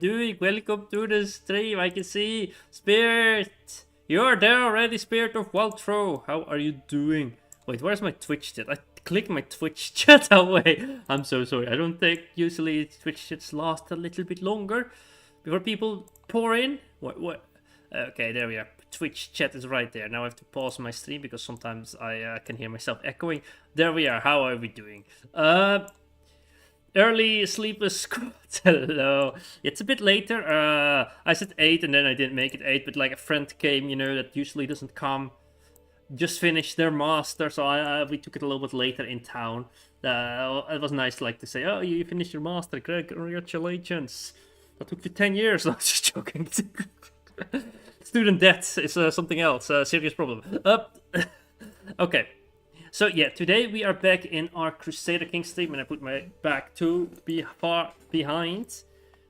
doing? Welcome to the stream. I can see Spirit. You're there already, Spirit of Walthrow. How are you doing? Wait, where's my Twitch chat? I clicked my Twitch chat away. I'm so sorry. I don't think usually Twitch chats last a little bit longer before people pour in. What? Okay, there we are. Twitch chat is right there. Now I have to pause my stream because sometimes I can hear myself echoing. There we are. How are we doing? Early sleepless squad. Hello. It's a bit later. I said 8 and then I didn't make it 8, but like a friend came, you know, that usually doesn't come. Just finished their master, so we took it a little bit later in town. It was nice, like to say, "Oh, you finished your master, congratulations! That took you 10 years." I was just joking. Student debt is something else, a serious problem. Okay. So yeah, today we are back in our Crusader Kings stream, and I put my back too far behind.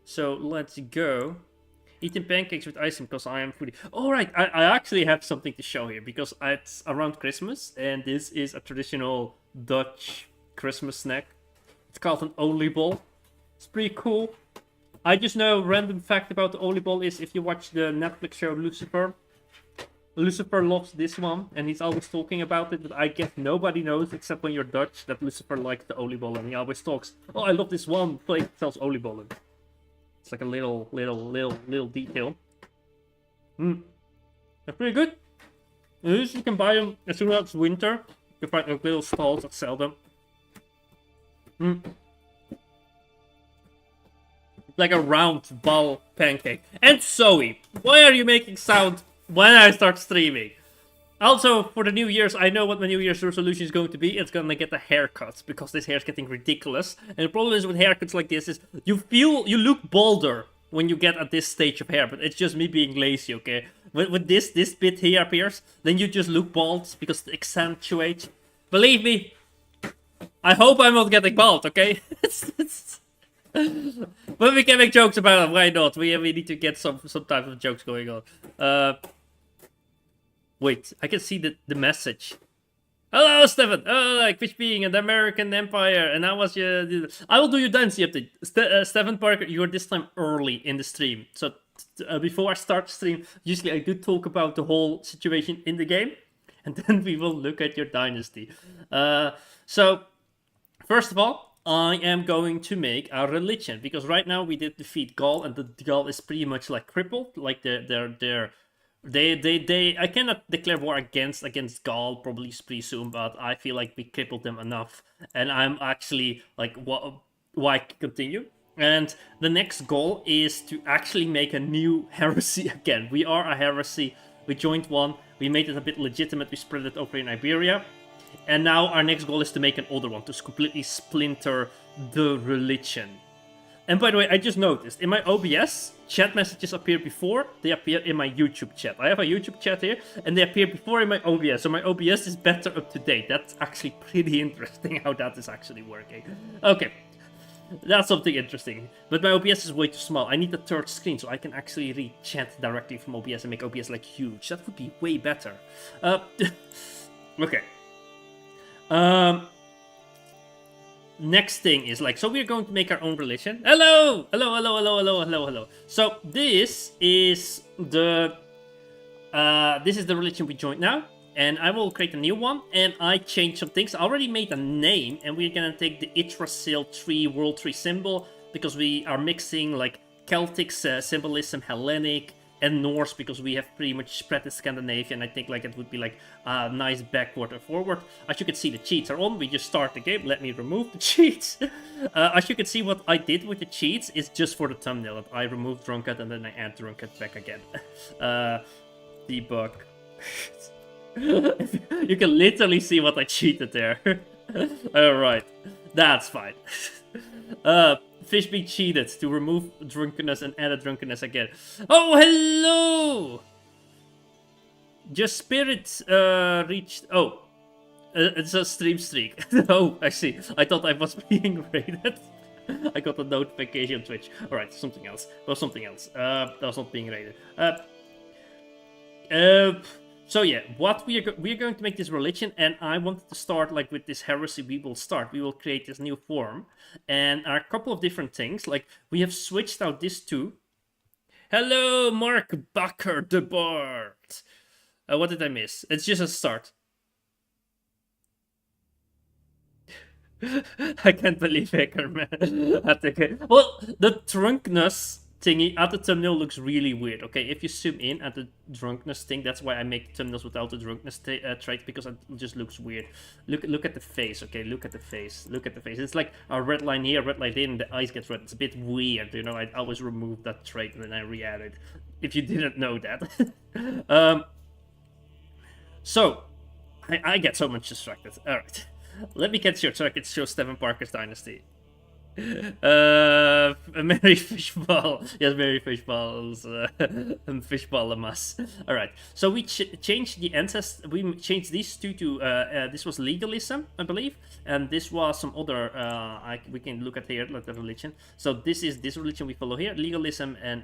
So let's go. Eating pancakes with icing because I am foodie. Alright, I actually have something to show here because it's around Christmas, and this is a traditional Dutch Christmas snack. It's called an oliebol. It's pretty cool. I just know random fact about the oliebol is if you watch the Netflix show Lucifer, Lucifer loves this one, and he's always talking about it, but I guess nobody knows, except when you're Dutch, that Lucifer likes the oliebol, and he always talks, "Oh, I love this one place that sells oliebol." It's like a little detail. They're pretty good. And you can buy them as soon as it's winter. You can find like little stalls that sell them. Like a round ball pancake. And Zoe, why are you making sound when I start streaming? Also, for the New Year's, I know what my New Year's resolution is going to be. It's gonna get a haircut, because this hair is getting ridiculous. And the problem is with haircuts like this is, you look bolder when you get at this stage of hair, but it's just me being lazy, okay? With this bit here appears, then you just look bald, because it accentuates. Believe me, I hope I'm not getting bald, okay? But we can make jokes about it, why not? We need to get some type of jokes going on. Wait, I can see the message. Hello, Stefan! Oh, like fish being and the American Empire, and I was I will do your dynasty update. Stefan Parker, you are this time early in the stream. So, before I start the stream, usually I do talk about the whole situation in the game, and then we will look at your dynasty. So, first of all, I am going to make a religion, because right now we did defeat Gaul, and the Gaul is pretty much like crippled, like I cannot declare war against Gaul probably pretty soon, but I feel like we crippled them enough, and I'm actually like, why continue? And the next goal is to actually make a new heresy again. We are a heresy. We joined one. We made it a bit legitimate. We spread it over in Iberia. And now our next goal is to make an older one, to completely splinter the religion. And by the way, I just noticed, in my OBS, chat messages appear before they appear in my YouTube chat. I have a YouTube chat here, and they appear before in my OBS, so my OBS is better up to date. That's actually pretty interesting how that is actually working. Okay, that's something interesting. But my OBS is way too small. I need a third screen so I can actually read chat directly from OBS and make OBS like huge. That would be way better. Okay. Next thing is like, so we're going to make our own religion. Hello! So this is the religion we joined now, and I will create a new one, and I changed some things. I already made a name, and we're gonna take the Yggdrasil tree, world tree symbol, because we are mixing like Celtic symbolism, Hellenic, and Norse, because we have pretty much spread the Scandinavia, and I think like it would be like a nice backward and forward. As you can see, the cheats are on. We just start the game. Let me remove the cheats. As you can see, what I did with the cheats is just for the thumbnail. That I removed drunkard and then I add drunkard back again. Debug. You can literally see what I cheated there. Alright, that's fine. Fish be cheated to remove drunkenness and add a drunkenness again. Oh, hello! Just Spirit reached... Oh, it's a stream streak. Oh, I see. I thought I was being raided. I got a notification on Twitch. Alright, something else. That was something else. That was not being raided. So yeah, what we are going to make this religion, and I wanted to start like with this heresy. We will create this new form, and a couple of different things. Like we have switched out this 2 Hello, Mark Bucker the Bard. What did I miss? It's just a start. I can't believe Hacker Man. Well, the drunkenness thingy at the thumbnail looks really weird. Okay, if you zoom in at the drunkenness thing, that's why I make thumbnails without the drunkenness trait, because it just looks weird. Look at the face. Okay, look at the face. Look at the face. It's like a red line here, red line there, and the eyes get red. It's a bit weird, you know. I always remove that trait and then I re-added. If you didn't know that. So I get so much distracted. All right. Let me get your track. It shows Stephen Parker's Dynasty. Mary Fishball. Yes, Mary Fishball's Fishball Lamas. All right. So we changed the ancestors. We changed these two to this was legalism, I believe, and this was some other. We can look at here, like the religion. So this is this religion we follow here: legalism and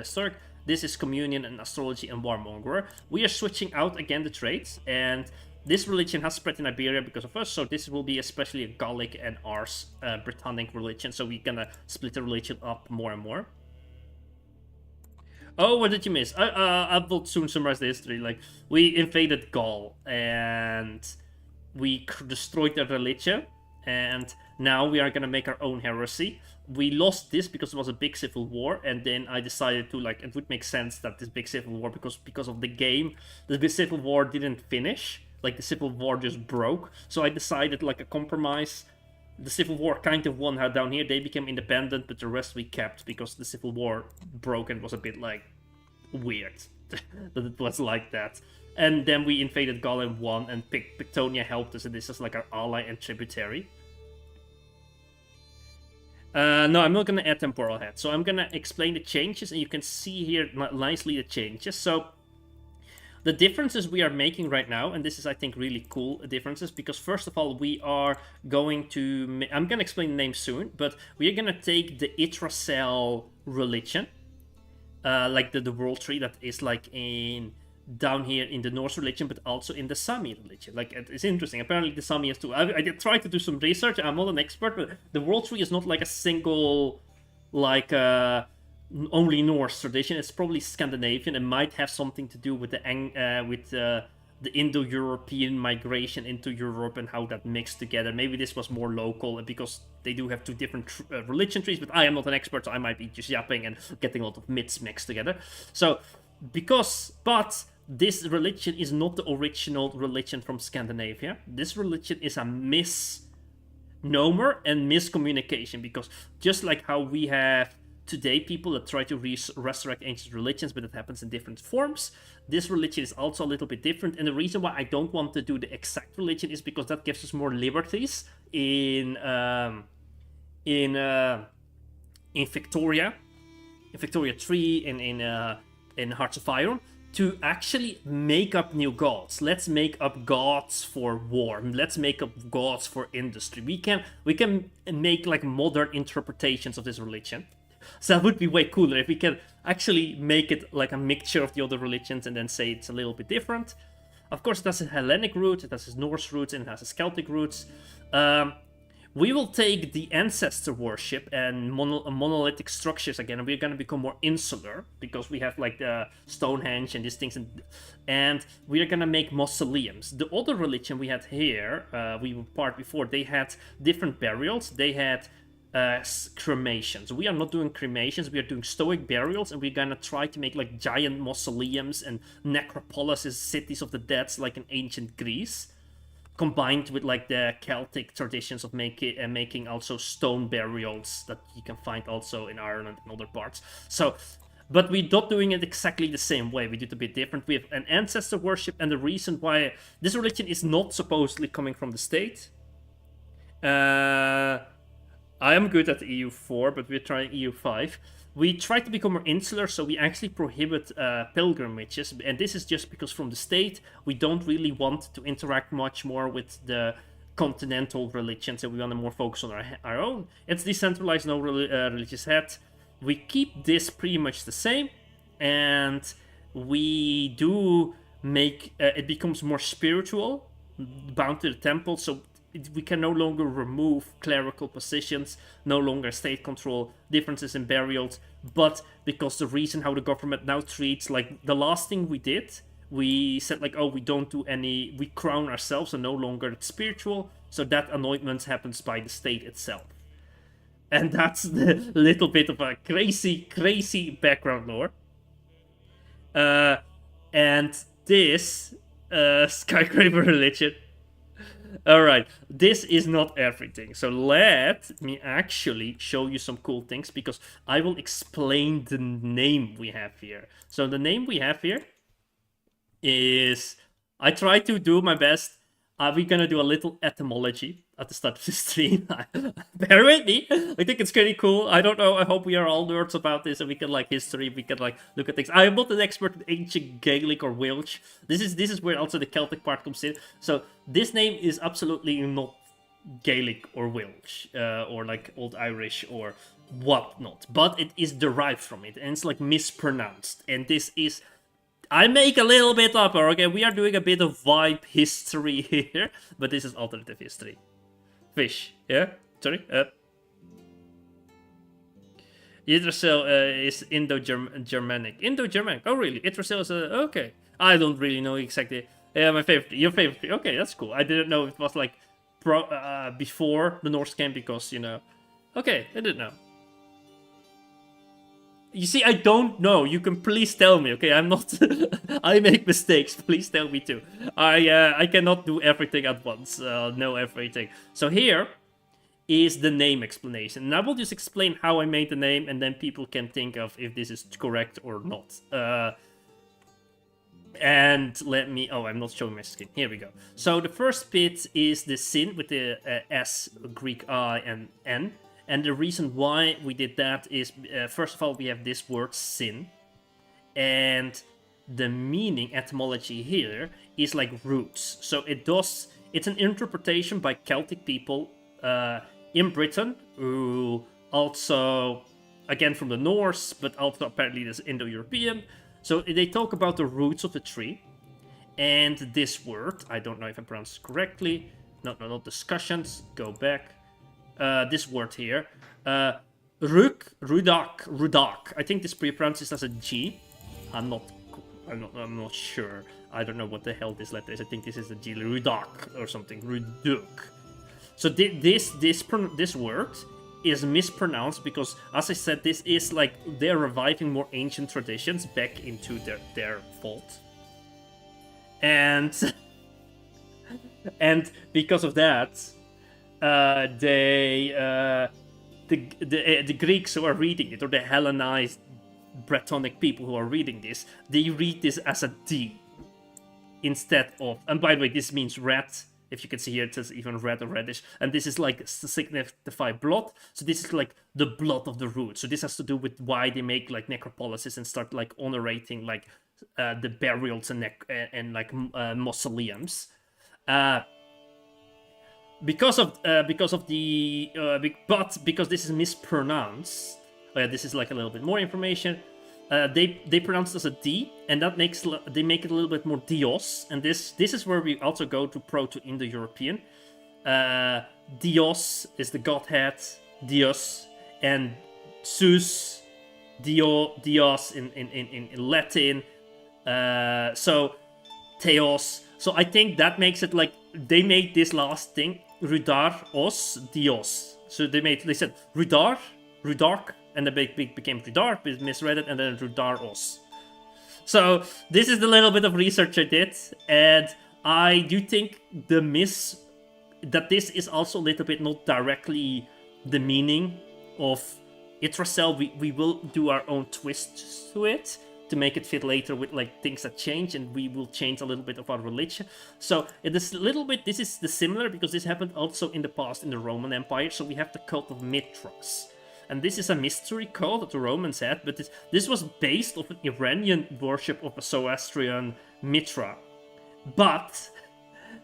Stark. This is communion and astrology and warmonger. We are switching out again the traits, and this religion has spread in Iberia because of us, so this will be especially a Gallic and Ars Britannic religion, so we're gonna split the religion up more and more. Oh, what did you miss? I will soon summarize the history. Like, we invaded Gaul, and we destroyed their religion, and now we are gonna make our own heresy. We lost this because it was a big civil war, and then I decided to, like, it would make sense that this big civil war, because of the game, the big civil war didn't finish. Like, the Civil War just broke. So I decided, like, a compromise. The Civil War kind of won down here. They became independent, but the rest we kept because the Civil War broke and was a bit, like, weird that it was like that. And then we invaded Gaul and won, and Pictonia helped us, and this is like our ally and tributary. No, I'm not going to add temporal head. So I'm going to explain the changes, and you can see here nicely the changes. So the differences we are making right now, and this is, I think, really cool differences, because first of all, we are going to... I'm going to explain the name soon, but we are going to take the Yggdrasil religion, like the world tree that is like in down here in the Norse religion, but also in the Sami religion. Like, it's interesting. Apparently the Sami has too. I tried to do some research. I'm not an expert, but the world tree is not like a single, like, only Norse tradition. It's probably Scandinavian. It might have something to do with the Indo-European migration into Europe and how that mixed together. Maybe this was more local because they do have two different religion trees, but I am not an expert, so I might be just yapping and getting a lot of myths mixed together. So, but this religion is not the original religion from Scandinavia. This religion is a misnomer and miscommunication, because just like how we have today people that try to resurrect ancient religions, but it happens in different forms, this religion is also a little bit different. And the reason why I don't want to do the exact religion is because that gives us more liberties in Victoria 3, in Hearts of Iron, to actually make up new gods. Let's make up gods for war. Let's make up gods for industry. We can make like modern interpretations of this religion. So that would be way cooler if we can actually make it like a mixture of the other religions and then say it's a little bit different. Of course, it has a Hellenic root, it has its Norse roots, and it has its Celtic roots. We will take the ancestor worship and monolithic structures again, and we're going to become more insular because we have like the Stonehenge and these things, and we are going to make mausoleums. The other religion we had here, we were part before, they had different burials. They had cremations. We are not doing cremations, we are doing stoic burials, and we're gonna try to make like giant mausoleums and necropolises, cities of the dead, like in ancient Greece, combined with like the Celtic traditions of making also stone burials that you can find also in Ireland and other parts. So, but we're not doing it exactly the same way. We did a bit different. We have an ancestor worship, and the reason why this religion is not supposedly coming from the state. I am good at EU4, but we're trying EU5. We try to become more insular, so we actually prohibit pilgrimages, and this is just because from the state, we don't really want to interact much more with the continental religions, and we want to more focus on our own. It's decentralized, no religious head. We keep this pretty much the same, and we do make it becomes more spiritual, bound to the temple, so we can no longer remove clerical positions, no longer state control, differences in burials, but because the reason how the government now treats, like, the last thing we did, we said, like, oh, we don't do any, we crown ourselves, and no longer it's spiritual, so that anointment happens by the state itself. And that's the little bit of a crazy background lore. And this skyscraper religion. Alright, this is not everything. So let me actually show you some cool things, because I will explain the name we have here. So the name we have here is, I try to do my best. We're gonna do a little etymology at the start of the stream. Bear with me. I think it's pretty cool. I don't know. I hope we are all nerds about this, and we can, like, history. We can, like, look at things. I am not an expert in ancient Gaelic or Welsh. This is where also the Celtic part comes in. So this name is absolutely not Gaelic or Welsh, or like Old Irish or whatnot, but it is derived from it, and it's like mispronounced. And this is, I make a little bit up, okay? We are doing a bit of vibe history here, but this is alternative history. Fish, yeah? Sorry? Yggdrasil is Indo-Germanic. Indo-Germanic, oh really? Yggdrasil is okay. I don't really know exactly. Yeah, my favorite, your favorite. Okay, that's cool. I didn't know it was like before the Norse came, because, you know. Okay, I didn't know. You see, I don't know. You can please tell me, okay? I'm not... I make mistakes. Please tell me too. I cannot do everything at once. Know everything. So here is the name explanation. And I will just explain how I made the name, and then people can think of if this is correct or not. And let me... Oh, I'm not showing my screen. Here we go. So the first bit is the sin with the S, Greek I, and N. And the reason why we did that is, first of all, we have this word sin. And the meaning, etymology here, is like roots. So it's an interpretation by Celtic people in Britain, who also, again from the Norse, but also apparently this Indo-European. So they talk about the roots of the tree. And this word, I don't know if I pronounced it correctly. No discussions, go back. This word here, rudak. I think this pre-pronounces as a G. I'm not sure. I don't know what the hell this letter is. I think this is a G, rudak or something, ruduk. So this word is mispronounced because, as I said, this is like they're reviving more ancient traditions back into their vault, and because of that. The Greeks who are reading it, or the Hellenized Brettonic people who are reading this, they read this as a D instead of. And by the way, this means red. If you can see here, it says even red or reddish, and this is like to signify blood. So this is like the blood of the root. So this has to do with why they make like necropolises and start like honorating like the burials and like mausoleums. Because this is mispronounced, this is like a little bit more information. They pronounce it as a D, and that they make it a little bit more Dios, and this is where we also go to Proto-Indo-European. Dios is the godhead, Dios, and Zeus, Dios in Latin. So Theos. So I think that makes it like they made this last thing. Rudar os Dios. So they said Rudark, and the became Rudar, but misread it, and then Rudar os. So this is the little bit of research I did, and I do think that this is also a little bit not directly the meaning of Yggdrasil. We will do our own twist to it to make it fit later with like things that change, and we will change a little bit of our religion. So it is a little bit, this is the similar because this happened also in the past in the Roman Empire. So we have the cult of Mithras, and this is a mystery cult that the Romans had, but this was based on an Iranian worship of a Zoroastrian Mithra, but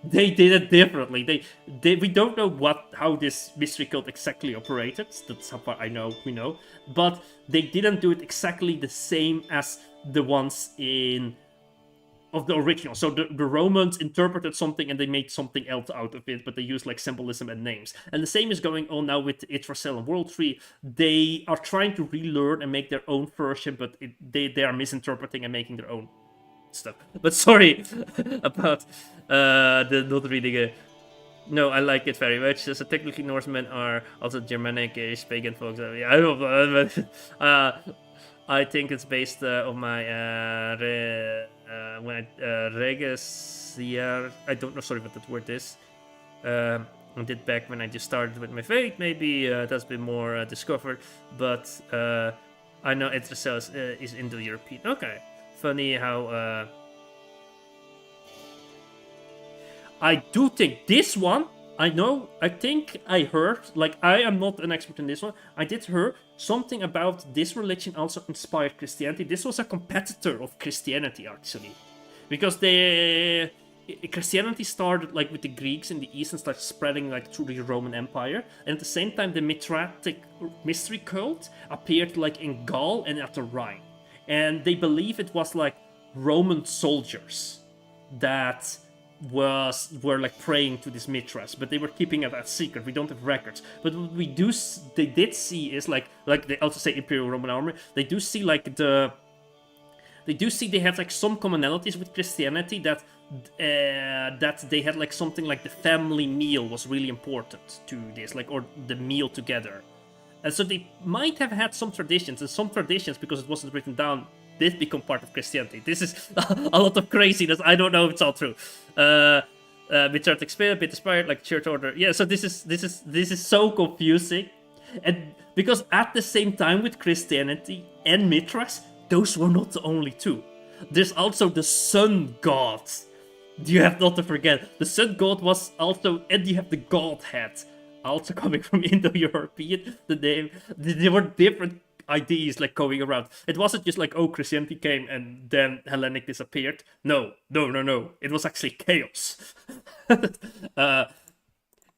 they did it differently. We don't know how this mystery cult exactly operated. That's how far I know we know, but they didn't do it exactly the same as the ones in of the original. So the Romans interpreted something and they made something else out of it, but they used like symbolism and names. And the same is going on now with Yggdrasil and World Tree. They are trying to relearn and make their own version, but they are misinterpreting and making their own stuff. But sorry about the not reading it. No, I like it very much. So technically, Norsemen are also Germanic-ish pagan folks. Yeah, I don't know. I think it's based on my Regesier. I don't know. Sorry what that word is. I did back when I just started with my faith. Maybe that's been more discovered, but I know Yggdrasil is Indo-European. Okay, funny how. I do think this one, I think I heard, like, I am not an expert in this one, I did hear something about this religion also inspired Christianity. This was a competitor of Christianity, actually. Because Christianity started, like, with the Greeks in the East and started spreading, like, through the Roman Empire. And at the same time, the Mitratic mystery cult appeared, like, in Gaul and at the Rhine. And they believe it was, like, Roman soldiers that were like praying to this Mithras, but they were keeping it a secret. We don't have records, but what they did see is like they also say Imperial Roman Army. They do see they had like some commonalities with Christianity, that they had like something like the family meal was really important to this, like, or the meal together. And so they might have had some traditions, and some traditions, because it wasn't written down, did become part of Christianity. This is a lot of craziness. I don't know if it's all true. Mitratic spirit, a bit inspired, like church order. Yeah, so this is so confusing. And because at the same time with Christianity and Mithras, those were not the only two. There's also the sun god. You have not to forget. The sun god was also, and you have the godhead, also coming from Indo-European. The name, there were different ideas like going around. It wasn't just like, oh, Christianity came and then Hellenic disappeared. No. It was actually chaos. But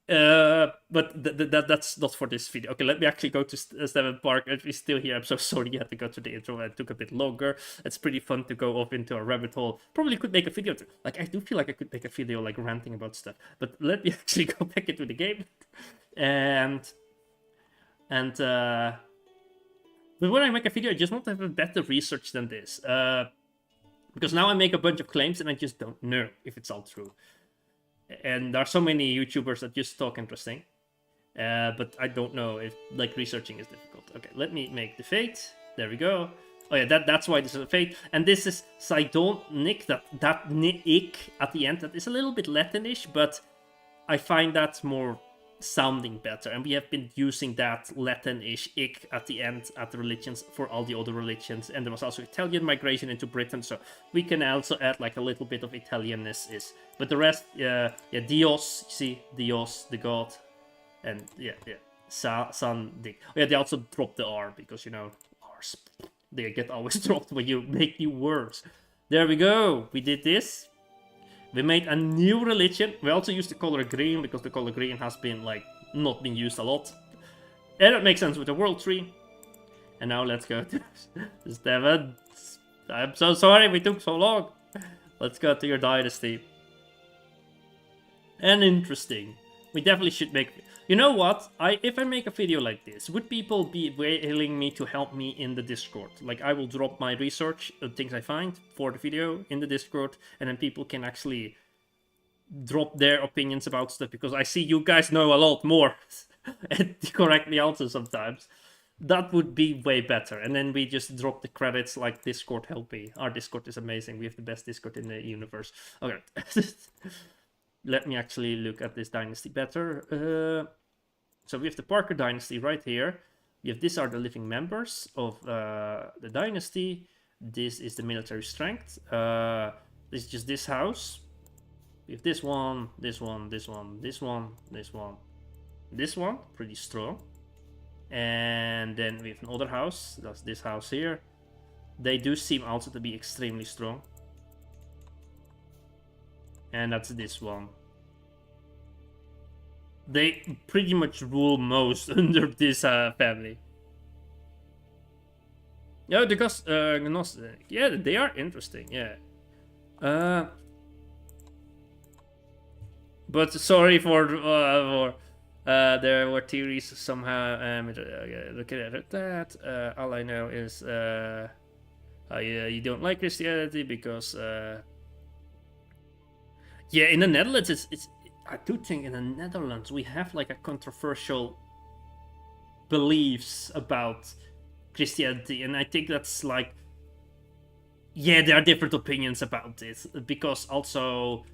that's not for this video. Okay, let me actually go to Steven Park. If he's still here, I'm so sorry you had to go to the intro. It took a bit longer. It's pretty fun to go off into a rabbit hole. Probably could make a video too. Like, I do feel like I could make a video like ranting about stuff. But let me actually go back into the game. But when I make a video, I just want to have a better research than this. Because now I make a bunch of claims and I just don't know if it's all true. And there are so many YouTubers that just talk interesting. But I don't know if, like, researching is difficult. Okay, let me make the fate. There we go. Oh yeah, that's why this is a fate. And this is Sidonic, that ick at the end. That is a little bit Latinish, but I find that more sounding better, and we have been using that Latin-ish ick at the end at the religions for all the other religions. And there was also Italian migration into Britain, so we can also add like a little bit of Italianness. But the rest, Dios, see, Dios, the god, and San. Oh yeah, they also dropped the R because, you know, R's, they get always dropped when you make new words. There we go. We did this. We made a new religion. We also used the color green because the color green has been, like, not been used a lot. And it makes sense with the world tree. And now let's go to Steven. I'm so sorry we took so long. Let's go to your dynasty. And interesting. We definitely should make... You know what? If I make a video like this, would people be willing me to help me in the Discord? Like, I will drop my research of things I find for the video in the Discord, and then people can actually drop their opinions about stuff, because I see you guys know a lot more and correct me also sometimes. That would be way better. And then we just drop the credits like Discord help me. Our Discord is amazing. We have the best Discord in the universe. Okay. Let me actually look at this dynasty better. So we have the Parker dynasty right here. These are the living members of the dynasty. This is the military strength. This is just this house. We have this one, this one, this one, this one, this one, this one, pretty strong. And then we have another house. That's this house here. They do seem also to be extremely strong. And that's this one. They pretty much rule most under this family. Yeah, because Gnostic. Yeah, they are interesting. Yeah, But sorry for there were theories somehow. Looking at that, all I know is you don't like Christianity because yeah, in the Netherlands it's I do think in the Netherlands we have like a controversial beliefs about Christianity, and I think that's like, yeah, there are different opinions about this because also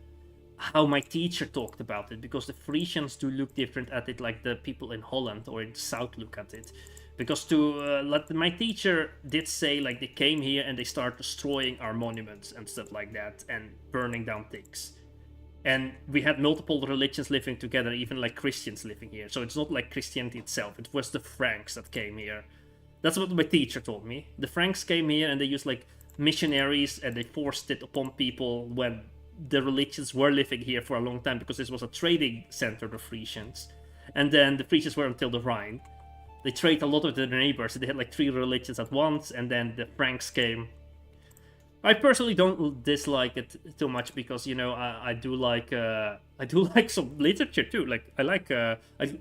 how my teacher talked about it, because the Frisians do look different at it like the people in Holland or in the south look at it. Because my teacher did say like they came here and they start destroying our monuments and stuff like that and burning down things. And we had multiple religions living together, even like Christians living here. So it's not like Christianity itself, it was the Franks that came here. That's what my teacher told me. The Franks came here and they used like missionaries and they forced it upon people when the religions were living here for a long time, because this was a trading center, the Frisians. And then the Frisians were until the Rhine. They traded a lot with their neighbors. They had like 3 religions at once, and then the Franks came. I personally don't dislike it too much because, you know, I do like some literature too. Like I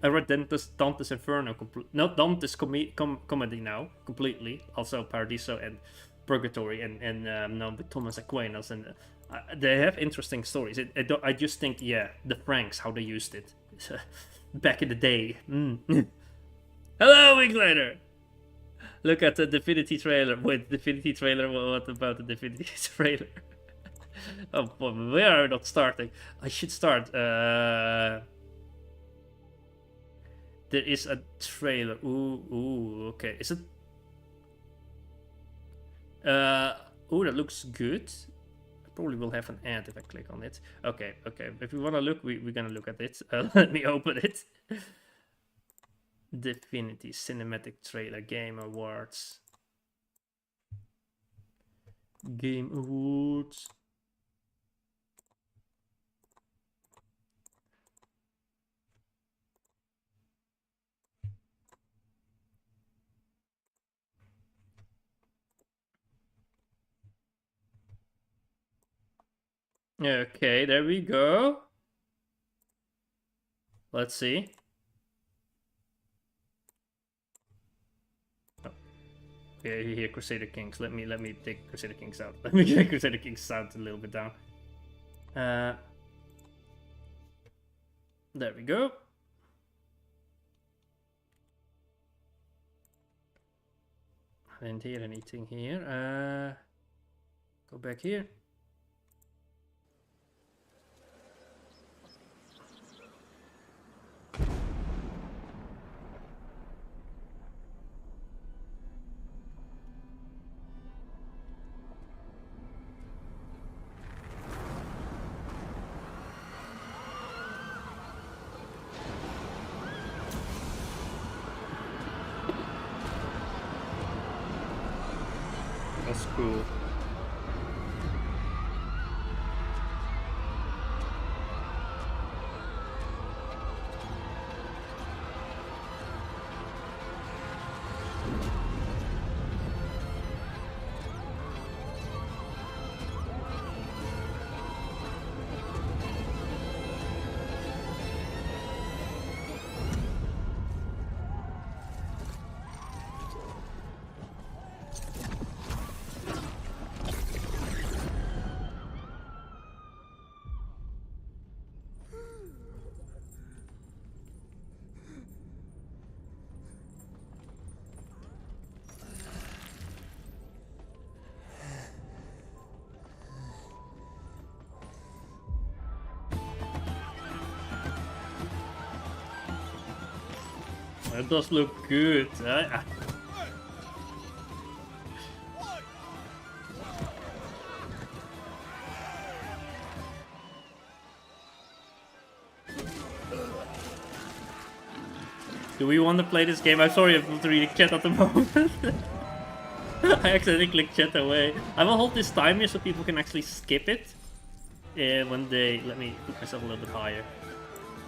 read Dante's Inferno, not Dante's comedy now completely. Also Paradiso and Purgatory, and now with Thomas Aquinas, and they have interesting stories. I just think, yeah, the Franks, how they used it back in the day. Hello, Winklater! Look at the Divinity trailer. Wait, Divinity trailer? What about the Divinity trailer? Oh, we are not starting. I should start. There is a trailer. Ooh, okay. Is it? Oh, that looks good. I probably will have an ad if I click on it. Okay. If we want to look, we're gonna look at it. Let me open it. Divinity Cinematic Trailer Game Awards. Game Awards. Okay, there we go. Let's see. Yeah, you hear Crusader Kings. Let me take Crusader Kings out. Let me get Crusader Kings sound a little bit down. There we go. I didn't hear anything here. Go back here. That's cool. That does look good. Do we want to play this game? I'm sorry, I'm not reading chat at the moment. I accidentally clicked chat away. I will hold this timer so people can actually skip it. When they... Let me put myself a little bit higher.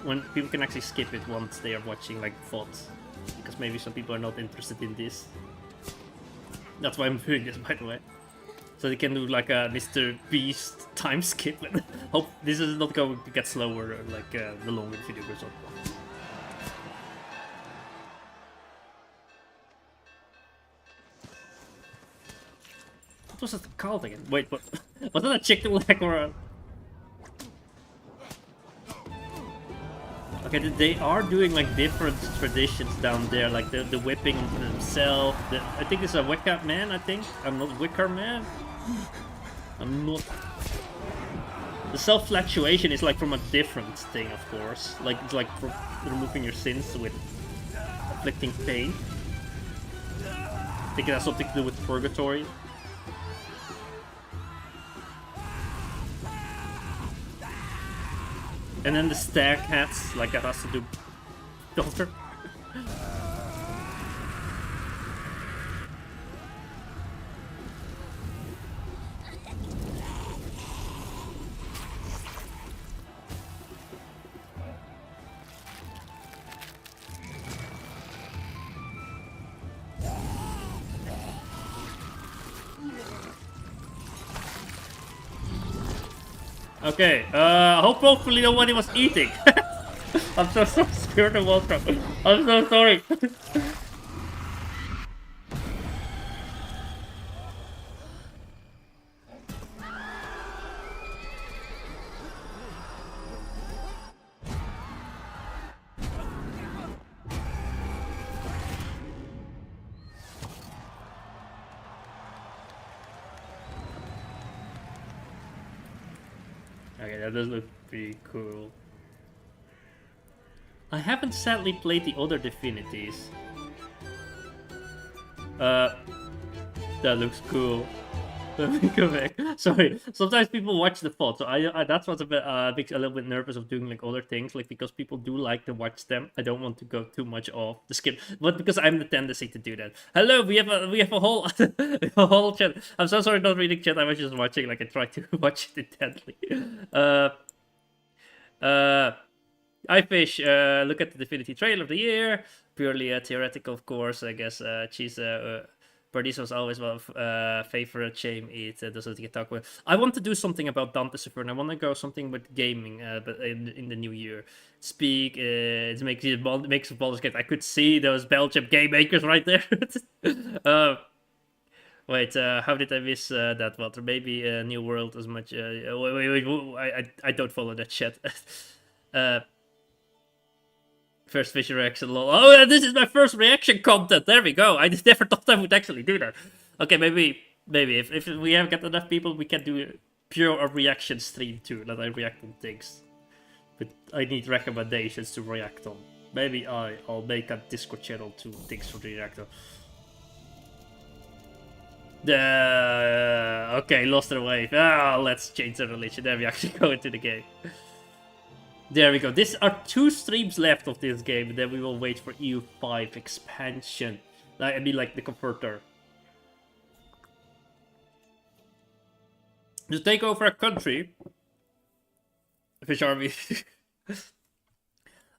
When people can actually skip it once they are watching like VODs. Because maybe some people are not interested in this. That's why I'm doing this, by the way. So they can do like a Mr. Beast time skip. Hope this is not going to get slower like the longer the video goes on. What was it called again? Wait, what? Was that a chicken leg or a... Okay, they are doing like different traditions down there, like the whipping onto themselves. I think it's a Wicker Man, I think. I'm not Wicker Man. I'm not... The self-flagellation is like from a different thing, of course. Like, it's like for removing your sins with afflicting pain. I think it has something to do with purgatory. And then the stag hats, like that has to do Doctor. Okay, hopefully nobody was eating. I'm so scared of Walter. I'm so sorry. Okay, that does look pretty cool. I haven't sadly played the other Divinities. That looks cool. Let me go back. Sorry, sometimes people watch the VOD, so I that's what's a bit makes me a little bit nervous of doing like other things, like because people do like to watch them. I don't want to go too much off the skip, but because I have the tendency to do that. Hello, we have a whole a whole chat. I'm so sorry not reading chat. I was just watching, like I tried to watch it intently. I fish. Look at the Divinity trailer of the year. Purely theoretical, of course. I guess she's Birdie was always one of favorite shame it doesn't get talked about. I want to do something about Dante's Inferno. I want to go something with gaming, but in the new year. Speak, it makes a Baldur's Gate. I could see those Belgium game makers right there. Wait, how did I miss that, Walter? Maybe New World as much. Wait, I don't follow that chat. First fish reaction, lol. Oh, this is my first reaction content. There we go. I never thought I would actually do that. Okay, maybe if we have got enough people, we can do pure reaction stream too. That I react on things, but I need recommendations to react on. Maybe I'll make a Discord channel to things for the reactor. Okay, lost their wave. Let's change the religion. Then we actually go into the game. There we go. There are 2 streams left of this game, and then we will wait for EU5 expansion. I mean, like the converter. To take over a country. Fish army.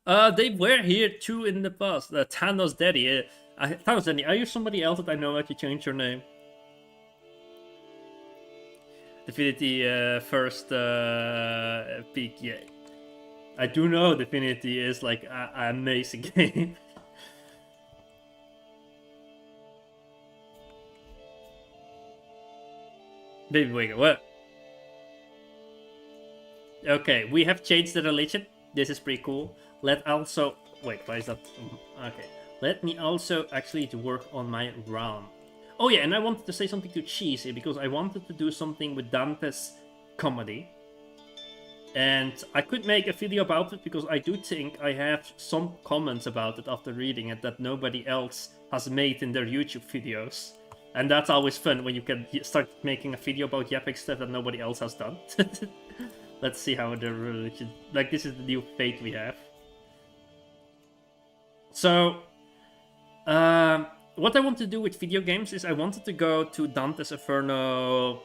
They were here too in the past. Thanos Daddy. Thanos Daddy, are you somebody else that I know that you changed your name? Divinity first peak, yeah. I do know Divinity is like an amazing game. Baby wait, what? Okay, we have changed the religion. This is pretty cool. Let also... Wait, why is that? Okay. Let me also actually to work on my realm. Oh yeah, and I wanted to say something to Cheesy, because I wanted to do something with Dante's comedy. And I could make a video about it, because I do think I have some comments about it after reading it that nobody else has made in their YouTube videos. And that's always fun when you can start making a video about yapping stuff that nobody else has done. Let's see how the religion... Like, this is the new fate we have. So, what I want to do with video games is I wanted to go to Dante's Inferno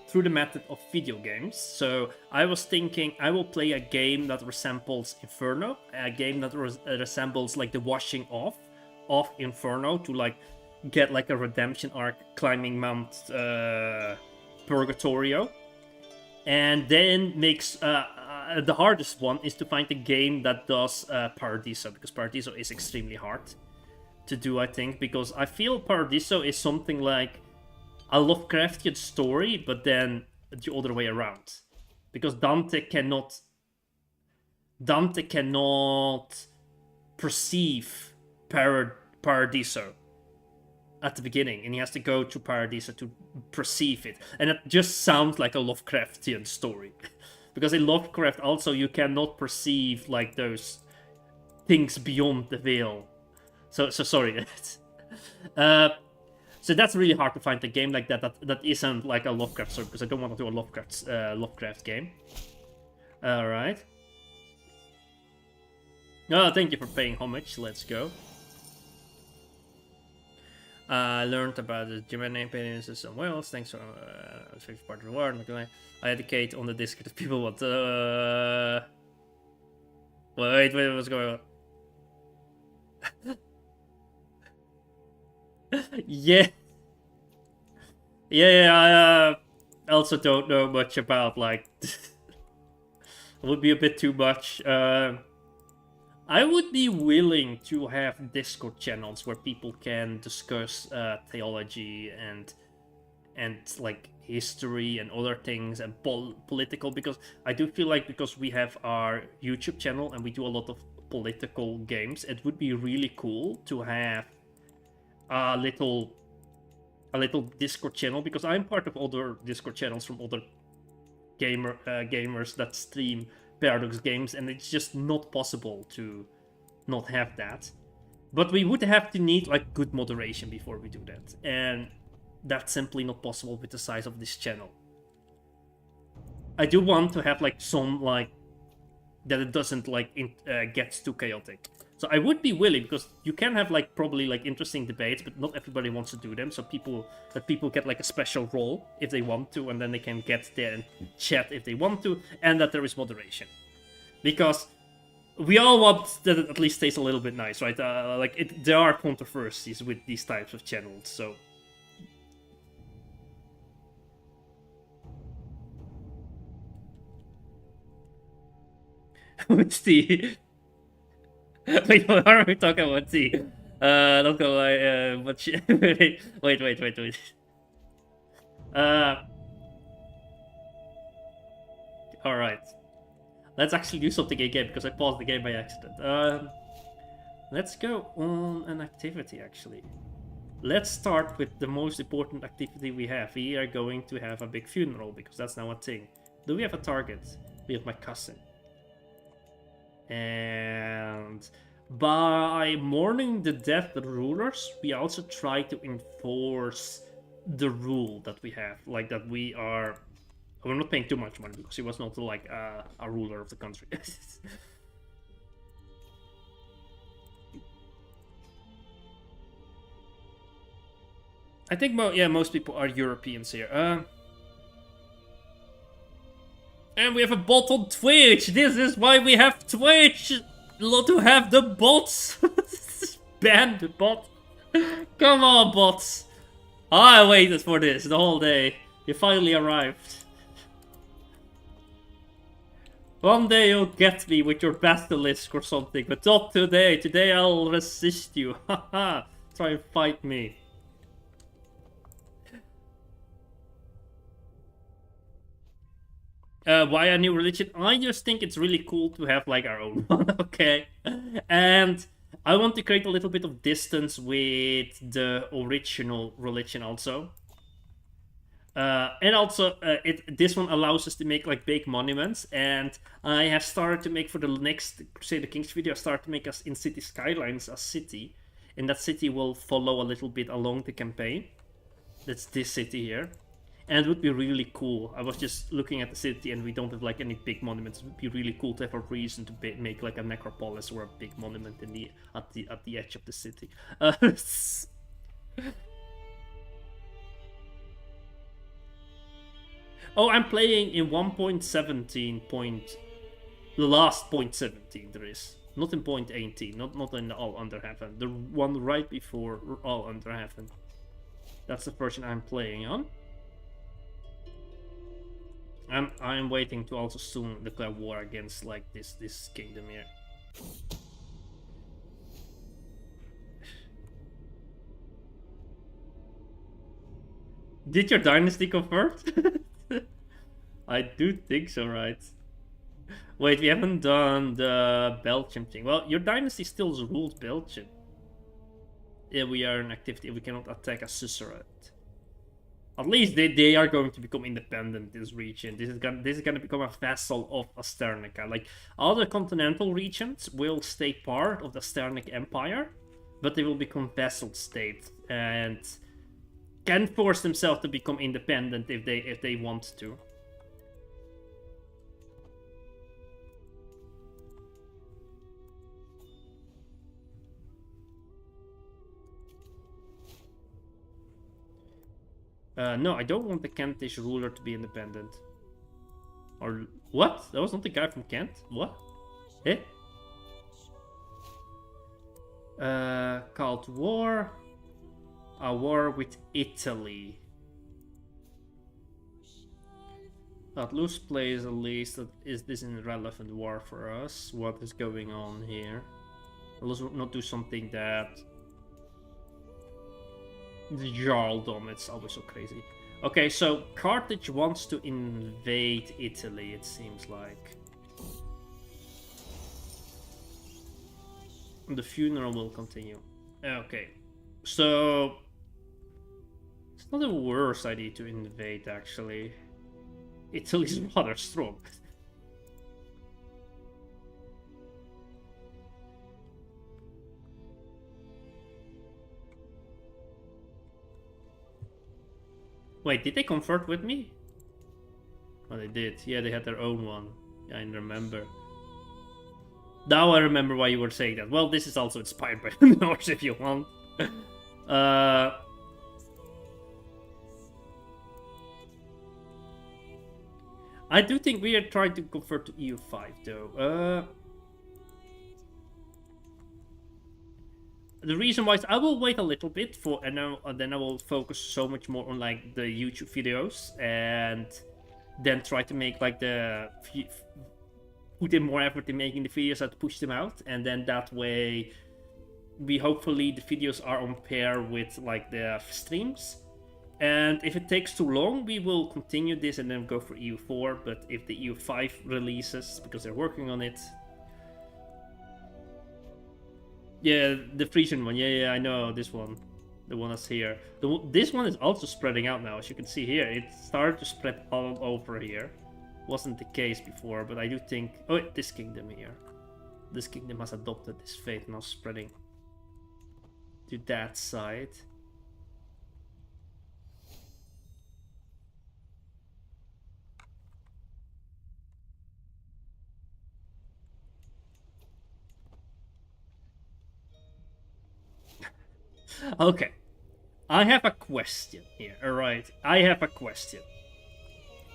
through the method of video games. So I was thinking I will play a game that resembles Inferno, a game that resembles like the washing off of Inferno to like get like a redemption arc climbing Mount Purgatorio, and then makes the hardest one is to find a game that does Paradiso, because Paradiso is extremely hard to do, I think, because I feel Paradiso is something like a Lovecraftian story, but then the other way around, because Dante cannot perceive Paradiso at the beginning, and he has to go to Paradiso to perceive it, and it just sounds like a Lovecraftian story. Because in Lovecraft also you cannot perceive like those things beyond the veil. So sorry. So that's really hard to find a game like that isn't like a Lovecraft story, because I don't want to do a Lovecraft game. All right. Oh, thank you for paying homage. Let's go. I learned about the German penises and Wales. Thanks for favorite part of the world. I educate on the Discord if people want. Wait, what's going on? Yeah. I also don't know much about, like, it would be a bit too much. I would be willing to have Discord channels where people can discuss theology and like history and other things and political, because I do feel like, because we have our YouTube channel and we do a lot of political games, it would be really cool to have a little Discord channel, because I'm part of other Discord channels from other gamers that stream Paradox games, and it's just not possible to not have that. But we would have to need like good moderation before we do that, and that's simply not possible with the size of this channel. I do want to have like some, like, that it doesn't like gets too chaotic. So I would be willing, because you can have like probably like interesting debates, but not everybody wants to do them. So people get like a special role if they want to, and then they can get there and chat if they want to, and that there is moderation, because we all want that it at least stays a little bit nice, right? There are controversies with these types of channels, so. What's the? Wait, what are we talking about? Not gonna lie, wait. Alright. Let's actually do something again, because I paused the game by accident. Let's go on an activity, actually. Let's start with the most important activity we have. We are going to have a big funeral, because that's now a thing. Do we have a target? We have my cousin. And by mourning the dead rulers, we also try to enforce the rule that we have, like that we're not paying too much money, because he was not like a ruler of the country. I think most people are Europeans here. And we have a bot on Twitch! This is why we have Twitch! To have the bots! Ban the bot! Come on, bots! I waited for this the whole day. You finally arrived. One day you'll get me with your basilisk or something, but not today. Today I'll resist you. Haha! Try and fight me. Why a new religion? I just think it's really cool to have like our own one, okay? And I want to create a little bit of distance with the original religion also. And also, this one allows us to make like big monuments, and I have started to make, for the next Crusader Kings video, I started to make us in city skylines a city, and that city will follow a little bit along the campaign. That's this city here. And it would be really cool. I was just looking at the city, and we don't have like any big monuments. It would be really cool to have a reason to make like a necropolis or a big monument in at the edge of the city. Oh, I'm playing in 1.17. The last 0.17 there is, not in 0.18, not in the All Under Heaven. The one right before All Under Heaven. That's the version I'm playing on. I'm waiting to also soon declare war against like this kingdom here. Did your dynasty convert? I do think so, right? Wait, we haven't done the Belgium thing. Well, your dynasty still ruled Belgium. Yeah, we are in activity. We cannot attack a suzerain. At least they are going to become independent, this region. This is gonna become a vassal of Asternica. Like, all the continental regions will stay part of the Asternic Empire, but they will become vassal states and can force themselves to become independent if they want to. No, I don't want the Kentish ruler to be independent. Or what? That was not the guy from Kent? What? Eh? Called war. A war with Italy. At loose place, at least. Is this an irrelevant war for us? What is going on here? Let's not do something that... The Jarldom, it's always so crazy. Okay, so Carthage wants to invade Italy, it seems like. The funeral will continue. Okay, so... It's not the worst idea to invade, actually. Italy's rather strong. Wait, did they convert with me? Oh, they did. Yeah, they had their own one. Yeah, I remember. Now I remember why you were saying that. Well, this is also inspired by the Norse, if you want. I do think we are trying to convert to EU5, though. The reason why is I will wait a little bit for, and then I will focus so much more on like the YouTube videos, and then try to make like put in more effort in making the videos and push them out, and then that way we hopefully the videos are on pair with like the streams. And if it takes too long, we will continue this and then go for EU4. But if the EU5 releases, because they're working on it. Yeah, the Frisian one. Yeah, I know this one. The one that's here. This one is also spreading out now, as you can see here. It started to spread all over here. Wasn't the case before, but I do think... Oh, wait, this kingdom here. This kingdom has adopted this faith, now spreading to that side. Okay, I have a question here. All right, I have a question,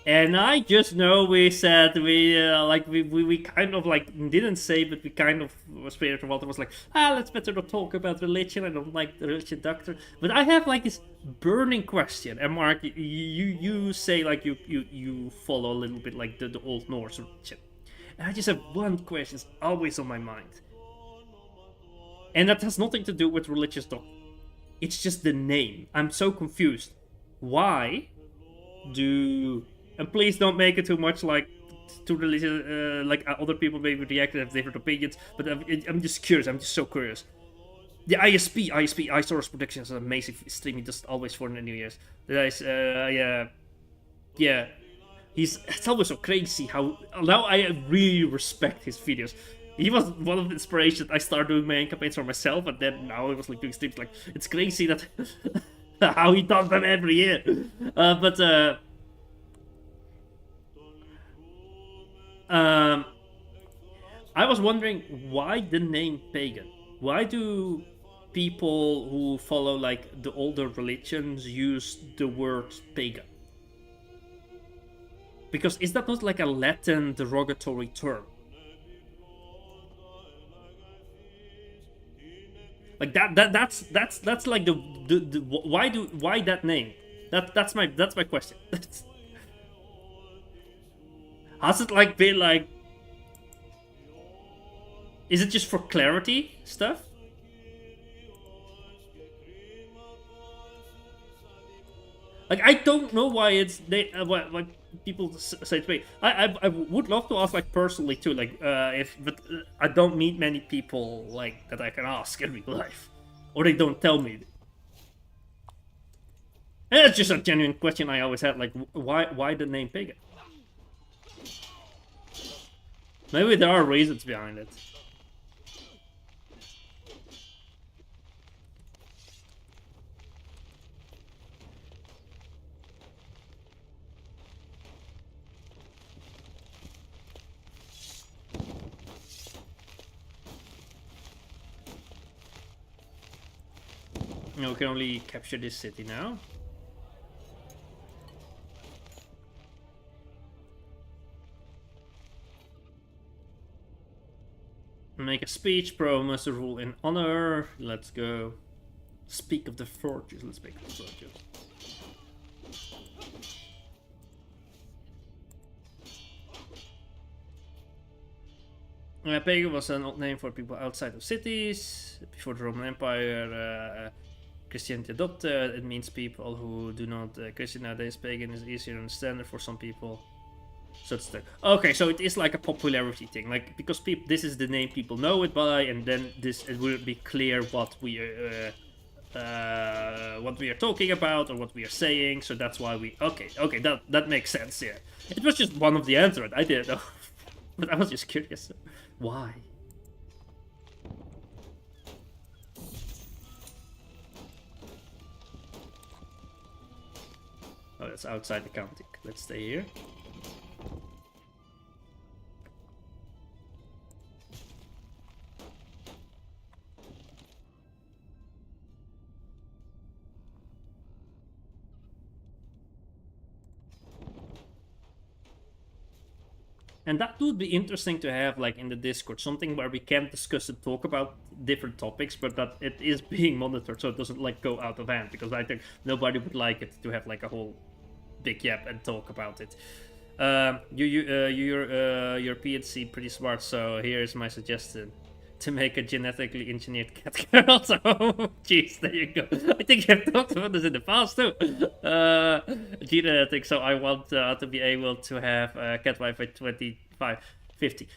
and I just know we said we kind of like didn't say, but we kind of Spirit of Walter was like, let's better not talk about religion. I don't like the religion doctor, but I have like this burning question. And Mark, you say like you follow a little bit like the Old Norse religion, and I just have one question. It's always on my mind, and that has nothing to do with religious doctrine. It's just the name. I'm so confused. Why do... And please don't make it too much like too religious, like other people maybe react and have different opinions. But I'm just curious. I'm just so curious. The ISP, iSource Production is an amazing stream. He does always for the New Year's. Yeah. It's always so crazy how... Now I really respect his videos. He was one of the inspirations. I started doing my own campaigns for myself, and then now I was like doing streams. Like, it's crazy that how he does them every year. I was wondering why the name pagan. Why do people who follow like the older religions use the word pagan? Because is that not like a Latin derogatory term? Like that's like the why that name? That's my question. Has it like been like? Is it just for clarity stuff? Like I don't know why it's they why people say to me. I would love to ask like personally too. Like if but I don't meet many people like that I can ask in real life, or they don't tell me. And it's just a genuine question I always had. Like why the name pagan? Maybe there are reasons behind it. No, we can only capture this city now. Make a speech, promise a rule in honor. Let's go. Speak of the fortunes. Let's speak of the fortunes. Pagan was an old name for people outside of cities. Before the Roman Empire, Christianity adopted. It means people who do not Christian nowadays. Pagan is easier to understand for some people. So it's the okay. So it is like a popularity thing, like because people, this is the name people know it by, and then it will be clear what we are talking about or what we are saying. So that's why we okay. That makes sense. Yeah, it was just one of the answers. I didn't know, but I was just curious. Why? Oh, that's outside the county. Let's stay here. And that would be interesting to have, like, in the Discord, something where we can discuss and talk about different topics, but that it is being monitored so it doesn't, like, go out of hand, because I think nobody would like it to have, like, a whole big yap and talk about it. You're PNC pretty smart, so here's my suggestion. To make a genetically engineered cat girl. So, jeez, there you go. I think you have talked about this in the past too. Genetic, so I want to be able to have a cat wife by 2550.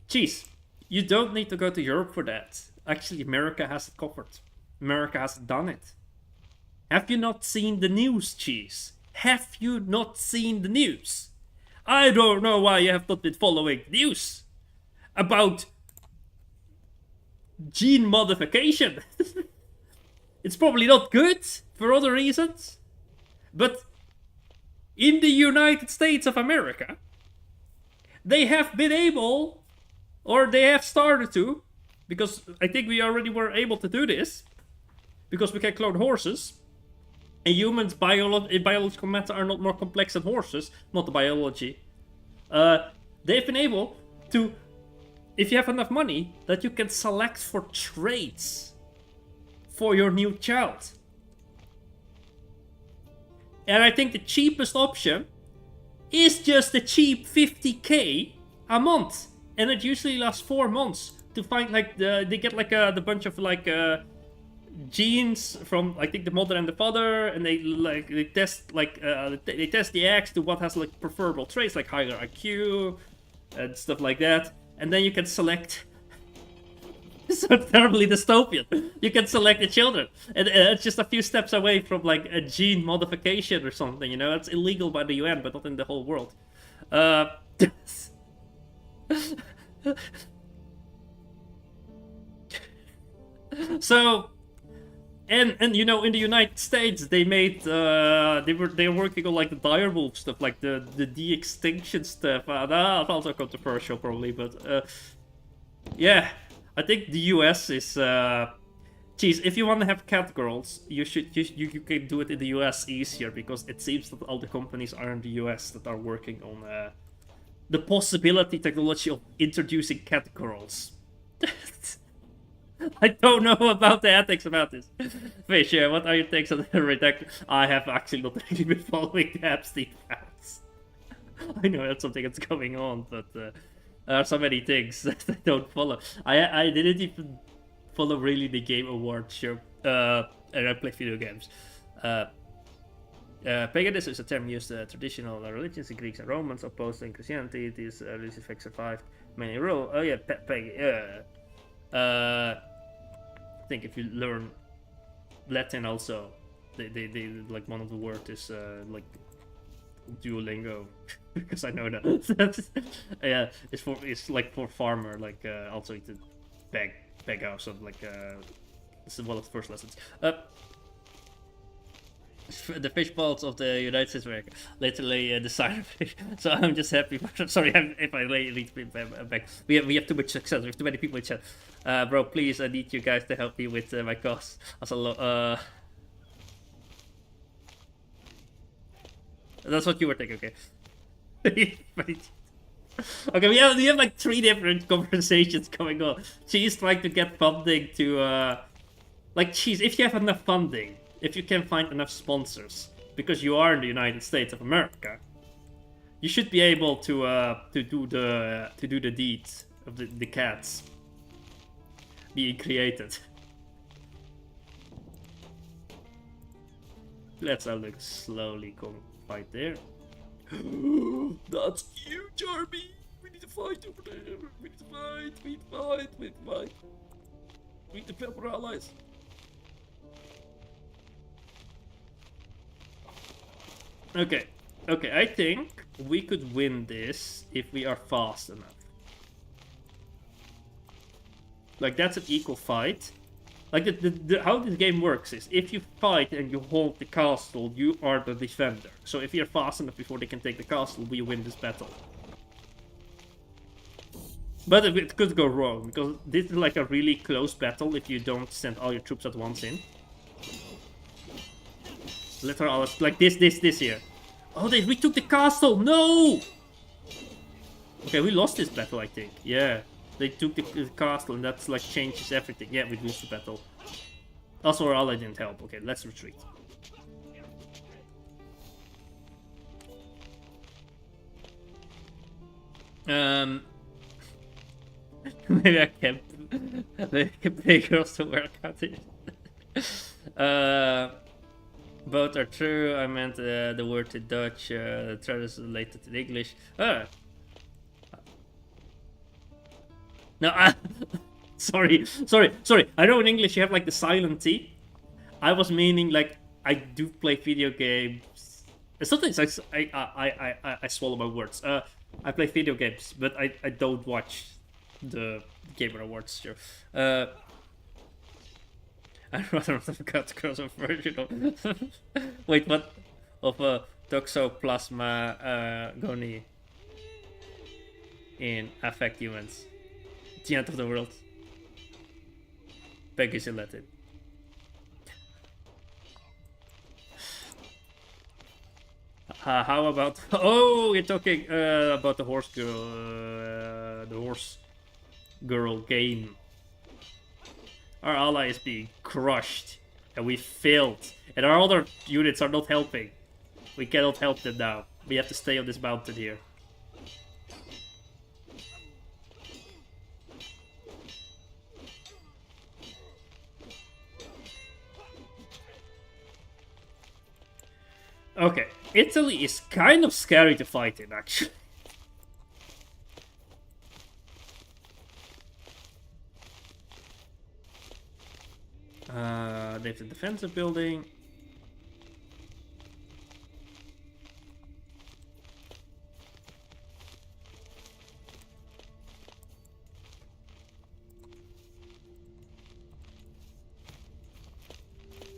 Jeez, you don't need to go to Europe for that. Actually, America has it covered. America has done it. Have you not seen the news, Cheese? Have you not seen the news? I don't know why you have not been following the news about gene modification. It's probably not good for other reasons, but in the United States of America, they have been able, or they have started to, because I think we already were able to do this, because we can clone horses, and humans in biological matter are not more complex than horses, not the biology. They've been able to, if you have enough money, that you can select for traits for your new child. And I think the cheapest option is just a cheap 50k a month. And it usually lasts 4 months to find, like, they get like the bunch of like genes from, I think, the mother and the father, and they test like they test the eggs to what has like preferable traits, like higher IQ and stuff like that. And then you can select. So terribly dystopian. You can select the children, and it's just a few steps away from like a gene modification or something. You know, it's illegal by the UN, but not in the whole world. So, and you know, in the United States, they made they're working on like the direwolf stuff, like the de-extinction stuff. That's also controversial, probably, but yeah, I think the US is. Geez, if you want to have cat girls, you can do it in the US easier, because it seems that all the companies are in the US that are working on the possibility technology of introducing cat girls. I don't know about the ethics about this. Fish, what are your takes on the redaction? I have actually not really been following the Epstein files. I know that's something that's going on, but there are so many things that I don't follow. I didn't even follow really the Game Awards show, and I play video games. Paganism is a term used traditional religions, the Greeks and Romans opposing Christianity. These religious effects survived many rule. Oh yeah, I think if you learn Latin also, they like one of the words is like Duolingo, because I know that. Yeah, it's like for farmer, like also to beg house of like this is one of the first lessons. The fish balls of the United States of America, literally the sign of fish. So I'm just happy. Sorry if I lead back. We have too much success. We have too many people in chat. Bro, please, I need you guys to help me with my costs. Also, that's what you were thinking, okay? Okay, we have like 3 different conversations going on. She's trying to get funding to like, cheese. If you have enough funding, if you can find enough sponsors, because you are in the United States of America, you should be able to do the deeds of the cats being created. Let's look slowly come fight there. That's huge, army. We need to fight over there. We need to fight. We need to fight. We need to fight. We need to help our allies. Okay, I think we could win this if we are fast enough. Like, that's an equal fight. Like, how this game works is, if you fight and you hold the castle, you are the defender. So if you're fast enough before they can take the castle, we win this battle. But it could go wrong, because this is like a really close battle if you don't send all your troops at once in. Literally, like this here. Oh, they retook the castle! No! Okay, we lost this battle, I think. Yeah, they took the castle, and that's like changes everything. Yeah, we lose the battle. Also, our ally didn't help. Okay, let's retreat. Maybe I can pay girls to work out it. Both are true. I meant the word to Dutch, translated to English. No, sorry. I know in English you have like the silent T. I was meaning like I do play video games. Sometimes I swallow my words. I play video games, but I don't watch the Gamer Awards show. I'd rather not have got crossover version of wait, what? Of a Toxoplasma goni in affect humans. The end of the world. Beg is in Latin. How about? Oh, you're talking about the horse girl game. Our ally is being crushed, and we failed. And our other units are not helping. We cannot help them now. We have to stay on this mountain here. Okay, Italy is kind of scary to fight in, actually. They have the defensive building.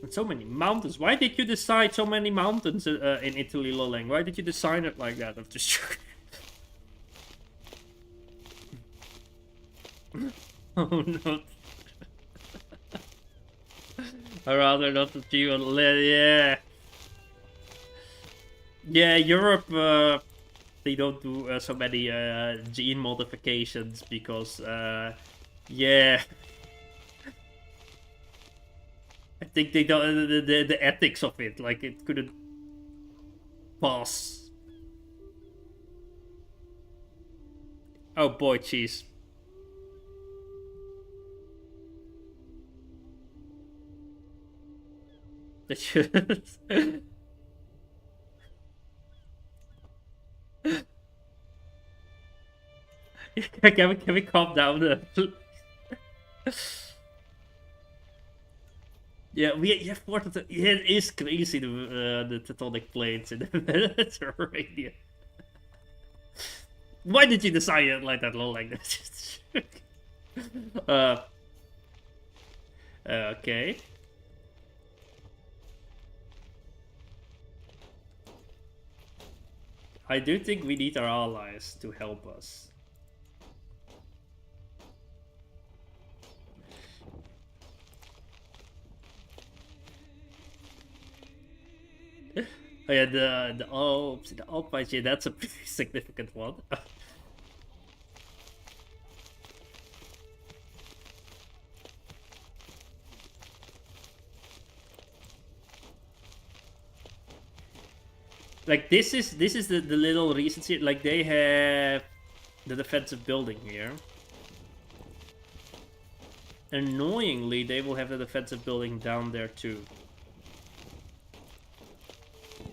And so many mountains. Why did you decide so many mountains in Italy, Loleng? Why did you design it like that? I'm just oh no. I'd rather not to you. Yeah. Yeah, Europe, they don't do so many gene modifications because, yeah. I think they don't, the ethics of it, like it couldn't pass. Oh boy, cheese. That should. Can we calm down? Yeah, we have more to. Yeah, it is crazy the tectonic plates in the Mediterranean. Why did you decide it like that low like this? uh, okay. I do think we need our allies to help us. Oh yeah, the Alps, yeah, that's a pretty significant one. Like this is the little reasons here. Like they have the defensive building here. Annoyingly, they will have the defensive building down there too.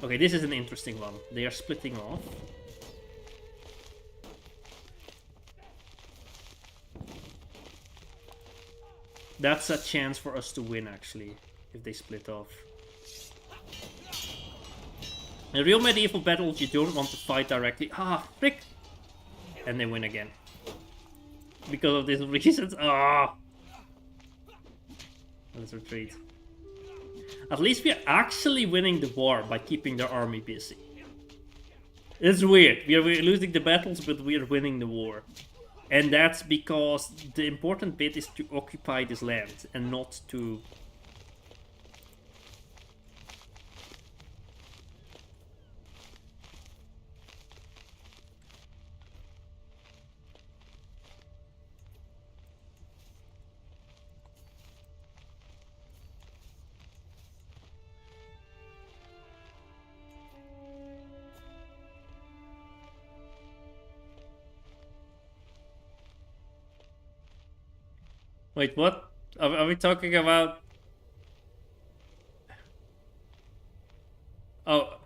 Okay, this is an interesting one. They are splitting off. That's a chance for us to win, actually, if they split off. In real medieval battles, you don't want to fight directly. Ah, frick! And they win again. Because of these reasons. Ah! Let's retreat. At least we are actually winning the war by keeping their army busy. It's weird. We're losing the battles, but we are winning the war. And that's because the important bit is to occupy this land and not to... Wait, what? Are we talking about... Oh,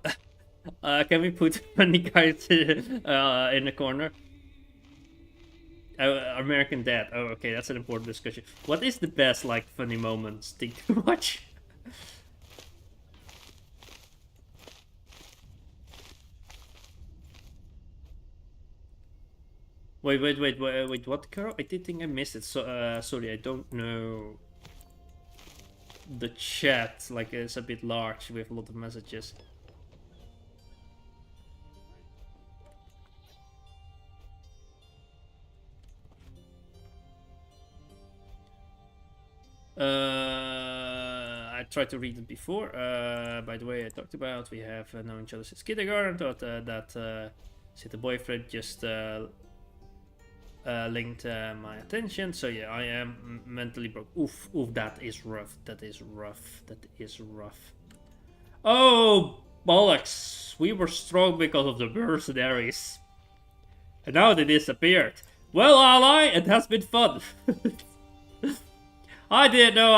can we put funny guys in the corner? American Dad. Oh, okay, that's an important discussion. What is the best, like, funny moments to watch? Wait, what, Carol? I did think I missed it. So, sorry, I don't know. The chat, like, is a bit large with a lot of messages. I tried to read it before. By the way, I talked about we have known each other since kindergarten. Thought that the boyfriend just linked my attention. So yeah, I am mentally broke. Oof, that is rough. That is rough. That is rough. Oh, bollocks! We were strong because of the mercenaries, and now they disappeared. Well, ally, it has been fun. I didn't know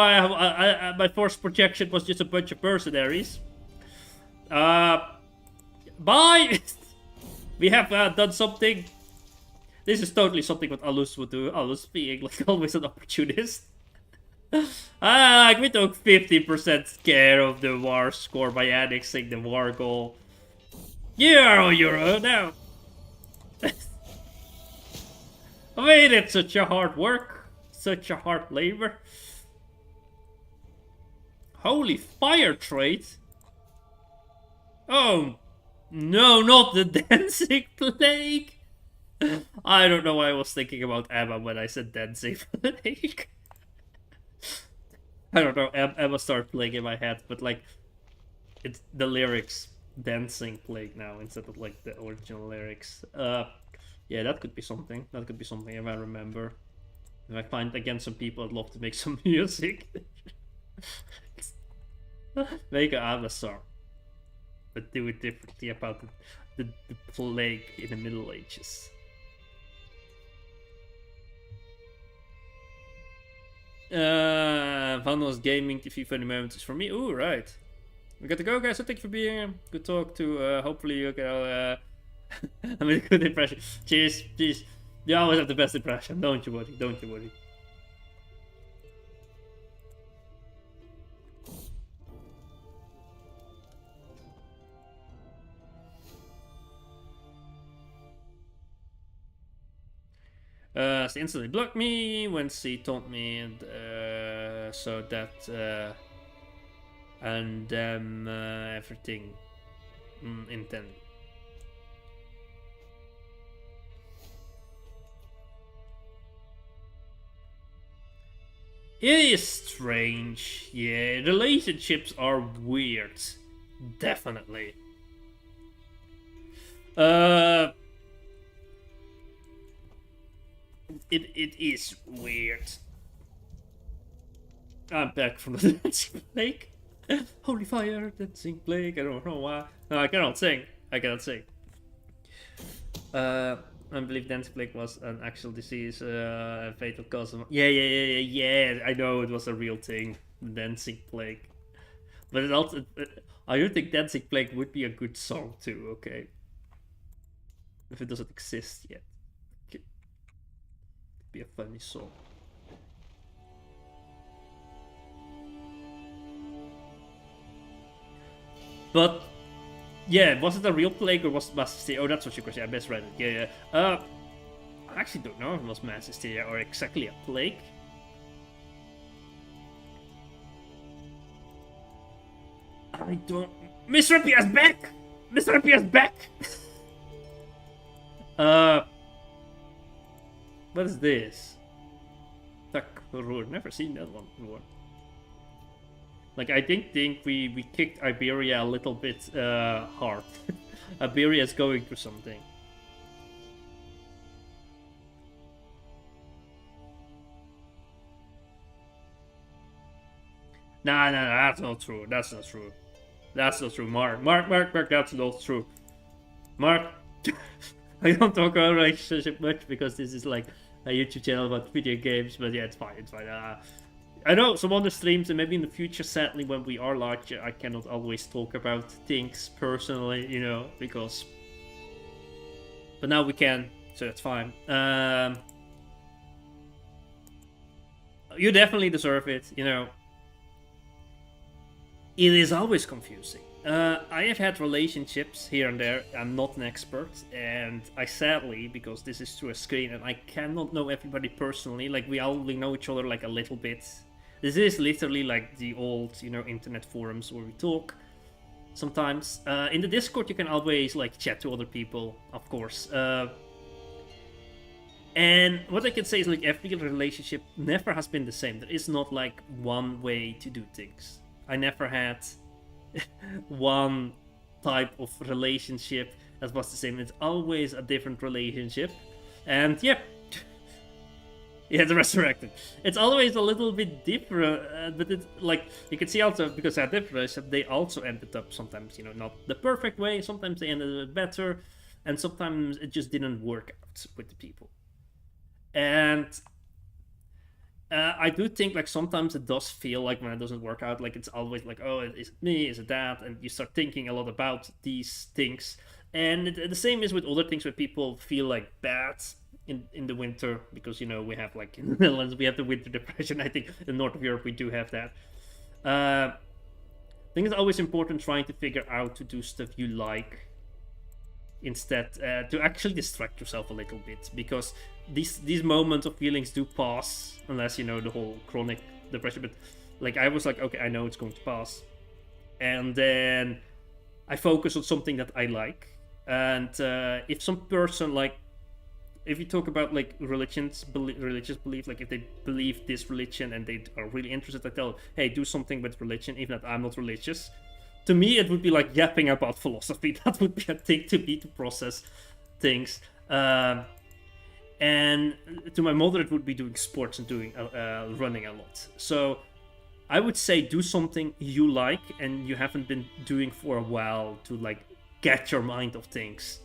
my force projection was just a bunch of mercenaries. Bye! We have done something. This is totally something what Alus would do. Alus being like always an opportunist. Like we took 50% care of the war score by annexing the war goal. You are on your own now. I mean, it's such a hard work. Such a hard labor. Holy fire trait. Oh, no, not the dancing plague. I don't know why I was thinking about Emma when I said dancing plague. I don't know, Emma started playing in my head, but like, it's the lyrics dancing plague now instead of like the original lyrics. Yeah, that could be something. That could be something if I remember. If I find again some people, I'd love to make some music. Make an ABBA song, but do it differently about the plague in the Middle Ages. Vanos Gaming TV for the moment is for me. Ooh, right. We got to go, guys. So thank you for being here. Good talk to. Hopefully you can. I mean, good impression. Cheers, cheers. You always have the best impression. Don't you worry. Don't you worry. She instantly blocked me when she told me, and so that and everything intended. It is strange. Yeah, relationships are weird. Definitely. It is weird. I'm back from the dancing plague. Holy fire, dancing plague. I don't know why. No, I cannot sing. I cannot sing. I believe dancing plague was an actual disease, a fatal cause of... Yeah. I know it was a real thing, dancing plague. But it also... I don't think dancing plague would be a good song too, okay? If it doesn't exist yet. Okay. Be a funny song. But yeah, was it a real plague or was it mass hysteria? Oh, that's what you could say. I misread it. Yeah. I actually don't know if it was mass hysteria or exactly a plague. I don't. Mr. P.S. back. Mr. P.S. back. What is this? Never seen that one before. Like, I think we kicked Iberia a little bit hard. Iberia is going through something. Nah, that's not true. That's not true. That's not true, Mark, that's not true. Mark, I don't talk about relationship much because this is like a YouTube channel about video games, but yeah, it's fine, I know some other streams, and maybe in the future, sadly, when we are larger, I cannot always talk about things personally, you know, because... But now we can, so that's fine. You definitely deserve it, you know. It is always confusing. I have had relationships here and there. I'm not an expert, and I sadly, because this is through a screen, and I cannot know everybody personally. Like, we only know each other like a little bit. This is literally like the old, you know, internet forums where we talk. Sometimes in the Discord, you can always like chat to other people, of course. And what I can say is like every relationship never has been the same. There is not like one way to do things. I never had one type of relationship that was the same. It's always a different relationship. And yeah, the Resurrected. It's always a little bit different, but it's like, you can see also, because they're different, they also ended up sometimes, you know, not the perfect way, sometimes they ended up better, and sometimes it just didn't work out with the people. And I do think like sometimes it does feel like when it doesn't work out, like it's always like, oh, is it me, is it that? And you start thinking a lot about these things. And the same is with other things where people feel like bad in the winter, because, you know, we have like in the Netherlands, we have the winter depression. I think in North of Europe we do have that. I think it's always important trying to figure out to do stuff you like instead, to actually distract yourself a little bit, because these moments of feelings do pass, unless, you know, the whole chronic depression. But like, I was like, okay, I know it's going to pass, and then I focus on something that I like. And if some person, like, if you talk about like religious belief, like if they believe this religion and they are really interested, I tell, hey, do something with religion, even if I'm not religious. To me, it would be like yapping about philosophy. That would be a thing to me to process things. And to my mother, it would be doing sports and doing running a lot. So I would say do something you like and you haven't been doing for a while to like get your mind off things.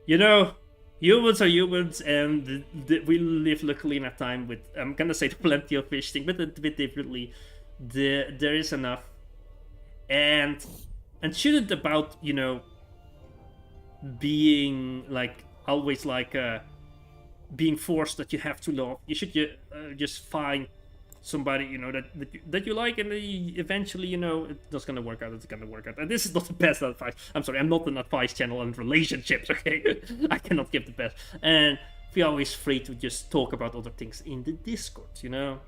You know, Humans are humans, and we live luckily in a time with, I'm gonna say, plenty of fish thing, but a bit differently. There is enough, and shouldn't about, you know, being like always like being forced that you have to love. You should just find somebody, you know, that you like, and eventually, you know, it's gonna work out. It's gonna work out. And this is not the best advice. I'm sorry, I'm not an advice channel on relationships. Okay, I cannot give the best. And we're always free to just talk about other things in the Discord, you know.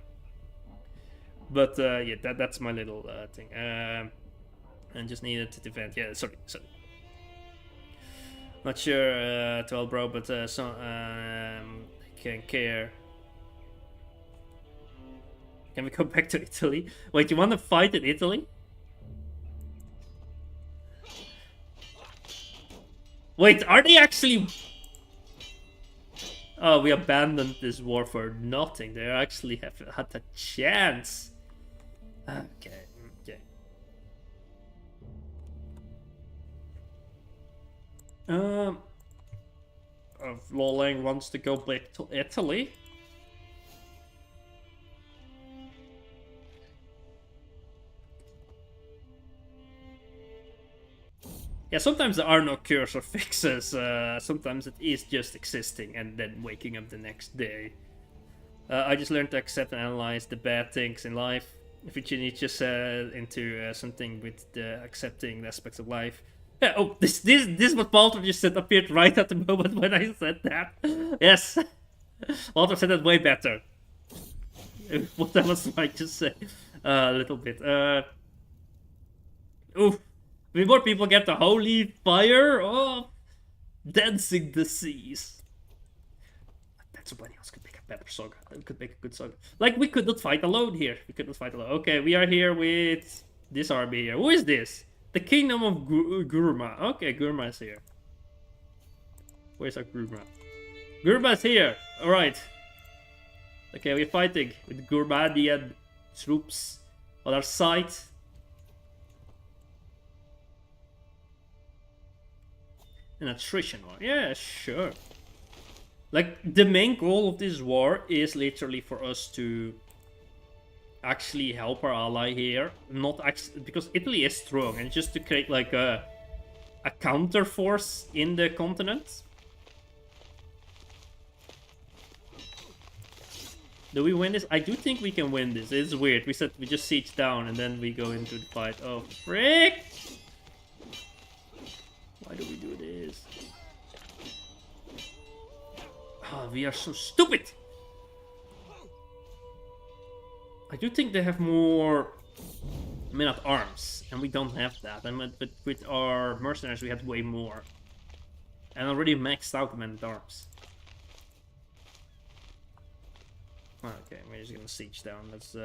But yeah, that's my little thing. And just needed to defend. Yeah, sorry. Not sure, 12 bro, but can care. Can we go back to Italy? Wait, you want to fight in Italy? Wait, are they actually... Oh, we abandoned this war for nothing. They actually have had a chance. Okay. Lolang wants to go back to Italy. Yeah, sometimes there are no cures or fixes. Sometimes it is just existing and then waking up the next day. I just learned to accept and analyze the bad things in life. If you need just into something with the accepting aspects of life. Yeah, oh, this what Walter just said appeared right at the moment when I said that. Yes, Walter said that way better. What I was trying to say, a little bit. Oof. Before people get the holy fire of dancing the seas. That's somebody else could make a better saga. That could make a good saga. Like, we could not fight alone here. We could not fight alone. Okay, we are here with this army here. Who is this? The Kingdom of Gurma. Okay, Gurma is here. Where's our Gurma? Gurma is here. Alright. Okay, we're fighting with Gurmadian troops on our side. An attrition war. Yeah, sure. Like, the main goal of this war is literally for us to actually help our ally here, not actually, because Italy is strong, and just to create like a counter force in the continent. Do we win this? I do think we can win this. It's weird. We said we just siege down and then we go into the fight. Oh, frick! Why do we do this? Oh, we are so stupid! I do think they have more men-at-arms, and we don't have that. But with our mercenaries, we had way more. And already maxed out men-at-arms. Okay, we're just gonna siege down. Let's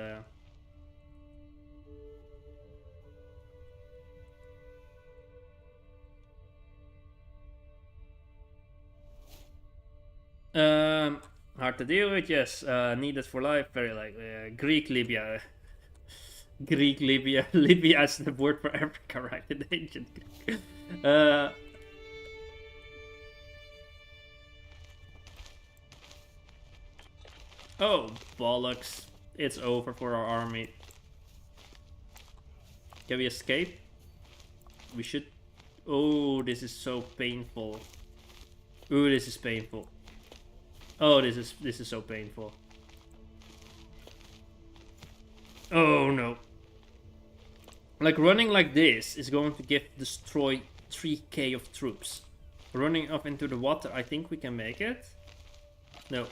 hard to deal with, yes. Needed for life, very likely. Greek Libya. Greek Libya. Libya is the word for Africa, right? In ancient Greek. Oh, bollocks. It's over for our army. Can we escape? We should... Oh, this is so painful. Ooh, this is painful. Oh, this is so painful. Oh no. Like, running like this is going to destroy 3k of troops. Running off into the water, I think we can make it. No.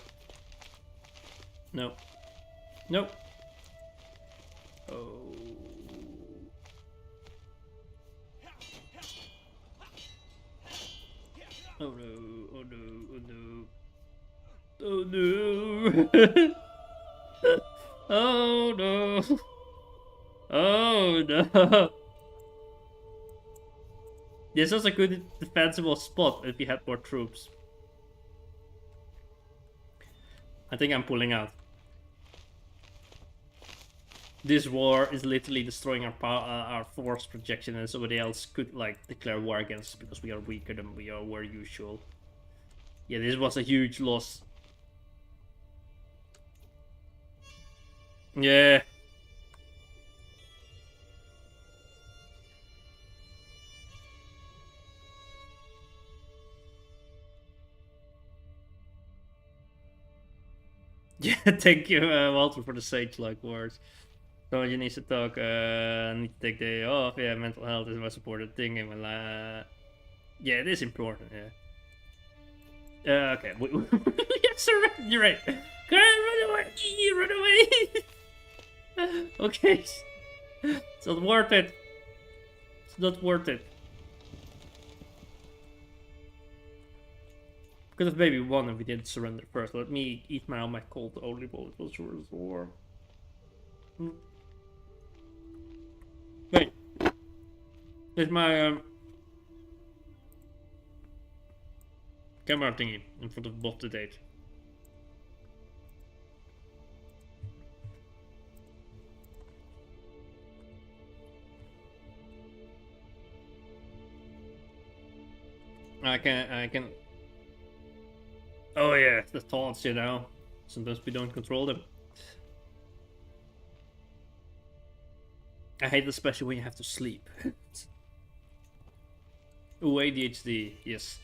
No. No. Oh. Oh no, oh no, oh no. Oh no. Oh no. Oh no. This was a good defensible spot if we had more troops. I think I'm pulling out. This war is literally destroying our force projection, and somebody else could like declare war against us because we are weaker than we were usual. Yeah, this was a huge loss. Yeah. Yeah, thank you, Walter, for the sage-like words. Someone needs to talk, need to take the day off. Yeah, mental health is my supported thing in my life. Yeah, it is important, yeah. Okay. Yes, you're right. Come on, run away! Run away! Okay. It's not worth it. It's not worth it. Could have maybe won if we didn't surrender first. Let me eat my cold olive oil. It was warm. Wait. There's my camera thingy in front of bot to date. I can. Oh yeah, the thoughts, you know. Sometimes we don't control them. I hate it especially when you have to sleep. Ooh, ADHD, yes.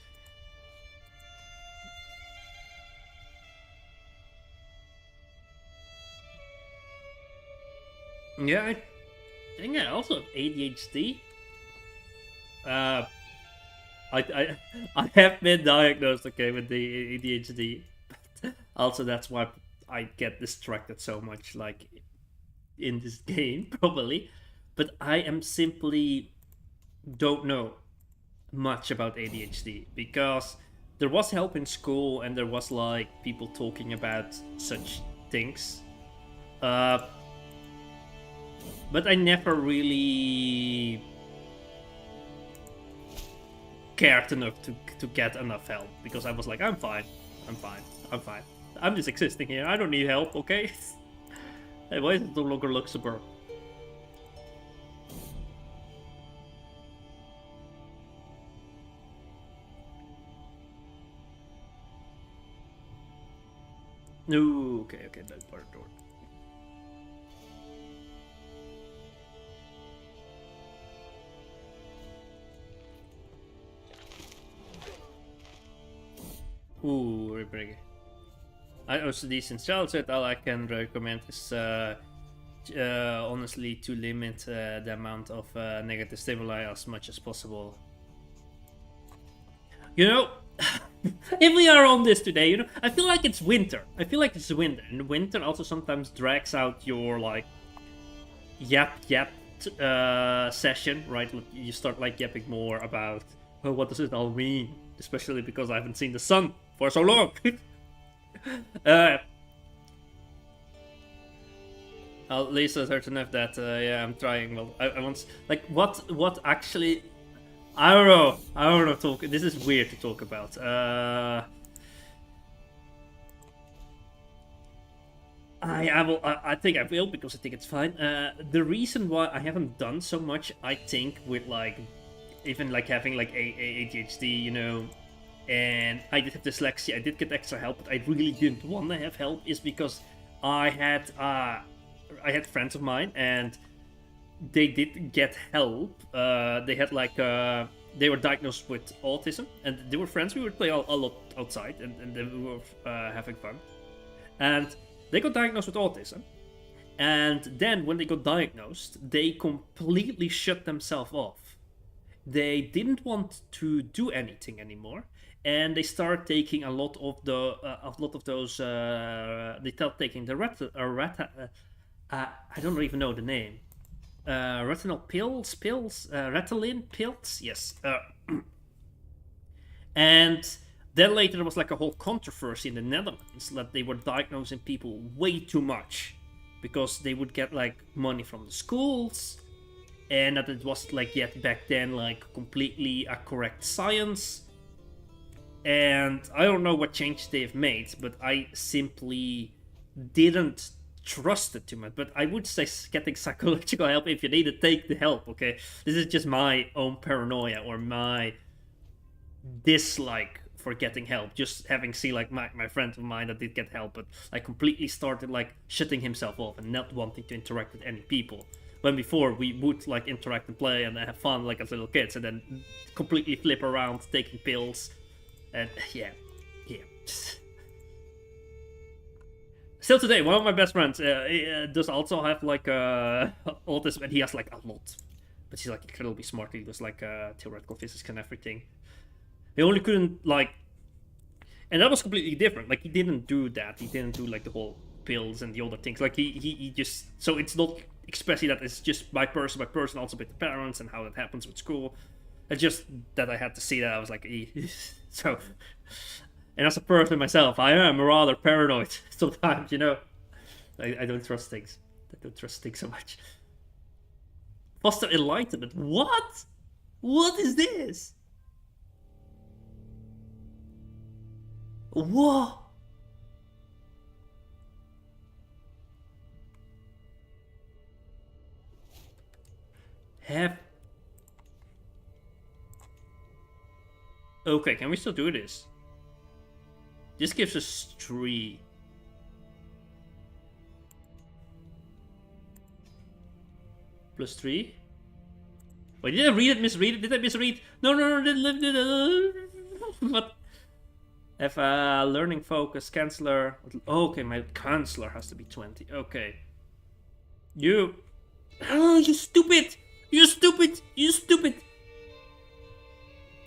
Yeah, I think I also have ADHD. Uh, I have been diagnosed, okay, with the ADHD. But also, that's why I get distracted so much, like in this game, probably. But I am simply don't know much about ADHD because there was help in school and there was like people talking about such things. Uh, but I never really cared enough to get enough help because I was like, I'm fine, I'm fine, I'm fine. I'm just existing here. I don't need help, okay? Hey, why is it no longer Luxembourg? No, okay, that part door. Ooh, very. I also decent childhood. All I can recommend is honestly to limit the amount of negative stimuli as much as possible. You know, if we are on this today, you know, I feel like it's winter. I feel like it's winter, and winter also sometimes drags out your like yap session, right? You start like yapping more about what does it all mean, especially because I haven't seen the sun for so long. Lisa heard enough that yeah, I'm trying. Well, I want like what actually. I don't know. I don't know. Talk. This is weird to talk about. I will. I think I will because I think it's fine. The reason why I haven't done so much, I think, with like even like having like ADHD, you know, and I did have dyslexia. I did get extra help, but I really didn't want to have help. Is because I had friends of mine and they did get help. They had like they were diagnosed with autism, and they were friends. We would play a lot outside, and we were having fun. And they got diagnosed with autism, and then when they got diagnosed, they completely shut themselves off. They didn't want to do anything anymore, and they started taking a lot of those. They started taking the I don't even know the name. Retinol pills, Ritalin pills, yes. And then later there was like a whole controversy in the Netherlands that they were diagnosing people way too much because they would get like money from the schools, and that it was like yet back then like completely a correct science. And I don't know what change they've made, but I simply didn't trust it too much. But I would say getting psychological help if you need to take the help, okay? This is just my own paranoia or my dislike for getting help. Just having seen like my friend of mine that did get help, but like completely started like shutting himself off and not wanting to interact with any people. When before we would like interact and play and have fun like as little kids, and then completely flip around taking pills, and yeah. Still today, one of my best friends does also have like autism, and he has like a lot. But he's like incredibly smart. He does like theoretical physics and everything. He only couldn't like, and that was completely different. Like he didn't do that. He didn't do like the whole pills and the other things. Like he just, so it's not especially that it's just by person, also with the parents and how that happens with school. It's just that I had to see that. I was like, so. And as a person myself, I am rather paranoid sometimes, you know. I don't trust things. I don't trust things so much. Foster enlightenment. What? What is this? What? Have... Okay, can we still do this? This gives us 3. Plus 3? Wait, did I read it? Misread it? Did I misread? No. What? Have a learning focus, Chancellor. Okay, my Chancellor has to be 20. Okay. You. Oh, you stupid! You stupid! You stupid!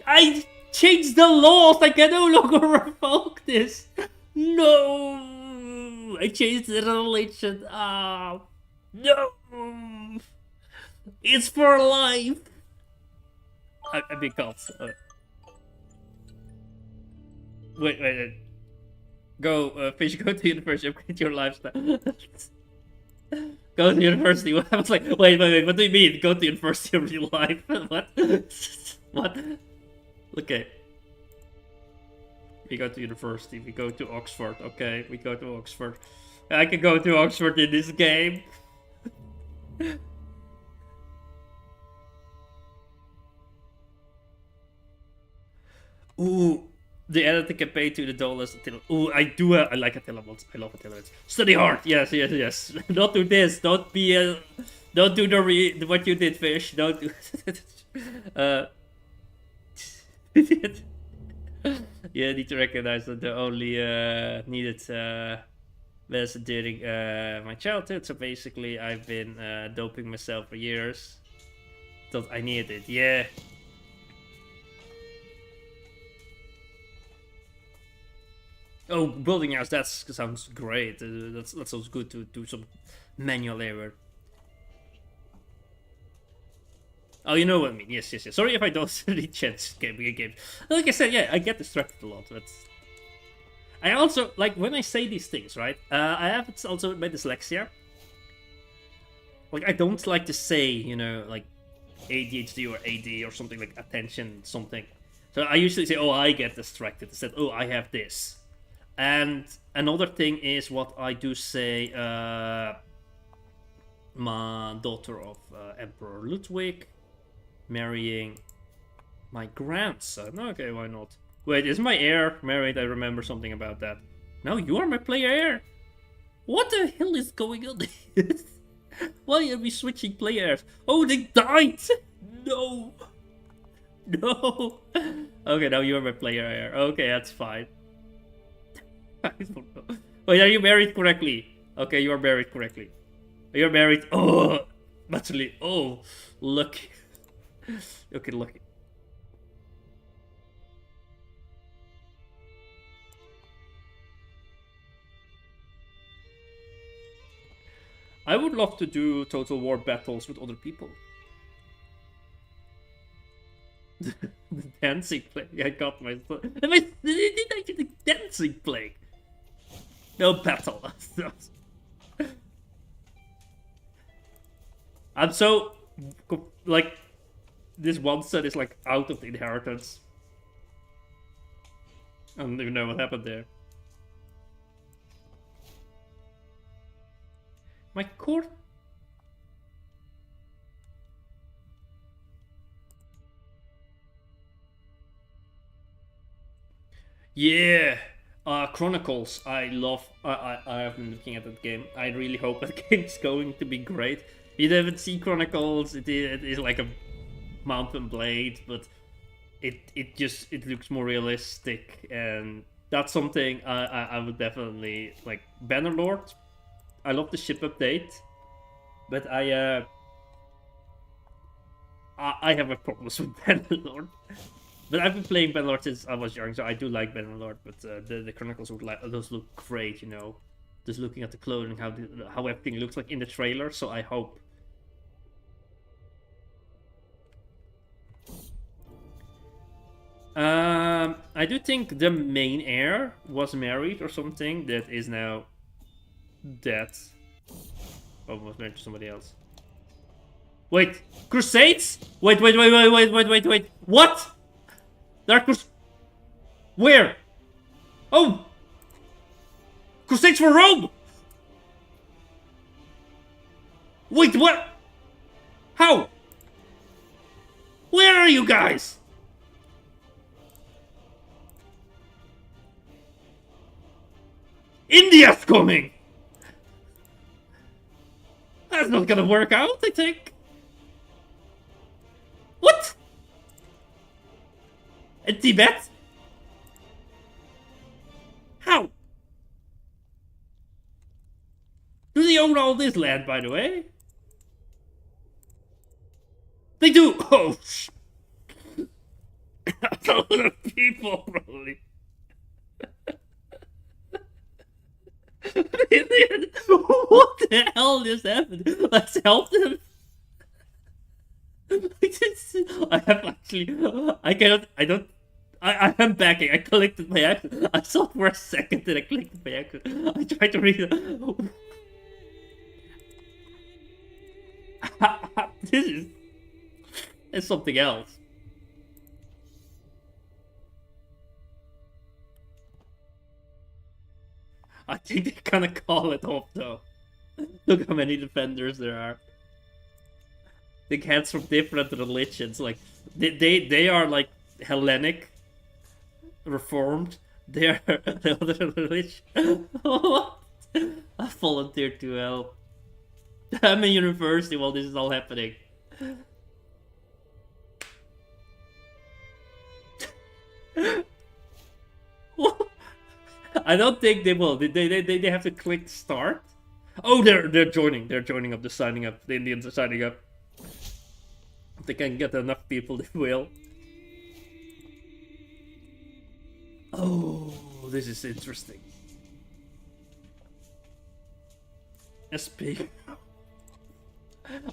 I changed the laws! I can no longer revoke this! No! I changed the religion. Ah. No! It's for life! I become... Wait. Go, Fish, go to university, upgrade your lifestyle. Go to university. I was like, wait, what do you mean? Go to university of real life? What? What? Okay. We go to university, we go to Oxford. Okay, we go to Oxford. I can go to Oxford in this game. Ooh, the editor can pay $2 Ooh, I like Attila. I love Attila. Study hard. Yes. Don't do this. Don't be don't do what you did, Fish. Don't do yeah, need to recognize that the only needed medicine during my childhood. So basically, I've been doping myself for years. Thought I needed it. Yeah. Oh, building house, that sounds great. That sounds good to do some manual labor. Oh, you know what I mean. Yes. Sorry if I don't read chats game. Like I said, yeah, I get distracted a lot. But I also, like, when I say these things, right? I have it also with my dyslexia. Like, I don't like to say, you know, like, ADHD or AD or something like attention something. So I usually say, oh, I get distracted. Instead, oh, I have this. And another thing is what I do say, my daughter of Emperor Ludwig marrying my grandson. Okay, why not? Wait, is my heir married? I remember something about that. No, you are my player heir. What the hell is going on? Why are we switching players? Oh, they died! No! Okay, now you're my player heir. Okay, that's fine. I don't know. Wait, are you married correctly? Okay, you are married correctly. You're married. Oh, naturally. Oh, lucky. Okay, lucky. I would love to do Total War battles with other people. The dancing plague. I got my. Did I get the dancing plague? No battle. I'm so like this one son is like out of the inheritance. I don't even know what happened there. My court. Yeah, Chronicles. I love. I have been looking at that game. I really hope that game's going to be great. If you haven't seen Chronicles, it is like a Mountain Blade, but it looks more realistic, and that's something I would definitely like. Bannerlord. I love the ship update, but I have a problems with Bannerlord. But I've been playing Bannerlord since I was young, so I do like Bannerlord. But the Chronicles would like those look great, you know. Just looking at the clothing, how everything looks like in the trailer. So I hope. I do think the main heir was married or something that is now dead. Or was married to somebody else. Wait, Crusades? Wait. What? There are Where? Oh! Crusades for Rome! Wait, what? How? Where are you guys? India's coming! That's not gonna work out, I think. What? And Tibet? How? Do they own all this land, by the way? They do! Oh, a lot of people, probably. What the hell just happened? Let's help them. I have actually. I cannot. I don't. I am backing. I collected my action. I saw it for a second and I collected my action. I tried to read it. This is. It's something else. I think they're gonna call it off though. Look how many defenders there are. The cats from different religions, like they are like Hellenic, Reformed. They are the other religion. What? I volunteered to help. I'm in university while this is all happening. I don't think they will. They have to click start. Oh, they're joining. They're joining up. They're signing up. The Indians are signing up. If they can get enough people, they will. Oh, this is interesting. SP.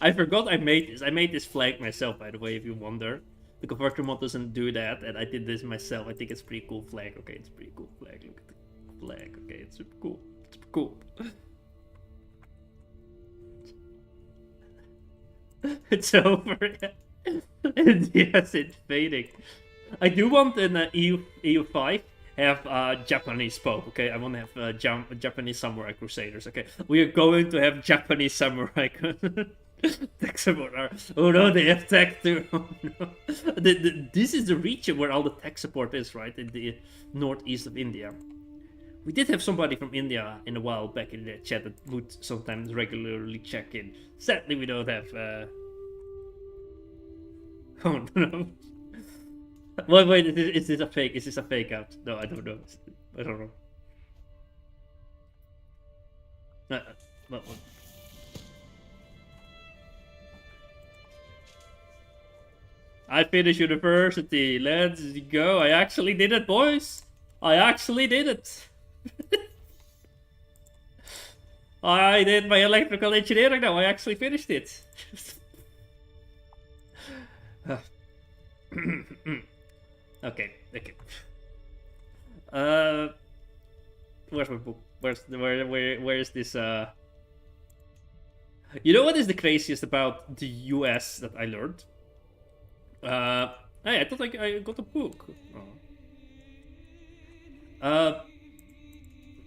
I forgot I made this. I made this flag myself, by the way, if you wonder. The converter mod doesn't do that, and I did this myself. I think it's a pretty cool flag. Okay, it's a pretty cool flag. Look at the flag. Okay, it's super cool. It's super cool. It's over. Yes, it's fading. I do want an EU5 have Japanese Pope. Okay, I want to have Japanese Samurai Crusaders. Okay, we are going to have Japanese Samurai. Tech support are. Oh no, they have tech too. Oh, no. This is the region where all the tech support is, right? In the northeast of India. We did have somebody from India in a while back in the chat that would sometimes regularly check in. Sadly, we don't have. Oh no! Wait, is this a fake? Is this a fake out? No, I don't know. I don't know. What? I finished university. Let's go. I actually did it, boys. I actually did it. I did my electrical engineering now. I actually finished it. Okay. Where's my book? Where's this? You know what is the craziest about the US that I learned? Hey, I thought I got a book. Oh.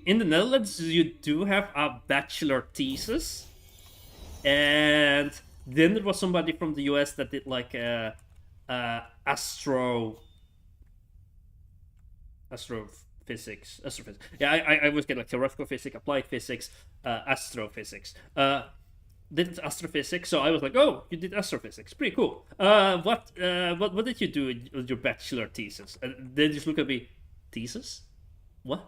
In the Netherlands, you do have a bachelor thesis, and then there was somebody from the US that did like astro. astrophysics. Yeah, I always get like theoretical physics, applied physics, astrophysics. Did astrophysics, so I was like, oh, you did astrophysics, pretty cool. What did you do with your bachelor thesis? And they just look at me, thesis? What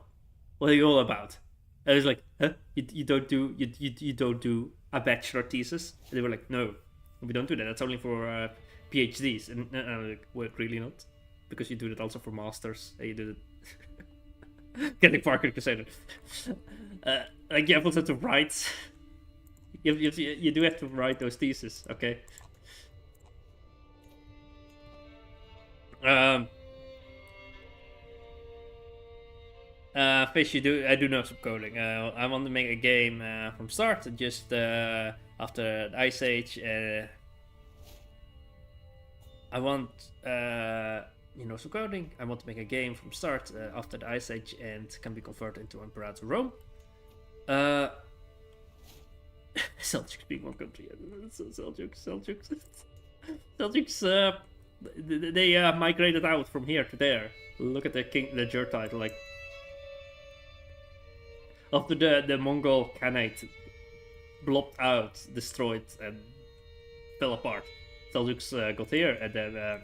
are you all about? And I was like, huh? You don't do a bachelor thesis? And they were like, no, we don't do that. That's only for PhDs. And I'm like, well, really not? Because you do that also for masters. And you do it. Getting Parker Crusader. Like you also have to write. You do have to write those theses, okay? Fish, I do know some coding. I want to make a game from start, just after the Ice Age. I want, some coding. I want to make a game from start after the Ice Age and can be converted into Imperator Rome. Seljuks being one country. Seljuks. They migrated out from here to there. Look at the Jur title, like. After the Mongol Khanate blobbed out, destroyed, and fell apart, Seljuks got here, and then,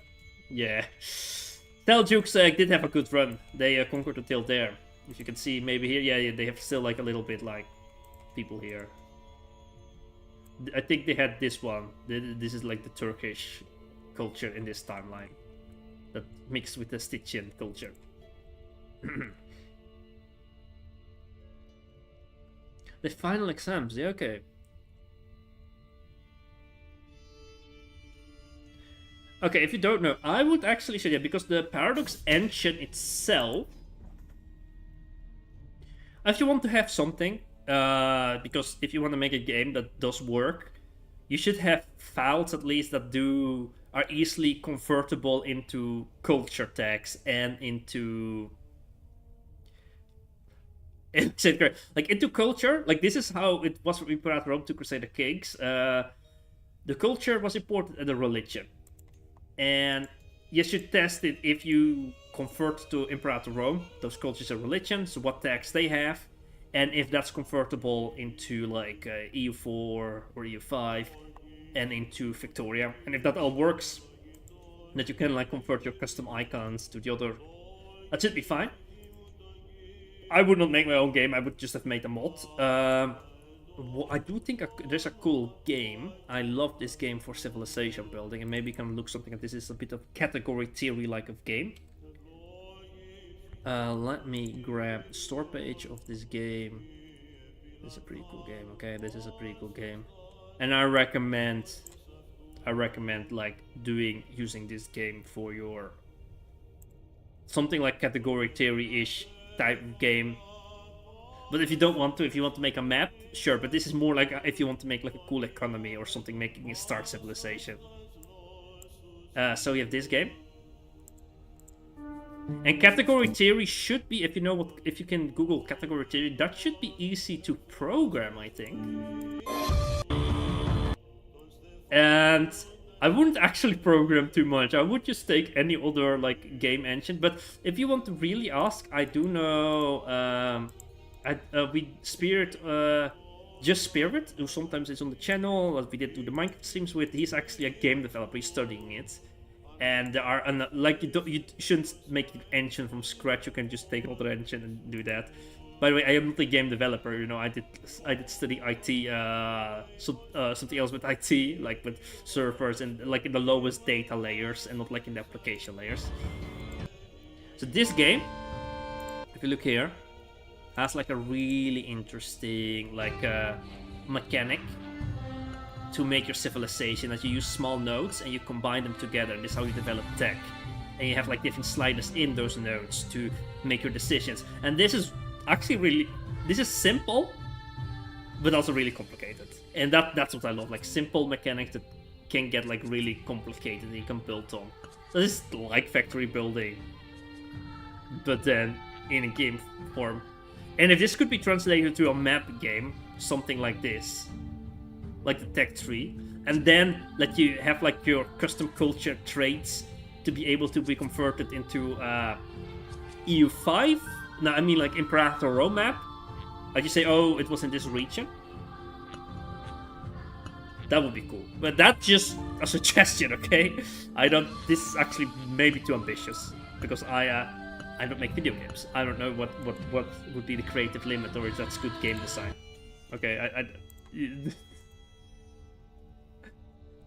yeah. Seljuks did have a good run. They conquered until there. If you can see, maybe here, yeah, they have still, like, a little bit, like, people here. I think they had this one. This is, like, the Turkish culture in this timeline. That mixed with the Stygian culture. The final exams, yeah, okay. Okay, if you don't know, I would actually say, yeah, because the Paradox engine itself, if you want to have something, because if you want to make a game that does work, you should have files at least that are easily convertible into culture tags and into into culture. Like, this is how it was when Imperator Rome to Crusader Kings. The culture was important as a religion, and you should test it if you convert to Imperator Rome. Those cultures are religions, what tags they have, and if that's convertible into like EU4 or EU5 and into Victoria, and if that all works, that you can like convert your custom icons to the other, that should be fine. I would not make my own game, I would just have made a mod. I do think there's a cool game. I love this game for civilization building, and maybe you can look something at this. Is a bit of category theory like of game. Let me grab the store page of this game. This is a pretty cool game, okay? This is a pretty cool game. And I recommend like using this game for your something like category theory-ish type of game. But if you don't want to, if you want to make a map, sure, but this is more like if you want to make like a cool economy or something, making a start civilization. So you have this game. And category theory should be, if you can Google category theory, that should be easy to program, I think. And I wouldn't actually program too much. I would just take any other like game engine. But if you want to really ask, I do know Just Spirit, who sometimes is on the channel, as we did do the Minecraft streams with. He's actually a game developer. He's studying it. And there are like you shouldn't make an engine from scratch. You can just take another engine and do that. By the way, I am not a game developer. You know, I did study IT, something else with IT, like with servers and like in the lowest data layers, and not like in the application layers. So this game, if you look here, has like a really interesting like mechanic to make your civilization, that you use small nodes and you combine them together. This is how you develop tech, and you have like different sliders in those nodes to make your decisions. And this is actually this is simple, but also really complicated. And that's what I love, like simple mechanics that can get like really complicated and you can build on. So this is like factory building, but then in a game form. And if this could be translated to a map game, something like this, like the tech tree, and then let you have like your custom culture traits to be able to be converted into EU5? No, I mean like Imperator Rome map. I just say, oh, it was in this region. That would be cool. But that's just a suggestion, okay? I don't. This is actually maybe too ambitious because I don't make video games. I don't know what would be the creative limit, or if that's good game design. Okay,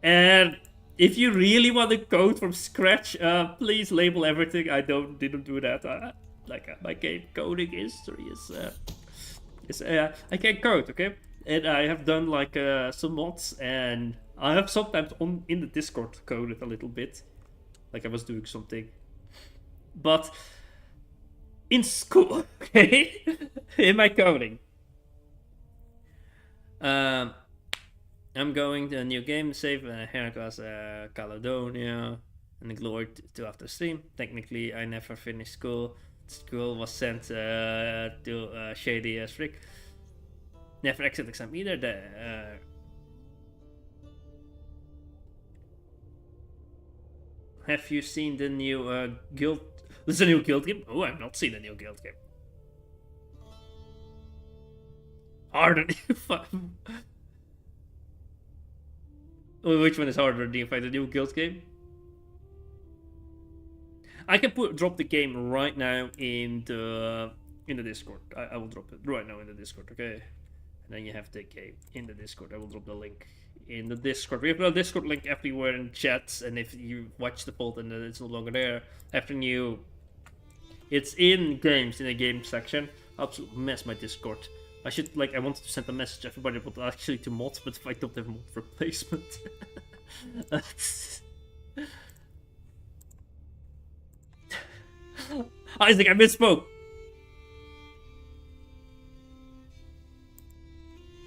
and if you really want to code from scratch, please label everything. I didn't do that. My game coding history is I can't code, okay? And I have done like some mods, and I have sometimes in the Discord coded a little bit, like I was doing something. But in school, okay, in my coding, I'm going to a new game, save here goes Caledonia, and Glory to after stream. Technically, I never finished school. School was sent to shady as frick. Never exit exam either. Have you seen the new guild? There's a new guild game? Oh, I've not seen a new guild game. Harder DeFi. Which one is harder, DeFi? The new guild game? I can drop the game right now in the Discord. I will drop it right now in the Discord, okay? And then you have the game in the Discord. I will drop the link in the Discord. We have a Discord link everywhere in chats, and if you watch the poll and it's no longer there, after new, it's in games, in the game section. Absolutely mess my Discord. I wanted to send a message to everybody, but actually to mods, but if I don't have mod replacement. Isaac, I misspoke.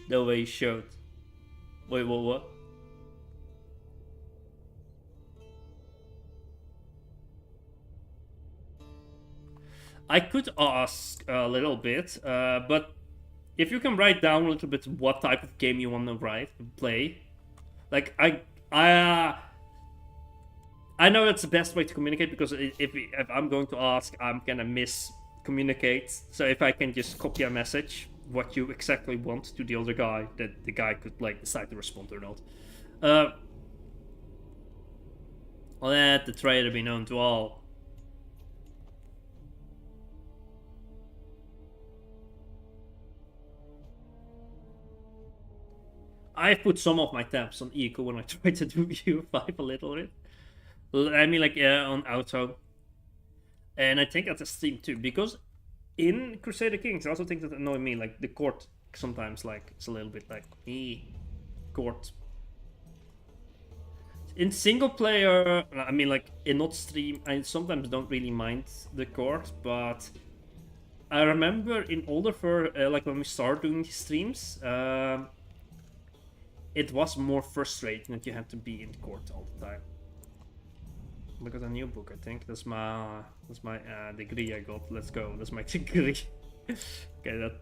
The way he showed. Wait, what? I could ask a little bit, but if you can write down a little bit what type of game you want to play, like I know that's the best way to communicate, because if I'm going to ask, I'm gonna miscommunicate. So if I can just copy a message, what you exactly want, to the other guy, that the guy could like decide to respond or not. Let the traitor be known to all. I've put some of my tabs on eco when I try to do U5 a little bit. I mean, like, on auto. And I think that's a stream too, because in Crusader Kings, I also think that annoy me, like, the court sometimes, like, it's a little bit like, court. In single player, I mean, like, in not stream, I sometimes don't really mind the court, but I remember in older like, when we started doing streams, it was more frustrating that you had to be in court all the time. Look at a new book, I think. That's my degree I got. Let's go. That's my degree. Okay, that.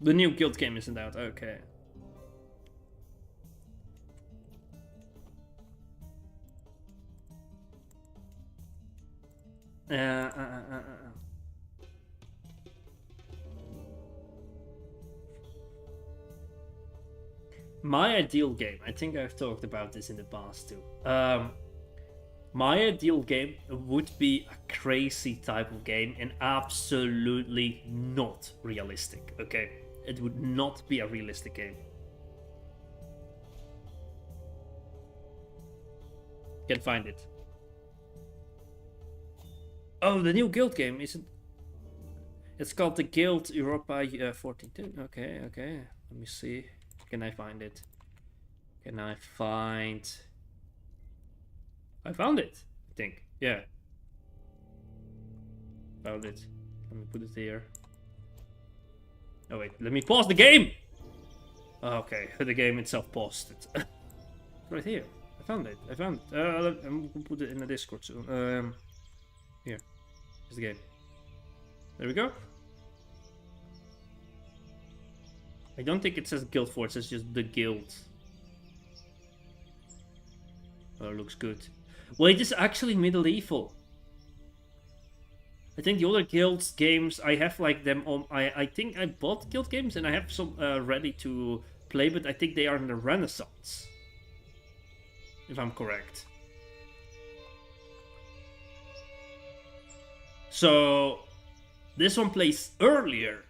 The new guild game isn't out. Okay. My ideal game, I think I've talked about this in the past too. My ideal game would be a crazy type of game and absolutely not realistic, okay? It would not be a realistic game. Can't find it. Oh, the new guild game isn't. It's called the Guild Europa 14. Okay. Let me see. Can I find it? Can I find... I found it, I think. Yeah. Found it. Let me put it here. Oh wait, let me pause the game! Okay, the game itself paused it. Right here. I found it. I'm gonna put it in the Discord soon. Here. Here's the game. There we go. I don't think it says Guild Force, it's just the Guild. Oh, it looks good. Wait, this is actually medieval. I think the other guilds games, I have like them on... I think I bought guild games and I have some ready to play, but I think they are in the Renaissance. If I'm correct. So, this one plays earlier.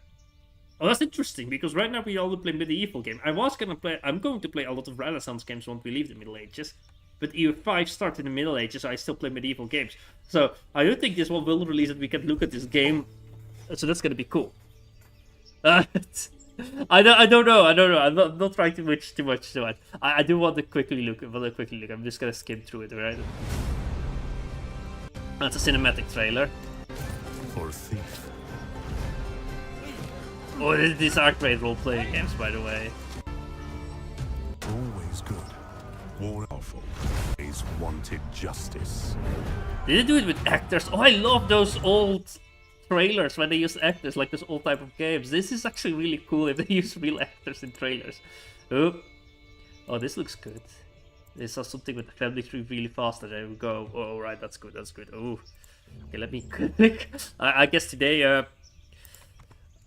Oh, that's interesting, because right now we only play medieval game. I'm going to play a lot of Renaissance games once we leave the Middle Ages. But EU5 started in the Middle Ages, so I still play medieval games. So, I don't think this one will release it. We can look at this game. So that's gonna be cool. I don't know. I'm not trying too much to it. I do want to quickly look. I'm just gonna skim through it, right? That's a cinematic trailer. Or thief. Oh, these are great role-playing games, by the way. Always good. More powerful. Always wanted justice. Did they do it with actors? Oh, I love those old trailers when they use actors, like this old type of games. This is actually really cool if they use real actors in trailers. Oh, this looks good. They saw something with the family tree really fast, and there we go. Oh, right, that's good. Oh, okay, let me click. I guess today.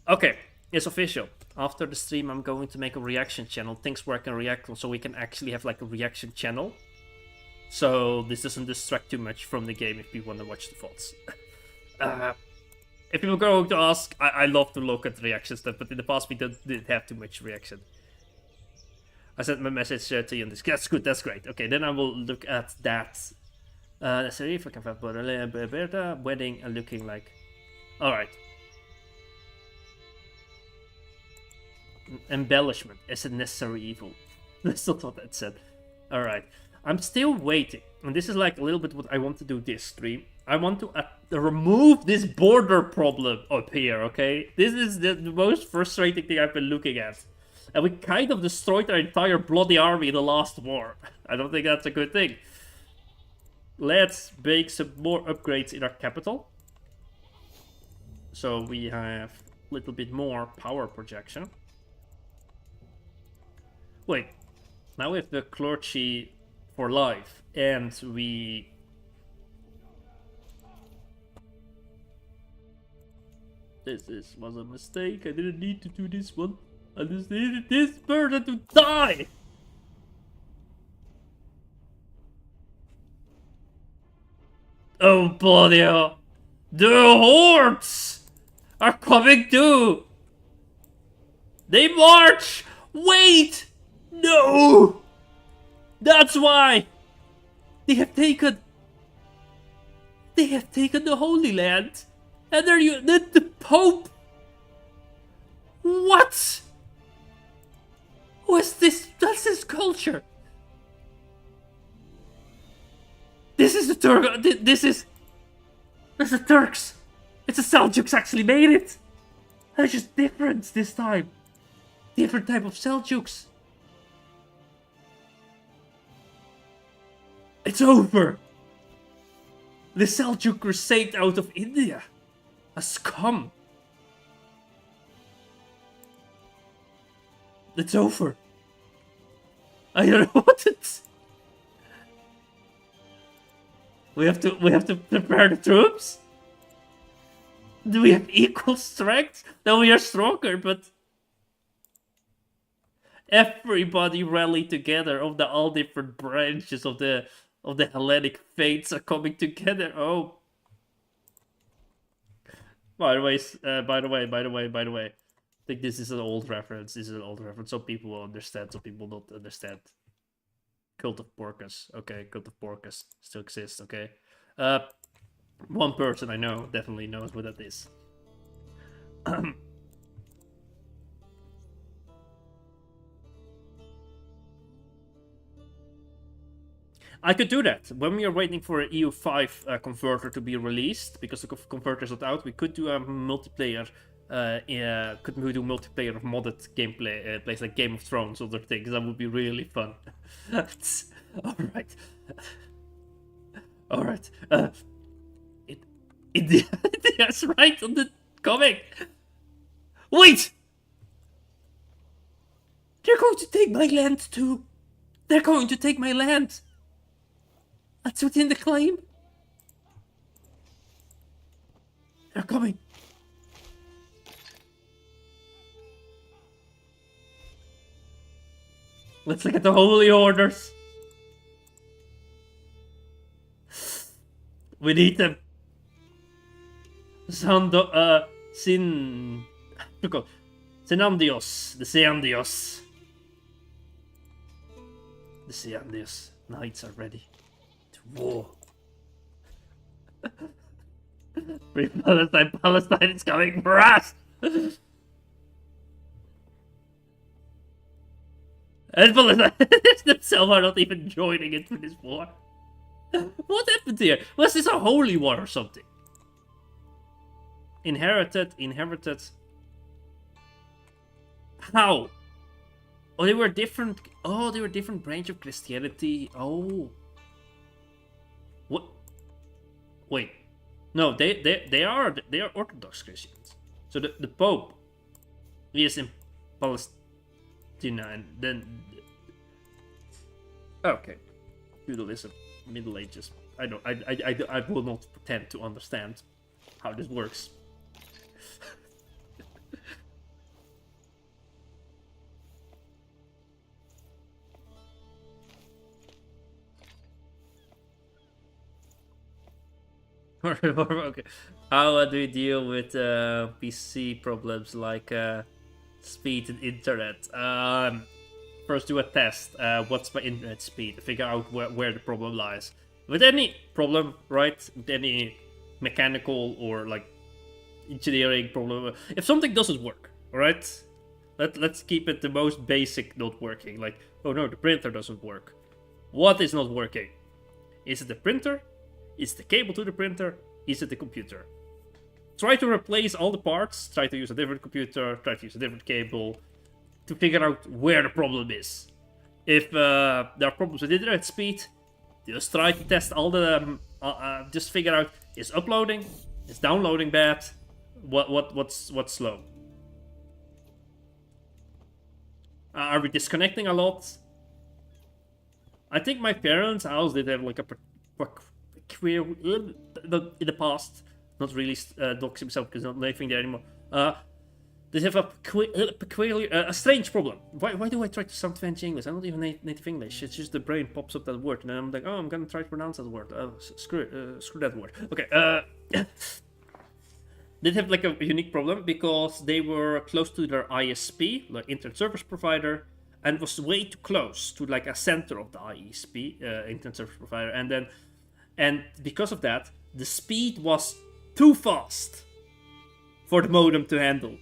Okay, it's official. After the stream, I'm going to make a reaction channel. Things where I can react on, so we can actually have like a reaction channel. So this doesn't distract too much from the game if people want to watch the VODs. If people are going to ask, I love to look at reaction stuff, but in the past we didn't have too much reaction. I sent my message to you on this. That's good, that's great. Okay, then I will look at that. Let's see if I can find Berta wedding and looking like... Alright. Embellishment is a necessary evil. That's not what that said. Alright. I'm still waiting. And this is like a little bit what I want to do this stream. I want to remove this border problem up here, okay? This is the most frustrating thing I've been looking at. And we kind of destroyed our entire bloody army in the last war. I don't think that's a good thing. Let's make some more upgrades in our capital. So we have a little bit more power projection. Wait, now we have the clergy for life, and we... This was a mistake. I didn't need to do this one. I just needed this person to die! Oh, bloody hell. The hordes are coming too! They march! Wait! No! That's why! They have taken the Holy Land! And they're the Pope! What? What's this? That's this culture! This is the Turk. That's the Turks. It's the Seljuks actually made it. It's just different this time. Different type of Seljuks. It's over. The Seljuk Crusade out of India has come. It's over. I don't know what it's. We have to prepare the troops? Do we have equal strength? No, we are stronger, but... Everybody rally together of all different branches of the Hellenic faiths are coming together. Oh. By the way, I think this is an old reference. Some people will understand, some people don't understand. Cult of Porcus. Okay, Cult of Porcus still exists, okay. One person I know definitely knows what that is. I could do that. When we are waiting for an EU5 converter to be released, because the converter is not out, we could do a multiplayer. Could we do multiplayer of modded gameplay, plays like Game of Thrones, other things? That would be really fun. Alright. Alright. India's right on the comic. Wait! They're going to take my land too. They're going to take my land. That's within the claim. They're coming. Let's look at the holy orders. We need them. Senandios. The Seandios. The Seandios. Knights are ready to war. Free Palestine. Palestine is coming for us. And Palestine themselves are not even joining into this war. What happened here? Was this a holy war or something? Inherited. How? Oh, they were different. Oh, they were different branch of Christianity. Oh. What? Wait. No, they are Orthodox Christians. So the Pope, he is in Palestine, and then okay, feudalism, Middle Ages. I don't. I will not pretend to understand how this works. Okay. How do we deal with PC problems like speed and internet? First, do a test. What's my internet speed? Figure out where the problem lies. With any problem, right? With any mechanical or like engineering problem, if something doesn't work, right? Let's keep it the most basic not working. Like, oh no, the printer doesn't work. What is not working? Is it the printer? Is it the cable to the printer? Is it the computer? Try to replace all the parts. Try to use a different computer. Try to use a different cable to figure out where the problem is. If there are problems with internet speed, just try to test all the. Just figure out, is uploading, is downloading bad, what's slow. Are we disconnecting a lot? I think my parents' house did have like a queer in the past. Not really doxing himself because he's not living there anymore. They have a peculiar, a strange problem. Why do I try to sound French English? I'm not even native English. It's just the brain pops up that word, and then I'm like, oh, I'm gonna try to pronounce that word. Screw that word. Okay. They have like a unique problem because they were close to their ISP, like internet service provider, and was way too close to like a center of the ISP, internet service provider, and because of that, the speed was too fast for the modem to handle.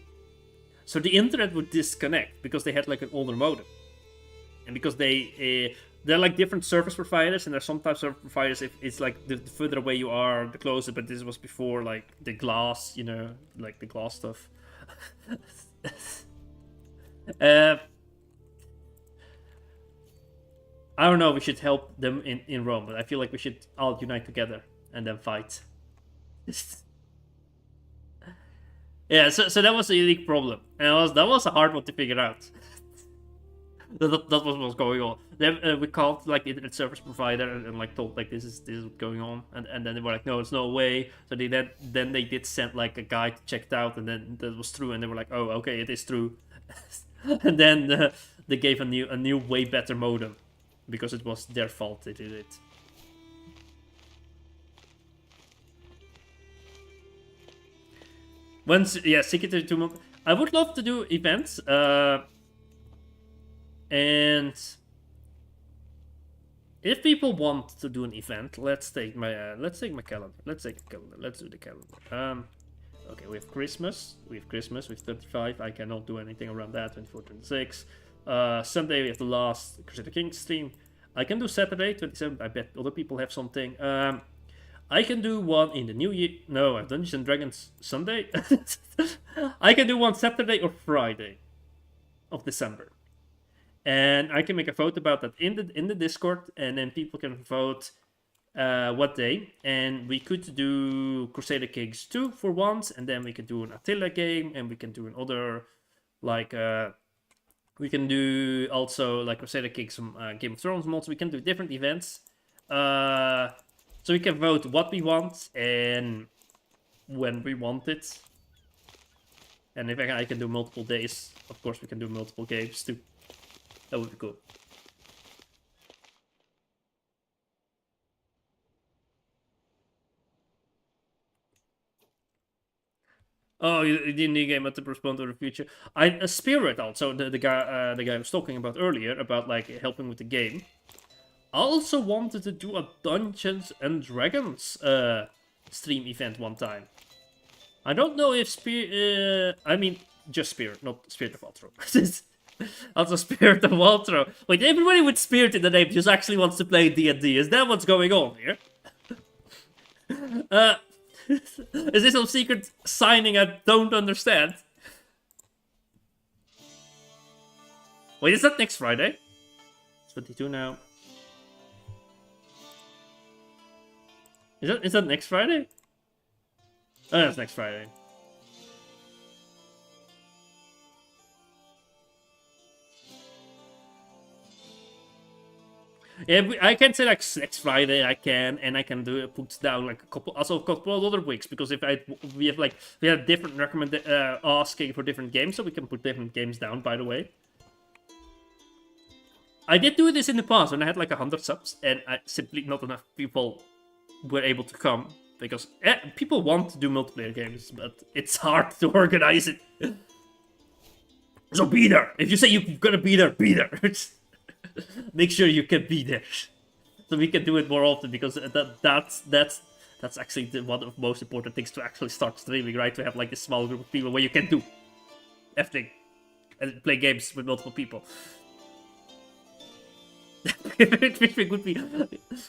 So the internet would disconnect because they had like an older modem, and because they're like different service providers, and there's sometimes service providers if it's like the further away you are, the closer. But this was before like the glass, like the glass stuff. I don't know. We should help them in Rome, but I feel like we should all unite together and then fight. Yeah, so that was a unique problem, and that was a hard one to figure out. that was what was going on. Then we called like the internet service provider and like told like this is what's going on, and then they were like, no, it's no way. So they then they did send like a guy to check it out, and then that was true, and they were like, oh, okay, it is true. And then they gave a new way better modem because it was their fault they did it. Once, yeah, Secret 2 months. I would love to do events, and if people want to do an event, let's take my calendar. Let's take a calendar. Let's do the calendar. Okay, we have Christmas. We have 35. I cannot do anything around that. 24, 26. Sunday we have the last Crusader Kings stream. I can do Saturday, 27. I bet other people have something. I can do one in the new year. No, I've Dungeons and Dragons Sunday. I can do one Saturday or Friday of December, and I can make a vote about that in the Discord, and then people can vote what day. And we could do Crusader Kings 2 for once, and then we could do an Attila game, and we can do another like we can do also like Crusader Kings some Game of Thrones mods. We can do different events. So we can vote what we want and when we want it. And if I can do multiple days, of course we can do multiple games too. That would be cool. Oh, you didn't need game to respond to the future. A Spirit also the guy I was talking about earlier about like helping with the game. I also wanted to do a Dungeons and Dragons stream event one time. I don't know if I mean just Spirit, not Spirit of Altro. Also Spirit of Altro. Wait, everybody with Spirit in the name just actually wants to play D&D. Is that what's going on here? Is this some secret signing I don't understand? Wait, is that next Friday? It's 22 now. Is that next Friday? Oh, that's next Friday. Yeah, I can say like next Friday I can, and I can do put down like a couple of other weeks because if we have different asking for different games, so we can put different games down. By the way, I did do this in the past when I had like 100 subs, and simply not enough people were able to come because people want to do multiplayer games, but it's hard to organize it. So be there. If you say you're gonna be there, be there. Make sure you can be there, so we can do it more often because that's actually one of the most important things to actually start streaming, right? To have like a small group of people where you can do everything and play games with multiple people. Which would be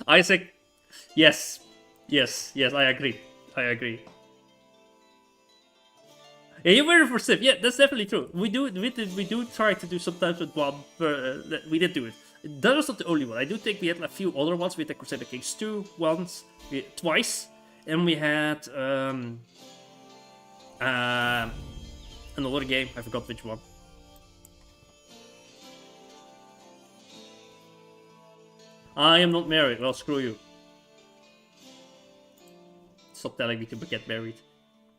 Isaac. Yes, I agree. Yeah, you're very perceptive. Yeah, that's definitely true. We do try to do sometimes with one. We did do it. That was not the only one. I do think we had a few other ones. We had the Crusader Kings 2 once, twice, and we had another game. I forgot which one. I am not married. Well, screw you. Stop telling me to get married.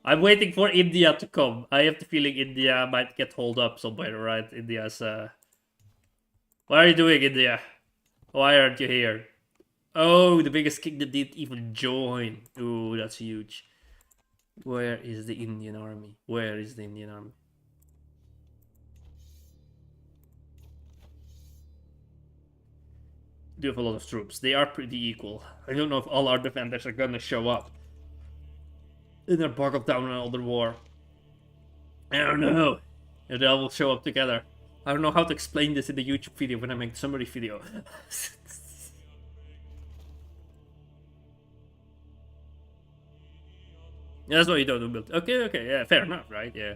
I'm waiting for India to come. I have the feeling India might get hold up somewhere, right? India's, What are you doing, India? Why aren't you here? Oh, the biggest kingdom didn't even join. Ooh, that's huge. Where is the Indian army? Where is the Indian army? Do have a lot of troops. They are pretty equal. I don't know if all our defenders are gonna show up. And they're boggled down in another war. I don't know if they all will show up together. I don't know how to explain this in the YouTube video when I make the summary video. Yeah, that's what you don't do build. Okay, yeah, fair enough, right? Yeah.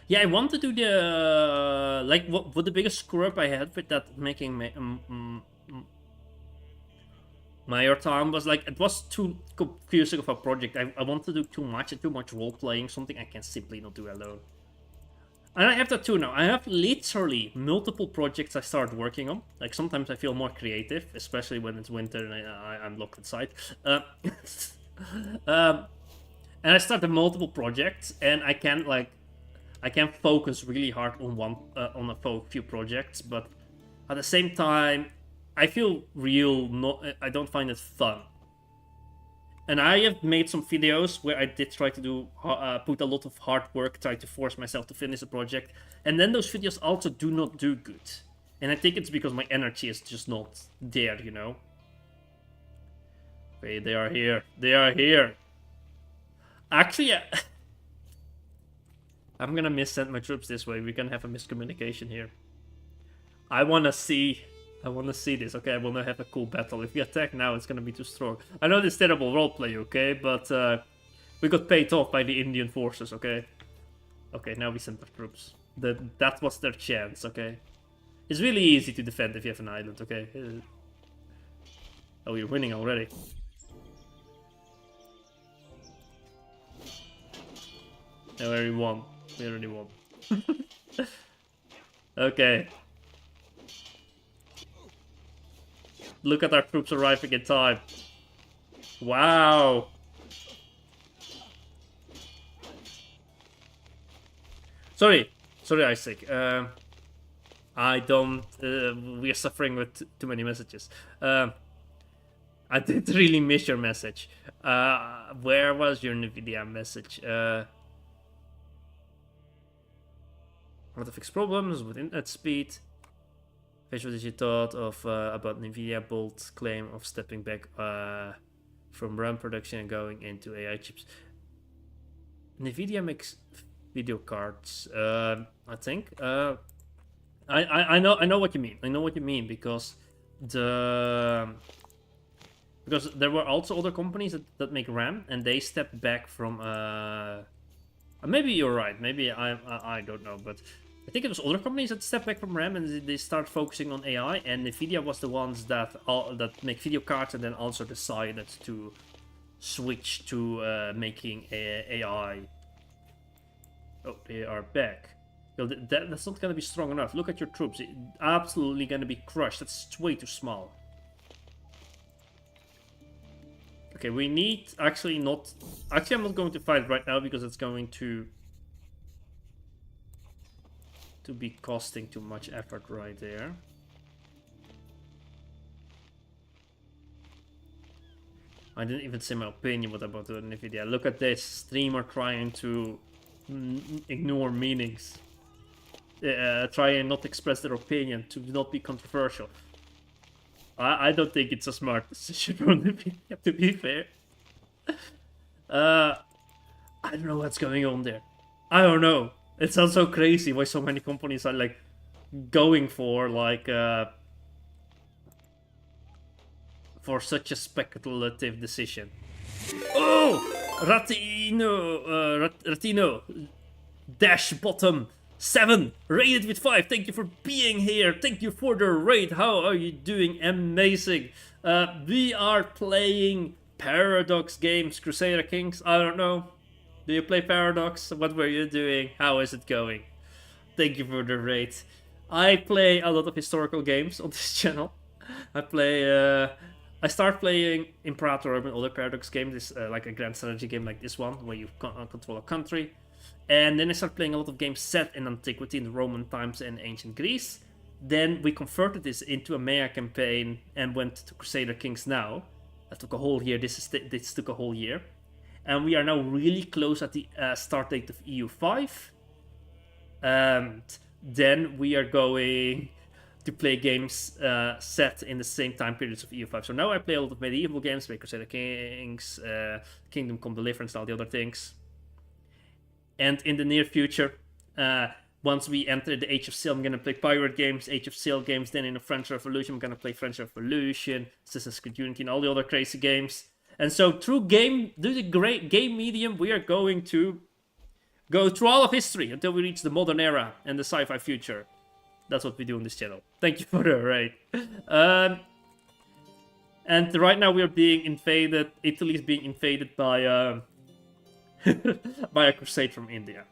Yeah, I want to do the like what the biggest screw up I had with that making Mayor Time was like it was too confusing of a project. I want to do too much and too much role playing, something I can simply not do alone. And I have that too now. I have literally multiple projects I start working on. Like sometimes I feel more creative, especially when it's winter and I'm locked inside. And I started multiple projects, and I can focus really hard on on a few projects, but at the same time, I feel I don't find it fun. And I have made some videos where I did try to do put a lot of hard work, try to force myself to finish a project, and then those videos also do not do good. And I think it's because my energy is just not there, you know. Okay, they are here. They are here. Actually, I'm gonna send my troops this way. We can have a miscommunication here. I wanna see this, okay? I wanna have a cool battle. If we attack now, it's gonna be too strong. I know this terrible roleplay, okay? But we got paid off by the Indian forces, okay? Okay, now we send our troops. That was their chance, okay? It's really easy to defend if you have an island, okay? Oh, you're winning already. No, we already won. We already won. Okay. Look at our troops arriving in time. Wow. Sorry. Sorry, Isaac. I don't... we are suffering with too many messages. I did really miss your message. Where was your NVIDIA message? How to fix problems with internet speed. What did you thought of about NVIDIA Bolt's claim of stepping back from RAM production and going into AI chips? NVIDIA makes video cards, I think. I know what you mean. I know what you mean because there were also other companies that make RAM and they stepped back from. Maybe you're right. Maybe I don't know, but I think it was other companies that stepped back from RAM and they start focusing on AI. And Nvidia was the ones that make video cards and then also decided to switch to making AI. Oh, they are back. Well, that's not gonna be strong enough. Look at your troops. It's absolutely gonna be crushed. That's way too small. Okay, we need actually not... Actually, I'm not going to fight right now because it's going to be costing too much effort right there. I didn't even say my opinion what about the NVIDIA. Look at this streamer trying to ignore meanings. Try and not express their opinion, to not be controversial. I don't think it's a smart decision from NVIDIA, to be fair. I don't know what's going on there. I don't know. It sounds so crazy why so many companies are like going for like for such a speculative decision. Oh, Ratino dash bottom 7 rated with 5. Thank you for being here. Thank you for the raid. How are you doing? Amazing. We are playing Paradox games, Crusader Kings. I don't know. Do you play Paradox? What were you doing? How is it going? Thank you for the raid. I play a lot of historical games on this channel. I start playing Imperator and other Paradox games. This like a grand strategy game like this one, where you control a country. And then I started playing a lot of games set in antiquity, in the Roman times and ancient Greece. Then we converted this into a Maya campaign and went to Crusader Kings now. That took a whole year. This took a whole year. And we are now really close at the start date of EU5. And then we are going to play games set in the same time periods of EU5. So now I play a lot of medieval games, like Crusader Kings, Kingdom Come Deliverance, and all the other things. And in the near future, once we enter the Age of Sail, I'm going to play pirate games, Age of Sail games. Then in the French Revolution, I'm going to play French Revolution, Assassin's Creed Unity, and all the other crazy games. And so through the great game medium, we are going to go through all of history until we reach the modern era and the sci-fi future. That's what we do on this channel. Thank you for the raid. And right now we are being invaded. Italy is being invaded by by a crusade from India.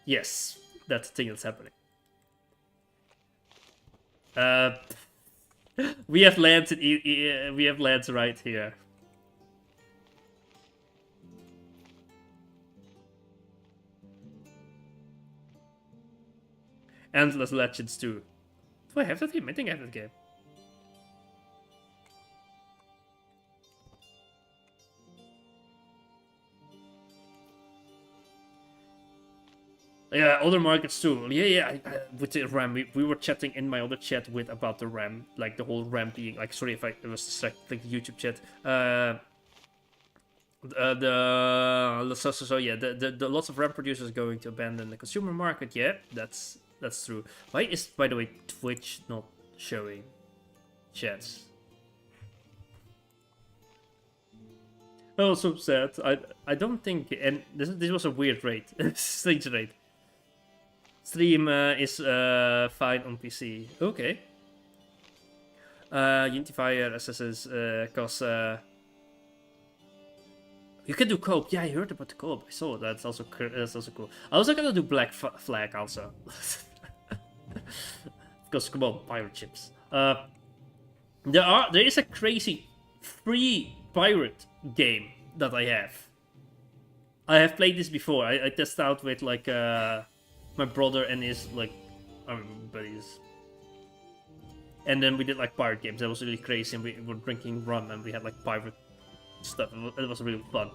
Yes, that's the thing that's happening. We have lands we have lands right here. Endless Legends 2. Do I have that game? I think I have that game. Yeah, other markets too. Yeah. With the RAM, we were chatting in my other chat about the RAM, like the whole RAM being like. Sorry if it was distracted, like the YouTube chat. The lots of RAM producers going to abandon the consumer market. Yeah, that's true. Why is, by the way, Twitch not showing chats? Oh, so sad. I don't think, and this was a weird raid, strange raid. Stream is fine on PC. Okay. Unifier assesses cause you can do co-op. Yeah, I heard about the co-op. I saw it. That's also cool. I also gonna do Black Flag also. Because come on, pirate ships. There is a crazy free pirate game that I have. I have played this before. I tested out with like my brother and his like buddies. And then we did like pirate games. That was really crazy. And we were drinking rum and we had like pirate stuff. It was really fun.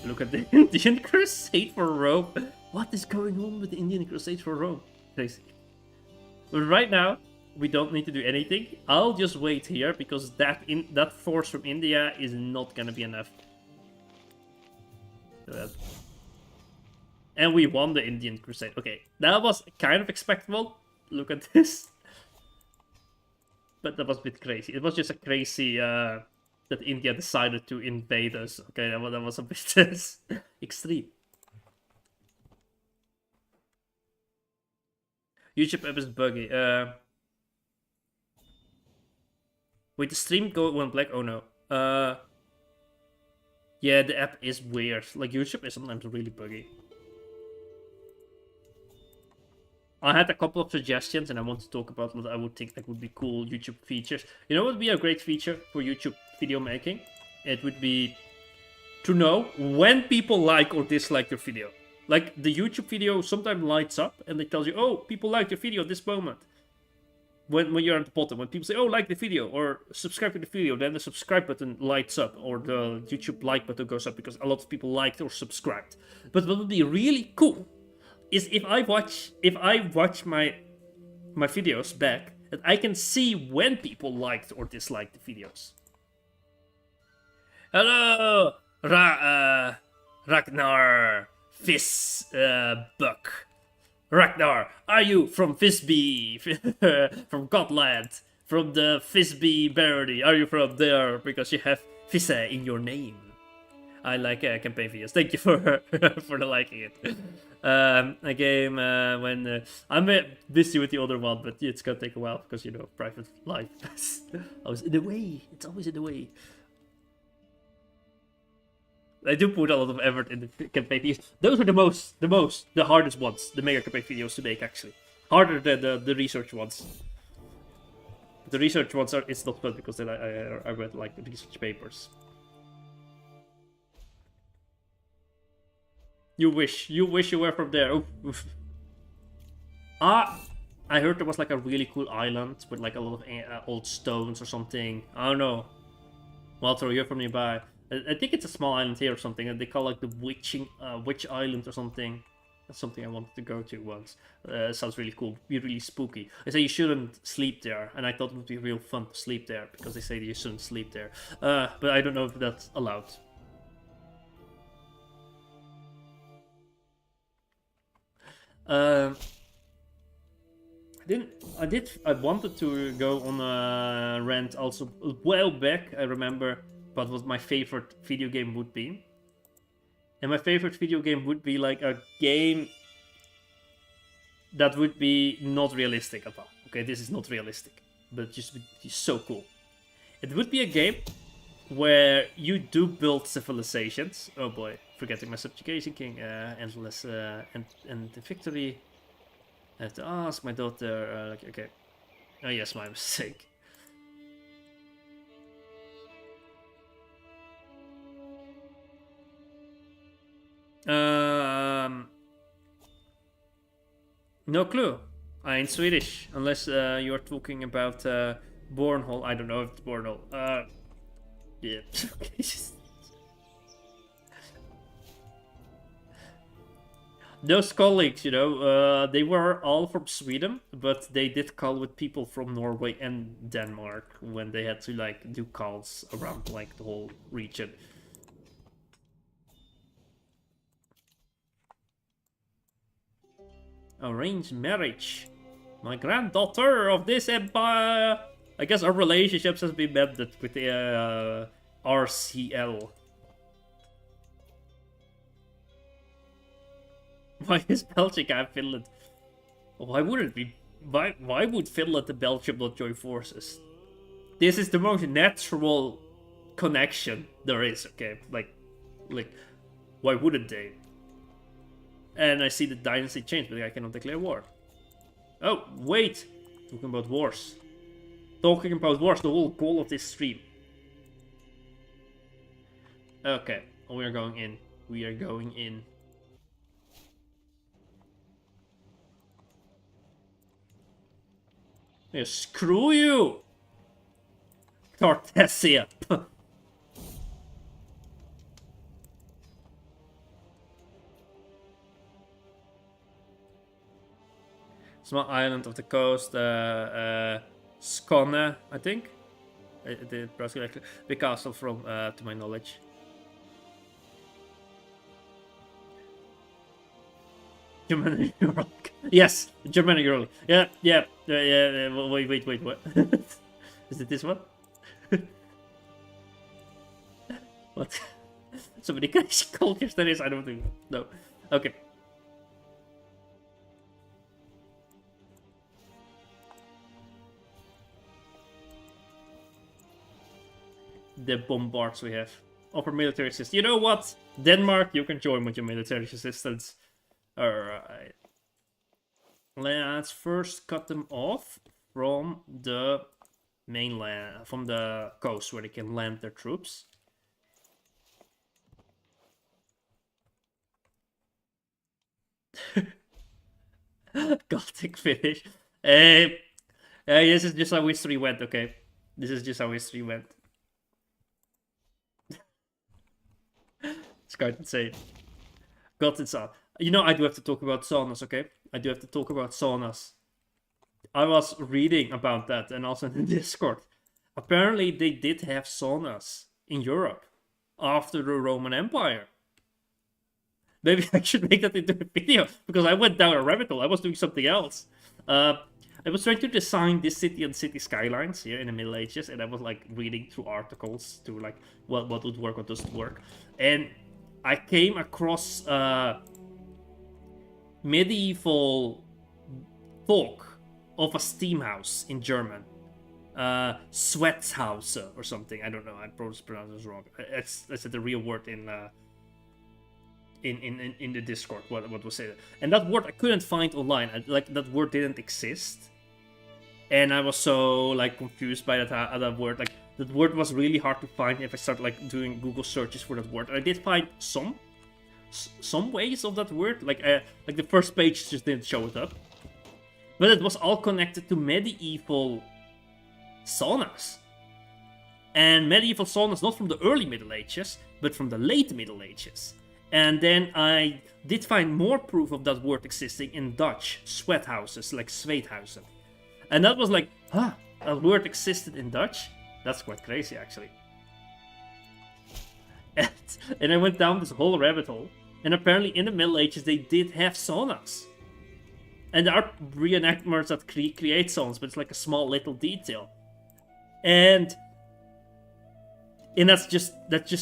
Look at the Indian Crusade for Rome. What is going on with the Indian Crusade for Rome? Crazy. But right now, we don't need to do anything. I'll just wait here because that force from India is not gonna be enough. And we won the Indian Crusade. Okay, that was kind of expectable. Look at this. But that was a bit crazy. It was just a crazy that India decided to invade us. Okay, that was a bit extreme. YouTube app is buggy. Wait, the stream went black? Oh no. Yeah, the app is weird. Like YouTube is sometimes really buggy. I had a couple of suggestions and I want to talk about what I would think that would be cool YouTube features. You know what would be a great feature for YouTube video making? It would be to know when people like or dislike your video. Like the YouTube video sometimes lights up and it tells you, oh, people like your video at this moment. When you're at the bottom, when people say, oh, like the video or subscribe to the video, then the subscribe button lights up or the YouTube like button goes up because a lot of people liked or subscribed. But what would be really cool is if I watch my videos back, that I can see when people liked or disliked the videos. Hello, Ragnar Buck. Ragnar, are you from Fisby? From Gotland? From the Fisby Barony? Are you from there because you have Fisse in your name? I like campaign videos. Thank you for liking it. A game when I'm busy with the other one, but it's gonna take a while because you know private life. I was in the way. It's always in the way. I do put a lot of effort in the campaign videos. Those are the hardest ones, the mega campaign videos to make actually. Harder than the research ones. The research ones it's not fun because then I read like research papers. You wish you were from there. Oof, oof. I heard there was like a really cool island with like a lot of old stones or something. I don't know. Walter, you're from nearby. I think it's a small island here or something, and they call like the Witch Island or something. That's something I wanted to go to once. Sounds really cool, be really spooky. They say you shouldn't sleep there, and I thought it would be real fun to sleep there because they say you shouldn't sleep there. But I don't know if that's allowed. I wanted to go on a rant also a while back. I remember what my favorite video game would be. And my favorite video game would be like a game that would be not realistic at all. Okay, this is not realistic, but just so cool. It would be a game where you do build civilizations. Oh boy, forgetting my subjugation king. Endless and the victory. I have to ask my daughter. Okay. Oh yes, my mistake. No clue. In Swedish, unless you're talking about Bornhole. I don't know if it's Bornhole. Yeah. Those colleagues, you know, they were all from Sweden, but they did call with people from Norway and Denmark when they had to like do calls around like the whole region. Arranged marriage. My granddaughter of this empire. I guess our relationships has been mended with the RCL. Why is Belgium and Finland? Why would it be? Why would Finland and Belgium not join forces? This is the most natural connection there is. Okay, like, why wouldn't they? And I see the dynasty change, but I cannot declare war. Oh, wait! Talking about wars. Talking about wars, the whole goal of this stream. Okay, we are going in. We are going in. Yeah, screw you! Cartessia. Small island of the coast, Skåne, I think. Big castle from, to my knowledge. Germany, Europe. Yes, Germany, Europe. Yeah. Wait, what? Is it this one? What? So many crazy cultures there is, I don't think. No. Okay. The bombards we have. Offer military assistance. You know what? Denmark, you can join with your military assistance. Alright. Let's first cut them off from the mainland, from the coast where they can land their troops. Gothic finish. This is just how history went, okay? This is just how history went. It's quite insane. Got it up. You know, I do have to talk about saunas, okay? I do have to talk about saunas. I was reading about that and also in the Discord. Apparently, they did have saunas in Europe after the Roman Empire. Maybe I should make that into a video because I went down a rabbit hole. I was doing something else. I was trying to design this city and city skylines here in the Middle Ages, and I was like reading through articles to like what would work, what doesn't work, and I came across medieval talk of a steam house in German, Sweatshaus or something. I don't know. I probably pronounced this wrong. I said the real word in the Discord. What was it? And that word I couldn't find online. Like that word didn't exist, and I was so like confused by that word. Like that word was really hard to find if I started like doing Google searches for that word. And I did find some ways of that word. Like the first page just didn't show it up, but it was all connected to medieval saunas. And medieval saunas not from the early Middle Ages, but from the late Middle Ages. And then I did find more proof of that word existing in Dutch, sweat houses, like zweethuizen. And that was like, huh, a word existed in Dutch? That's quite crazy, actually. And I went down this whole rabbit hole, and apparently in the Middle Ages they did have saunas. And there are reenactments that create saunas, but it's like a small little detail. And that's just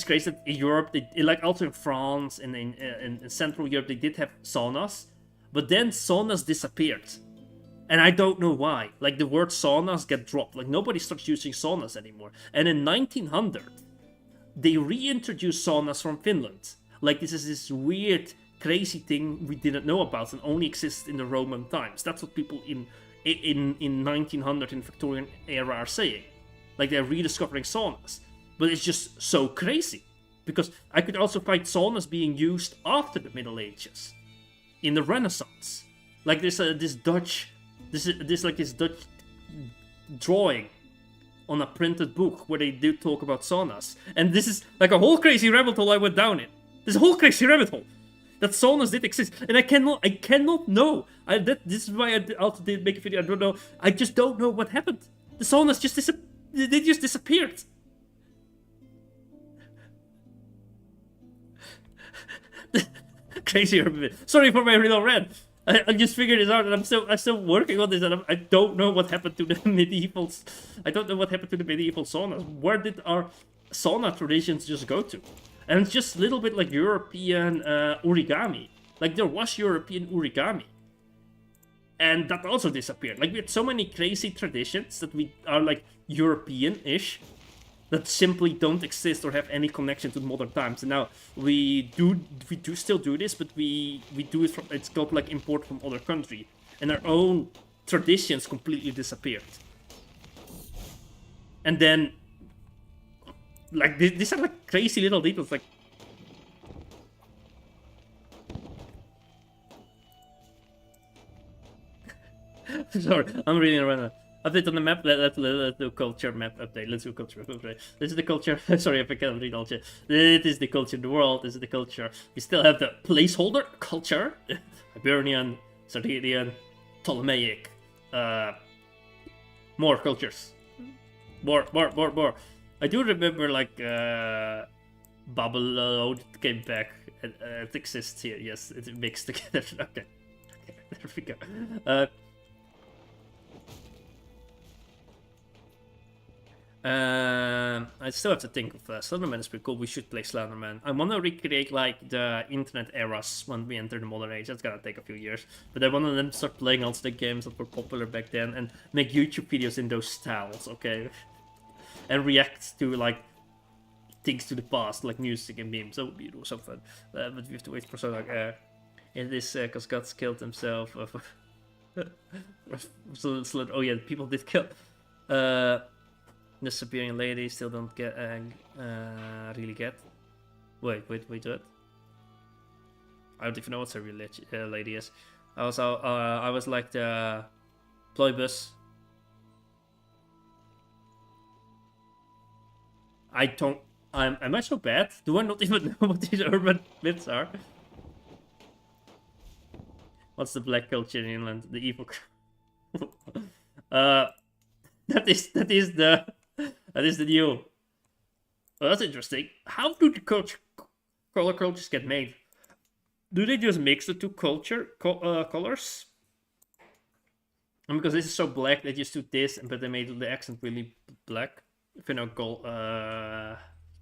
crazy that in Europe, like also in France and in Central Europe, they did have saunas, but then saunas disappeared, and I don't know why. Like the word saunas get dropped, like nobody starts using saunas anymore. And in 1900, they reintroduced saunas from Finland. Like this is this weird, crazy thing we didn't know about and only existed in the Roman times. That's what people in 1900 in Victorian era are saying. Like they're rediscovering saunas. But it's just so crazy, because I could also find saunas being used after the Middle Ages, in the Renaissance. Like there's this Dutch drawing on a printed book where they do talk about saunas, and this is like a whole crazy rabbit hole I went down in. There's a whole crazy rabbit hole that saunas did exist, and I cannot know. This is why I also did make a video. I don't know. I just don't know what happened. The saunas just disappeared. Crazy. Sorry for my real rant. I just figured this out, and I'm still working on this, and I don't know what happened to the medievals. I don't know what happened to the medieval saunas. Where did our sauna traditions just go to? And it's just a little bit like European origami. Like there was European origami, and that also disappeared. Like we had so many crazy traditions that we are like European-ish, that simply don't exist or have any connection to modern times. And now we do still do this, but we do it from, it's called like import from other country, and our own traditions completely disappeared. And then like these are like crazy little details, like sorry, I'm reading around. Update on the map. Let's do culture map update. Let's do culture update. This is the culture. Sorry if I can't read all shit. It is the culture of the world. This is the culture. We still have the placeholder culture. Hibernian, Sardinian, Ptolemaic. More cultures. More. I do remember like Babylon came back. It exists here. Yes, it's mixed together. Okay. There we go. I still have to think of Slenderman is pretty cool. We should play Slenderman. I want to recreate like the internet eras when we enter the modern age. That's gonna take a few years, but I want to then start playing also the games that were popular back then and make YouTube videos in those styles, okay? And react to like things to the past, like music and memes. That would be so fun. But we have to wait for so long. It is because God's killed himself. Oh yeah, people did kill. The Siberian lady still don't get really get. Wait, what? I don't even know what a lady is. Also, I was like the Ploibus. Am I so bad? Do I not even know what these urban myths are? What's the black culture in England? The evil. That is the new. Well, that's interesting. How do the color cultures get made? Do they just mix the two colors? And because this is so black, they just do this, but they made the accent really black. If you know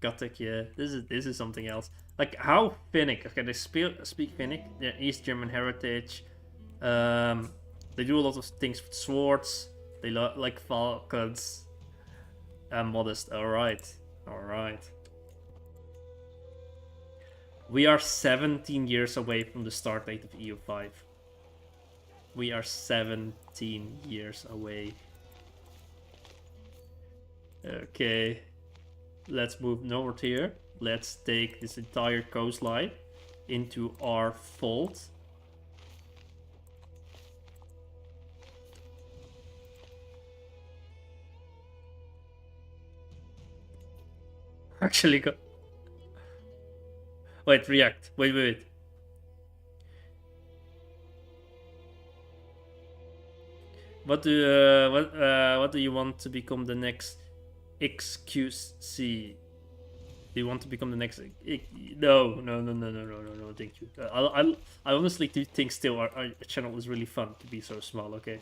Gothic, yeah. This is something else. Like how Finnic? Okay, they speak Finnic. They're East German heritage. They do a lot of things with swords. They like falcons. I'm modest. Alright. We are 17 years away from the start date of EU5. We are 17 years away. Okay. Let's move north here. Let's take this entire coastline into our fold. Actually go. Wait, react. Wait. What do you want to become the next XQC? Do you want to become the next? No. Thank you. I honestly do think still our channel is really fun to be so small. Okay.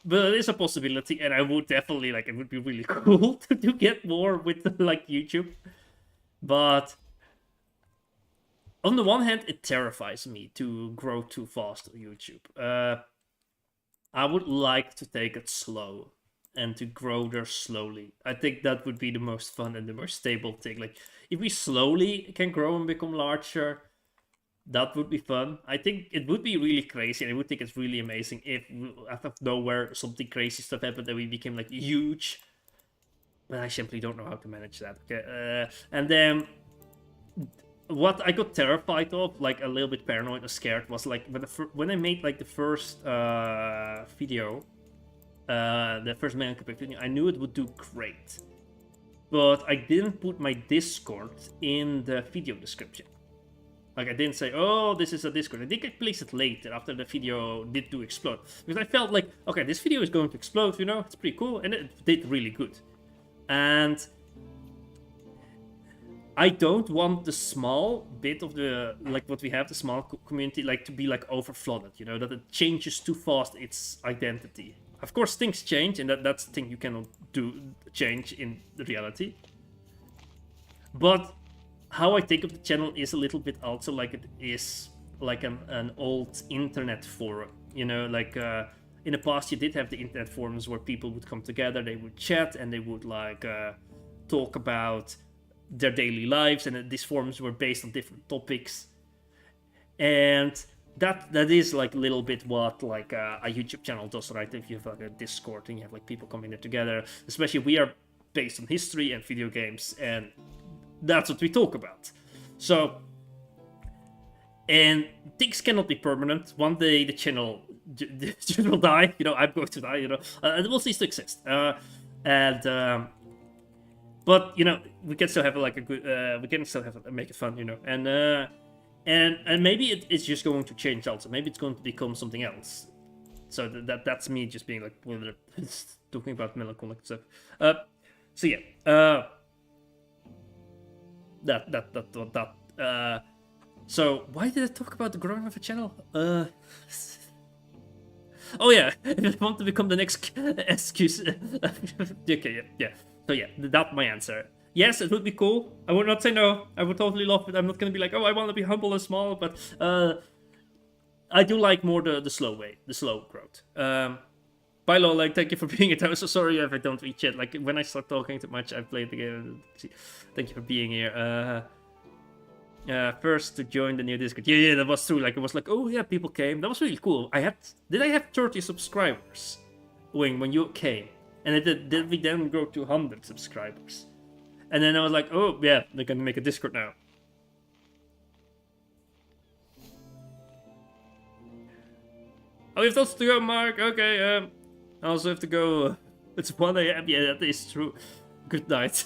But it is a possibility, and I would definitely like. It would be really cool to get more with like YouTube, but on the one hand, it terrifies me to grow too fast on YouTube. I would like to take it slow and to grow there slowly. I think that would be the most fun and the most stable thing. Like if we slowly can grow and become larger, that would be fun. I think it would be really crazy, and I would think it's really amazing if out of nowhere something crazy stuff happened and we became like huge. But I simply don't know how to manage that. Okay, and then what I got terrified of, like a little bit paranoid or scared, was like when I made like the first video, the first Man Cup video, I knew it would do great, but I didn't put my Discord in the video description. Like I didn't say, oh, this is a Discord. I think I placed it later after the video did do explode. Because I felt like, okay, this video is going to explode, you know, it's pretty cool. And it did really good. And I don't want the small bit of the, like what we have, the small community, like to be like overflooded, you know, that it changes too fast its identity. Of course, things change, and that's the thing you cannot change in reality. But how I think of the channel is a little bit also like it is like an old internet forum, you know, like in the past you did have the internet forums where people would come together, they would chat, and they would like talk about their daily lives, and these forums were based on different topics. And that is like a little bit what like a YouTube channel does, right? If you have like a Discord and you have like people coming there together, especially we are based on history and video games, and that's what we talk about. So, and things cannot be permanent. One day the channel will die. You know, I'm going to die. You know, it will cease to exist. But you know, we can still have like a good. We can still have make it fun. You know, and maybe it's just going to change also. Maybe it's going to become something else. So that's me just being like talking about melancholic stuff. So yeah. So why did I talk about the growing of a channel? Oh yeah, if I want to become the next excuse. Okay, yeah. So yeah, that's my answer. Yes, it would be cool. I would not say no. I would totally love it. I'm not gonna be like, oh, I want to be humble and small, but I do like more the slow way, the slow growth. Bye, Lolag. Thank you for being here. I'm so sorry if I don't read chat. Like when I start talking too much, I played the game. Thank you for being here. First to join the new Discord. Yeah, that was true. Like it was like, oh yeah, people came. That was really cool. Did I have 30 subscribers when you came? And did we then grow to 100 subscribers? And then I was like, oh yeah, they're gonna make a Discord now. Oh, you have thoughts to go, Mark. Okay. I also have to go. It's 1 a.m. Yeah, that is true. Good night.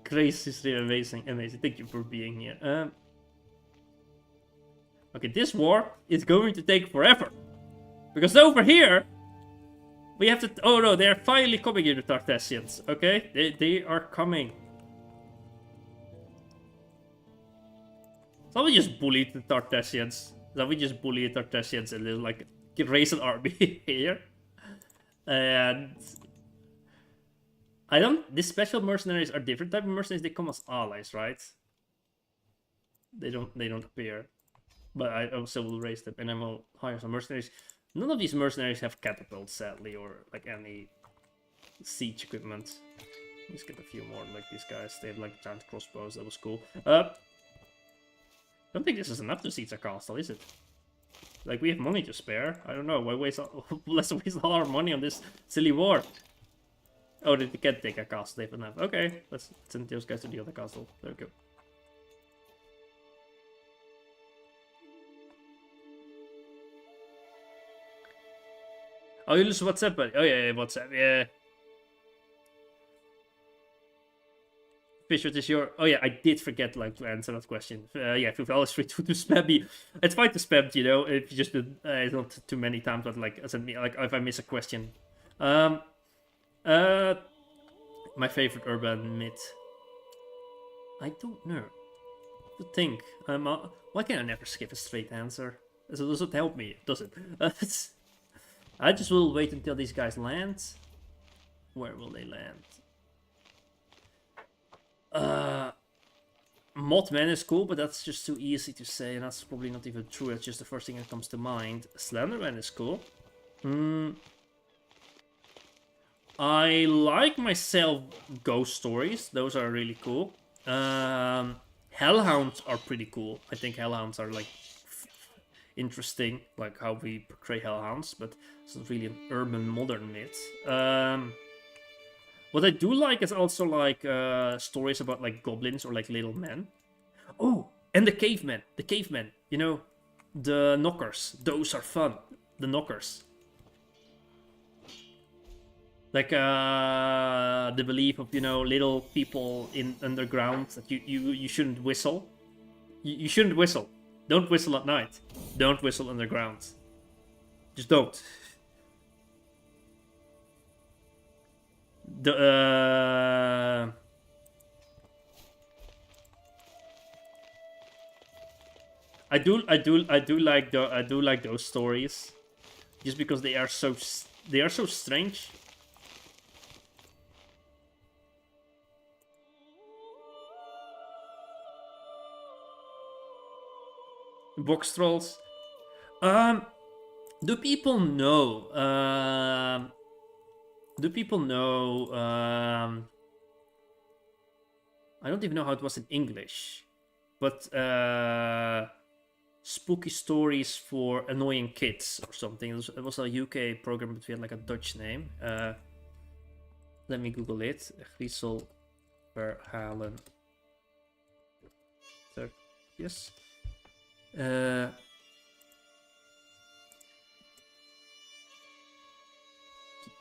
Crazy stream, amazing. Thank you for being here. Okay, this war is going to take forever. Because over here, we have to... Oh no, they're finally coming here, the Tartessians. Okay, they are coming. So we just bully the Tartessians. So we just bully the Tartessians and then like raise an army here. And... These special mercenaries are different type of mercenaries. They come as allies, right? They don't appear. But I also will raise them and I will hire some mercenaries. None of these mercenaries have catapults, sadly, or like any siege equipment. Let's get a few more like these guys. They have like giant crossbows. That was cool. I don't think this is enough to siege a castle, is it? Like we have money to spare. I don't know. Why let's waste all our money on this silly war. Oh, they can't take a castle. They have enough. Okay, let's send those guys to the other castle. There we go. Oh, you lose WhatsApp, buddy. Oh yeah, WhatsApp. Yeah. Fish, what is your... Oh yeah, I did forget like to answer that question. Yeah, feel always free to spam me. It's fine to spam, you know. If you just not too many times, but like send me like if I miss a question. My favorite urban myth. I don't know. To think. Why can I never skip a straight answer? Does it help me? Does it? I just will wait until these guys land. Where will they land? Mothman is cool, but that's just too easy to say, and that's probably not even true. It's just the first thing that comes to mind. Slenderman is cool. I like myself ghost stories. Those are really cool. Hellhounds are pretty cool. I think hellhounds are like interesting, like how we portray hellhounds, but it's not really an urban modern myth. What I do like is also like stories about like goblins or like little men. Oh, and the cavemen. The cavemen, you know, the knockers. Those are fun. The knockers. Like the belief of, you know, little people in underground that you shouldn't whistle. You shouldn't whistle. Don't whistle at night. Don't whistle underground. Just don't. I do like those stories, just because they are so strange. Box trolls. Um, do people know? Do people know? I don't even know how it was in English, but spooky stories for annoying kids or something. It was a UK program, but we had like a Dutch name. Let me Google it. Griezelverhalen. Yes.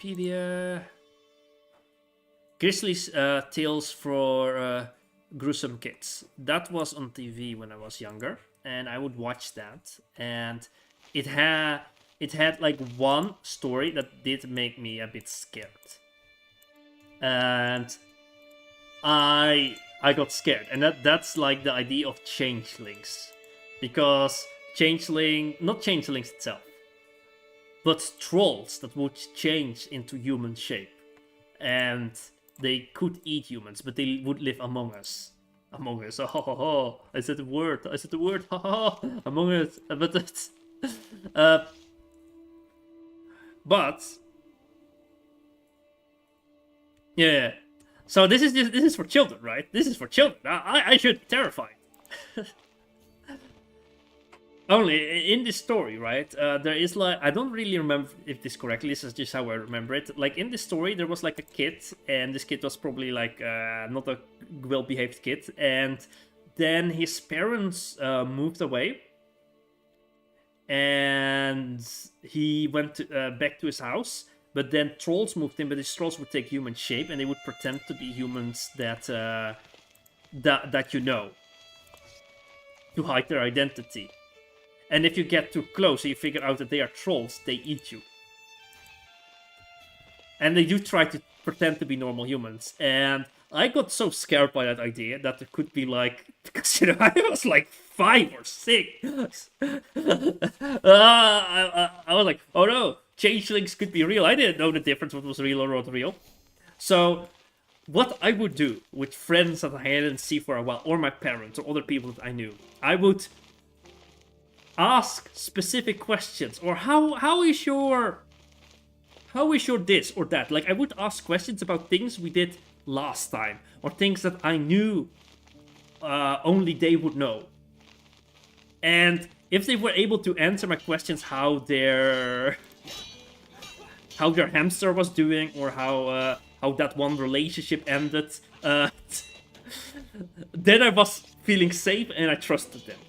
Wikipedia. Grizzly's Tales for Gruesome Kids. That was on TV when I was younger, and I would watch that. And it had like one story that did make me a bit scared, and I got scared, and that's like the idea of changelings, because not changelings itself, but trolls that would change into human shape, and they could eat humans, but they would live among us. Among us. Oh, ho, ho, ho. I said the word. Ha, ha, ha. Among us. But yeah. So this is for children, right? This is for children. I should be terrified. Only in this story, right? There is like, I don't really remember if this correctly. This is just how I remember it. Like in this story, there was like a kid, and this kid was probably like not a well-behaved kid, and then his parents moved away, and he went back to his house. But then trolls moved in, but these trolls would take human shape, and they would pretend to be humans that you know, to hide their identity. And if you get too close and you figure out that they are trolls, they eat you. And they do try to pretend to be normal humans. And I got so scared by that idea that there could be like... Because, you know, I was like 5 or 6. I was like, oh no, changelings could be real. I didn't know the difference what was real or not real. So what I would do with friends that I hadn't seen for a while, or my parents, or other people that I knew, I would ask specific questions, or how is your this or that. Like I would ask questions about things we did last time, or things that I knew only they would know. And if they were able to answer my questions, how their hamster was doing, or how that one relationship ended, then I was feeling safe and I trusted them.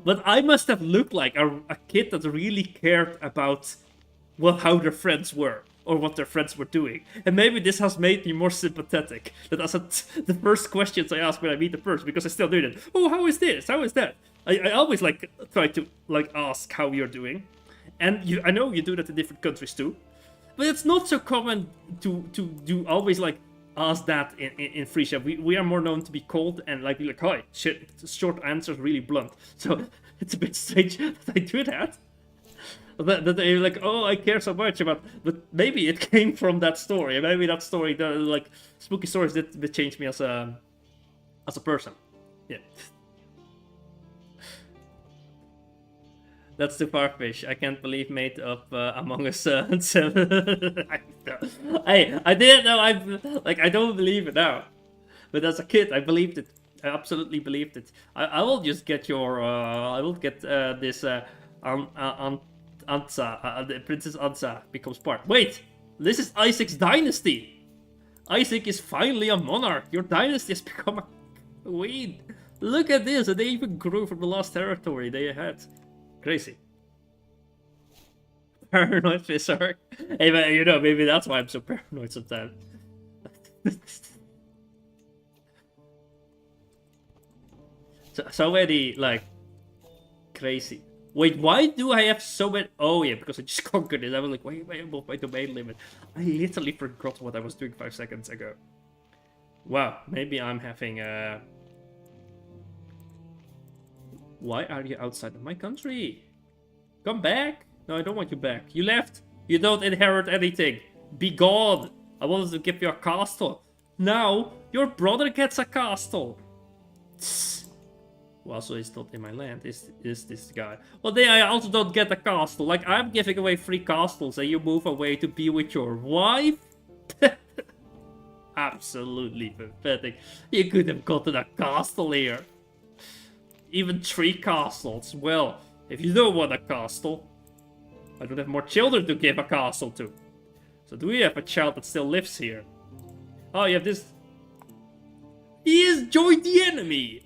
But I must have looked like a kid that really cared about how their friends were, or what their friends were doing. And maybe this has made me more sympathetic. That as the first questions I ask when I meet the person, because I still do that. Oh, how is this? How is that? I always like try to like ask how you're doing. And I know you do that in different countries too. But it's not so common to do always like ask that in Frisia. We are more known to be cold and like be like, hi, short answers, really blunt. So it's a bit strange that I do that. That they're like, oh, I care so much about, but maybe it came from that story. Maybe that story, like spooky stories, that changed me as a person. Yeah. That's too far-fetched. I can't believe made of Among Us. I didn't know. I don't believe it now. But as a kid, I believed it. I absolutely believed it. I will just get your. I will get this. Ansa, the Princess Ansa becomes part. Wait, this is Isaac's dynasty. Isaac is finally a monarch. Your dynasty has become a queen. Look at this, and they even grew from the last territory they had. Crazy. Paranoid Fizzark. Hey, man, you know, maybe that's why I'm so paranoid sometimes. so many, like, crazy. Wait, why do I have so many? Oh yeah, because I just conquered it. I was like, wait, above my domain limit. I literally forgot what I was doing 5 seconds ago. Wow, maybe I'm having a... Why are you outside of my country? Come back! No, I don't want you back. You left! You don't inherit anything! Be gone! I wanted to give you a castle. Now, your brother gets a castle! Well, so he's not in my land. Is this guy? Well, then I also don't get a castle. Like, I'm giving away 3 castles and you move away to be with your wife? Absolutely pathetic. You could have gotten a castle here. Even 3 castles. Well, if you don't want a castle, I don't have more children to give a castle to. So do we have a child that still lives here? Oh, you have this... He has joined the enemy!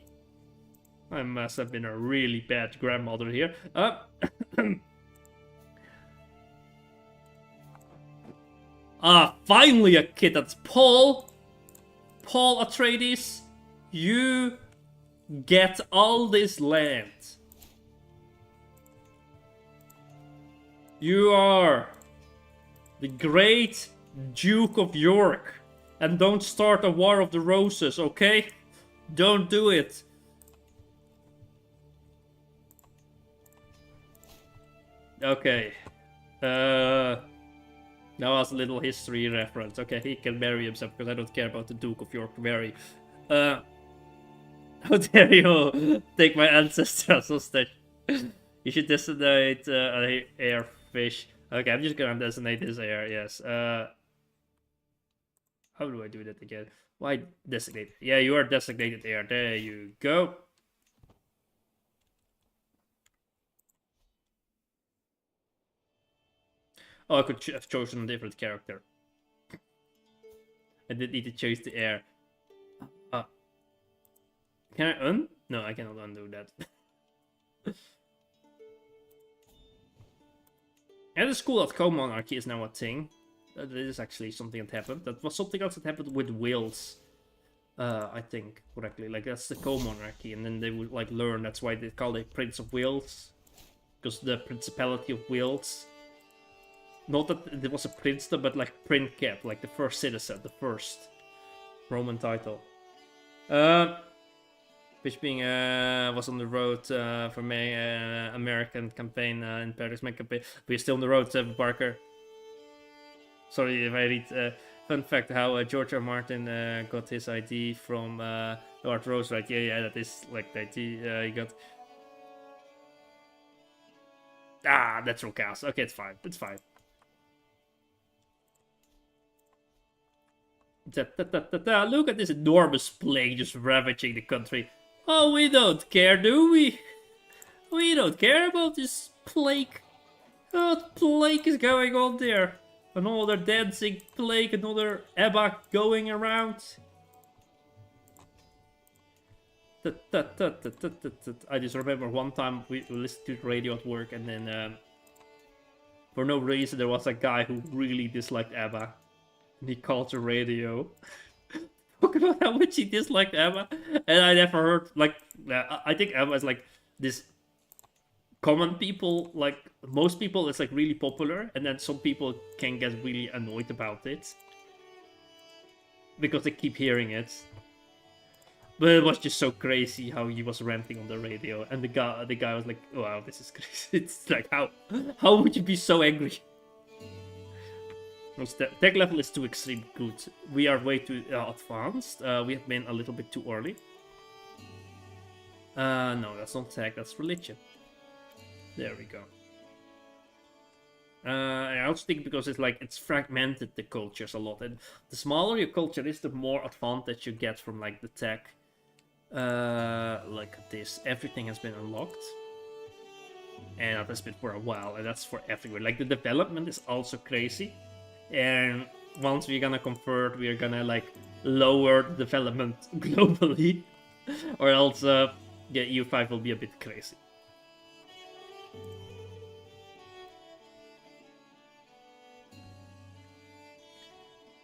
I must have been a really bad grandmother here. Finally a kid. That's Paul. Paul Atreides. You get all this land. You are the great Duke of York. And don't start a War of the Roses, okay? Don't do it. Okay. That was a little history reference. Okay, he can marry himself because I don't care about the Duke of York marry. How dare you take my ancestor as hostage? You should designate a air fish. Okay, I'm just gonna designate this air, yes. How do I do that again? Why designate? Yeah, you are designated air. There you go. Oh, I could have chosen a different character. I did need to choose the air. Can I un? No, I cannot undo that. And the school of co-monarchy is now a thing. That is actually something that happened. That was something else that happened with Wales. I think, correctly. Like, that's the co-monarchy. And then they would, like, learn. That's why they call it Prince of Wales. Because the Principality of Wales. Not that it was a princedom, but like Princeps, like the first citizen, the first Roman title. Which being was on the road for my American campaign in Paris, my campaign. We're still on the road, Barker. Sorry if I read. Fun fact: how George R. Martin got his ID from Lord Rose, right? Yeah, that is like the ID he got. Natural chaos. Okay, it's fine. It's fine. Look at this enormous plague just ravaging the country. Oh, we don't care, do we? We don't care about this plague. What plague is going on there? Another dancing plague, another Ebba going around. I just remember one time we listened to the radio at work, and then for no reason there was a guy who really disliked Ebba. And he called the radio. Talk about how much he disliked Emma. And I never heard, like, I think Emma is like this common people, like, most people it's like really popular. And then some people can get really annoyed about it. Because they keep hearing it. But it was just so crazy how he was ranting on the radio. And the guy was like, wow, this is crazy. It's like, how would you be so angry? Tech level is too extreme good. We are way too advanced. We have been a little bit too early. No, that's not tech, that's religion. There we go. I also think because it's fragmented the cultures a lot. And the smaller your culture is, the more advantage you get from like the tech. Like this, everything has been unlocked. And that has been for a while, and that's for everywhere. Like the development is also crazy. And once we're gonna convert, we're gonna like lower the development globally, or else yeah, EU5 will be a bit crazy.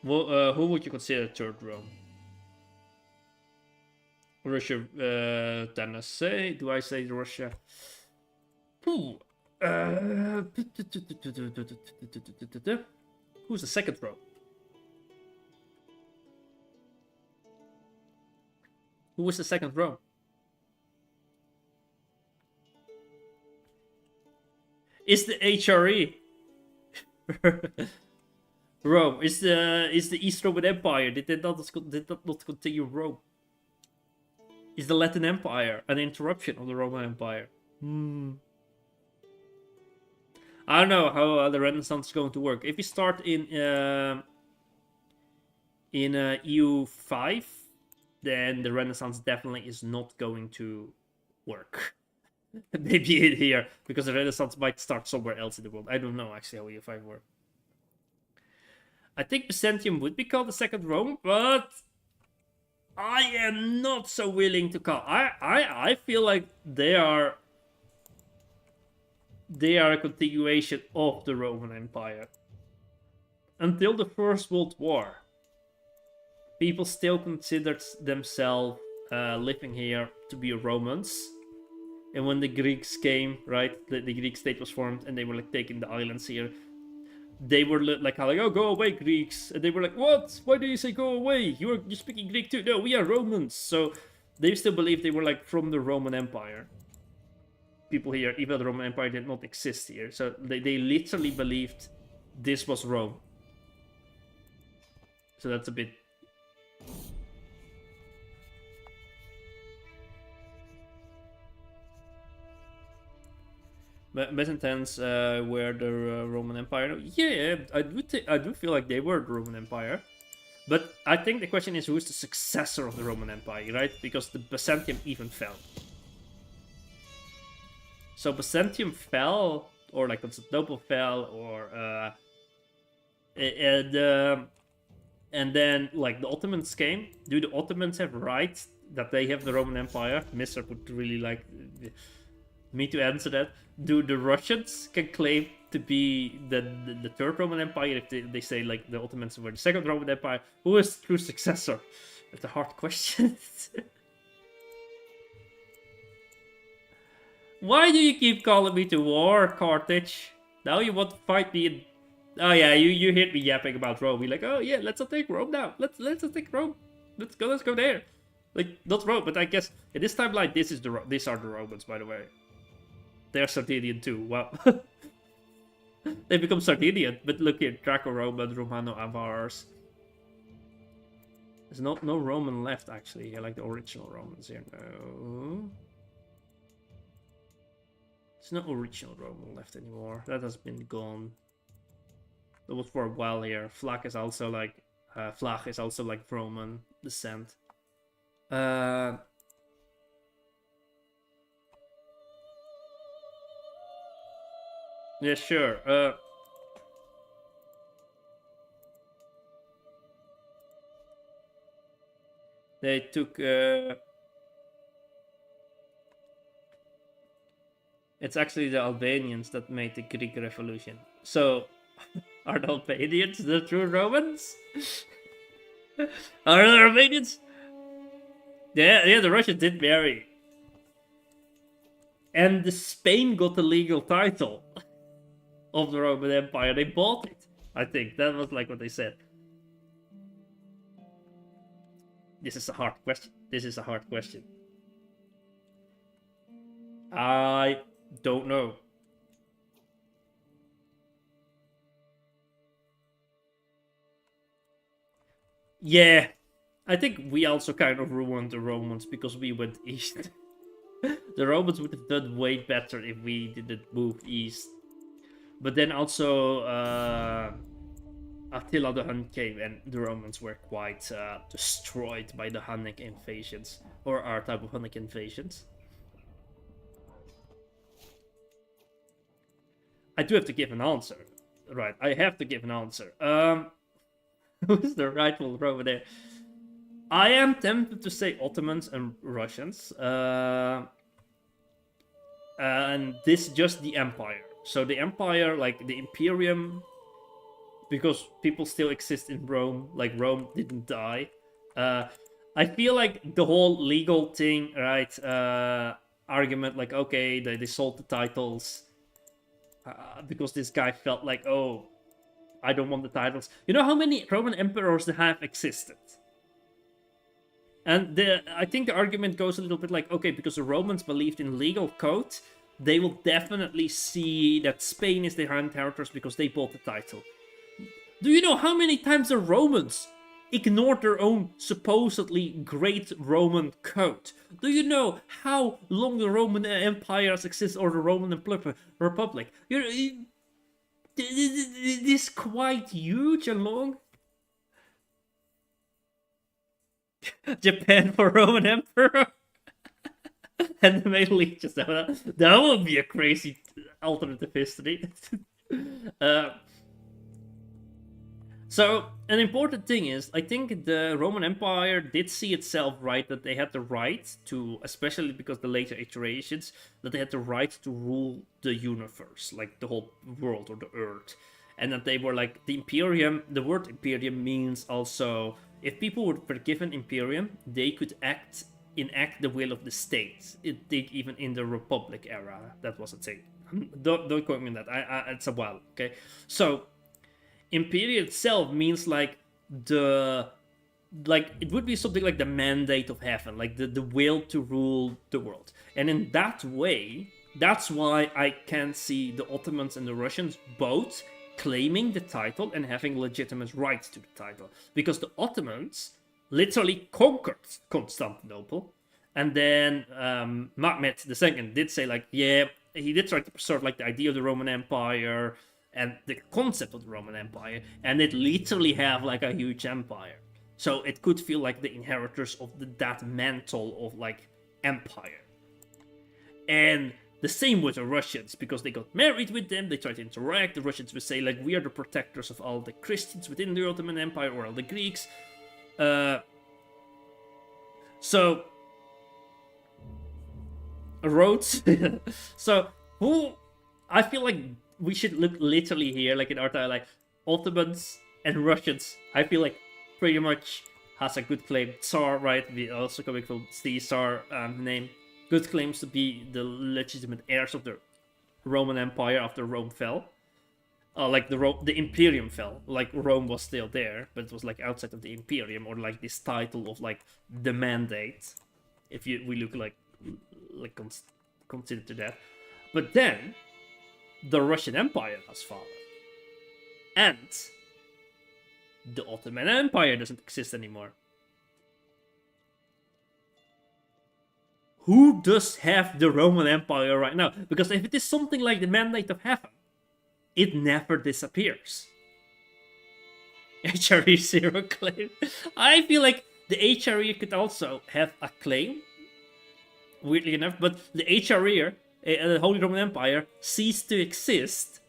Well, who would you consider third Rome? Russia, Tennessee. Do I say Russia? Who's the second row? Who was the second row? Is the HRE? Rome. Is the East Roman Empire? Did that not continue Rome? Is the Latin Empire an interruption of the Roman Empire? I don't know how the Renaissance is going to work. If we start in EU5, then the Renaissance definitely is not going to work. Maybe in here, because the Renaissance might start somewhere else in the world. I don't know actually how EU5 works. I think Byzantium would be called the Second Rome, but I am not so willing to call. I feel like they are a continuation of the Roman Empire. Until the First World War, people still considered themselves living here to be Romans. And when the Greeks came, right, the Greek state was formed, and they were like taking the islands here, they were like, oh, go away, Greeks. And they were like, what? Why do you say go away? You're speaking Greek too. No, we are Romans. So they still believed they were like from the Roman Empire. People here, even though the Roman Empire did not exist here. So they literally believed this was Rome. So that's a bit... Byzantines were the Roman Empire. Yeah, I do feel like they were the Roman Empire. But I think the question is, who's the successor of the Roman Empire, right? Because the Byzantium even fell. So Byzantium fell, or like Constantinople fell, or and then like the Ottomans came. Do the Ottomans have right that they have the Roman Empire? Mr. would really like me to answer that. Do the Russians can claim to be the third Roman Empire if they say like the Ottomans were the second Roman Empire? Who is the true successor? That's a hard question. Why do you keep calling me to war, Carthage? Now you want to fight me in... Oh yeah, you heard me yapping about Rome. You're like, oh yeah, let's attack Rome now. Let's attack Rome. Let's go there. Like, not Rome, but I guess in this timeline, these are the Romans, by the way. They're Sardinian too. Wow. They become Sardinian, but look here, Draco-Roman, Romano-Avars. There's no Roman left actually, like the original Romans here. No. There's no original Roman left anymore. That has been gone. That was for a while here. Flag is also like Roman descent. Yeah, sure. They took it's actually the Albanians that made the Greek Revolution. So, are the Albanians the true Romans? Are the Albanians? Yeah, the Russians did marry. And the Spain got the legal title of the Roman Empire. They bought it, I think. That was like what they said. This is a hard question. I don't know. Yeah, I think we also kind of ruined the Romans because we went east. The Romans would have done way better if we didn't move east. But then also Attila the Hun came and the Romans were quite destroyed by the Hunnic invasions, or our type of Hunnic invasions. I do have to give an answer. Right, I have to give an answer. Who's the rightful Roman there? I am tempted to say Ottomans and Russians. And this is just the Empire. So the Empire, like the Imperium, because people still exist in Rome, like Rome didn't die. I feel like the whole legal thing, right, argument, like, okay, they sold the titles because this guy felt like, oh, I don't want the titles. You know how many Roman emperors have existed? And I think the argument goes a little bit like, okay, because the Romans believed in legal code, they will definitely see that Spain is their own territories because they bought the title. Do you know how many times the Romans ignored their own supposedly great Roman code. Do you know how long the Roman Empire has existed, or the Roman Republic? It is quite huge and long. Japan for Roman Emperor. And the Middle Ages. That would be a crazy alternative history. uh, so, an important thing is, I think the Roman Empire did see itself right, that they had the right to, especially because the later iterations, that they had the right to rule the universe, like the whole world or the earth. And that they were like, the Imperium, the word Imperium means also, if people were given Imperium, they could enact the will of the state. It did even in the Republic era. That was a thing. Don't quote me on that. It's a while. Okay, so Imperial itself means like it would be something like the mandate of heaven, like the will to rule the world. And in that way, that's why I can see the Ottomans and the Russians both claiming the title and having legitimate rights to the title, because the Ottomans literally conquered Constantinople, and then Mehmed II did say like, yeah, he did try to preserve like the idea of the Roman Empire and the concept of the Roman Empire, and it literally have like a huge empire, so it could feel like the inheritors of that mantle of like empire. And the same with the Russians, because they got married with them, they tried to interact. The Russians would say like, we are the protectors of all the Christians within the Ottoman Empire, or all the Greeks. So Rhodes. So who, I feel like we should look literally here, like in our time, like Ottomans and Russians. I feel like pretty much has a good claim. Tsar, right? We also coming from Caesar name. Good claims to be the legitimate heirs of the Roman Empire after Rome fell. Like the Imperium fell. Like Rome was still there, but it was like outside of the Imperium, or like this title of like the mandate. If we look like consider that. But then the Russian Empire has fallen, and the Ottoman Empire doesn't exist anymore. Who does have the Roman Empire right now? Because if it is something like the mandate of heaven, it never disappears. HRE zero claim. I feel like the HRE could also have a claim, weirdly enough, but the HRE, the Holy Roman Empire, ceased to exist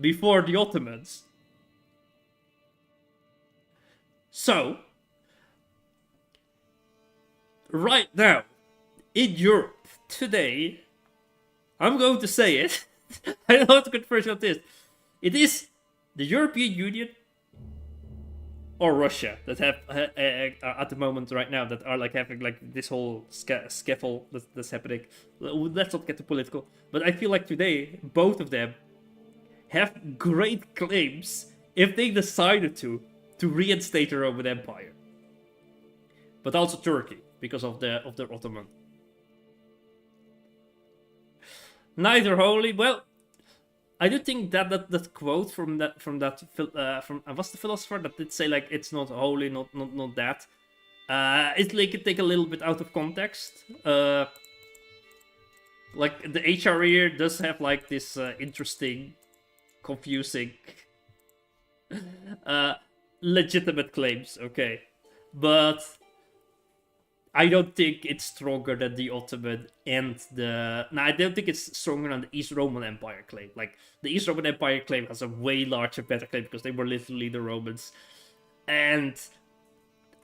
before the Ottomans. So, right now, in Europe today, I'm going to say it. I don't have to confirm of this. It is the European Union or Russia that have at the moment right now that are like having like this whole scuffle that's happening. Let's not get too political, but I feel like today both of them have great claims if they decided to reinstate the Roman Empire, but also Turkey because of the Ottoman. Neither holy. Well, I do think that quote from was the philosopher that did say like it's not holy, not that. It like could take a little bit out of context. Like the HRE does have like this interesting, confusing, legitimate claims. Okay, but I don't think it's stronger than the Ottoman and the... No, I don't think it's stronger than the East Roman Empire claim. Like, the East Roman Empire claim has a way larger, better claim because they were literally the Romans. And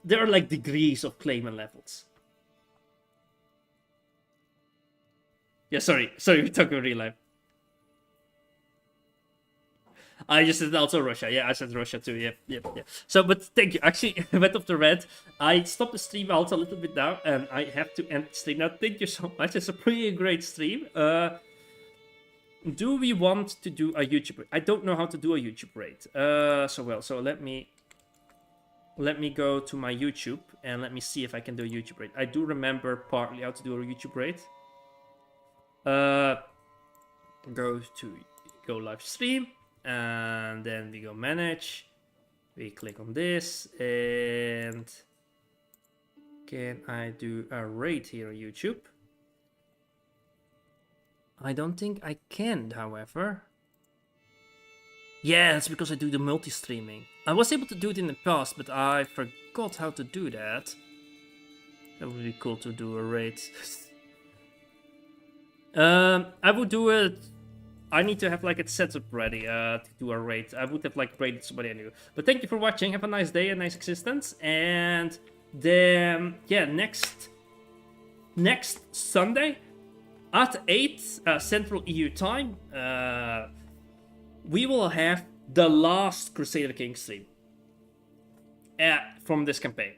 there are, like, degrees of claim and levels. Yeah, sorry, we're talking real life. I just said also Russia. Yeah, I said Russia too. Yep. So, but thank you. Actually, I went off the rant. I stopped the stream also a little bit now, and I have to end the stream now. Thank you so much. It's a pretty great stream. Do we want to do a YouTube raid? I don't know how to do a YouTube raid. So let me go to my YouTube and let me see if I can do a YouTube raid. I do remember partly how to do a YouTube raid. Go live stream. And then we go manage, We click on this, and can I do a raid here on YouTube? I don't think I can, however. Yeah, it's because I do the multi-streaming. I was able to do it in the past, but I forgot how to do that. That would be cool to do a raid. I would do it. I need to have like it set up ready to do a raid. I would have like raided somebody I knew. But thank you for watching. Have a nice day, a nice existence, and then yeah, next Sunday at 8 Central EU time, we will have the last Crusader Kings stream from this campaign.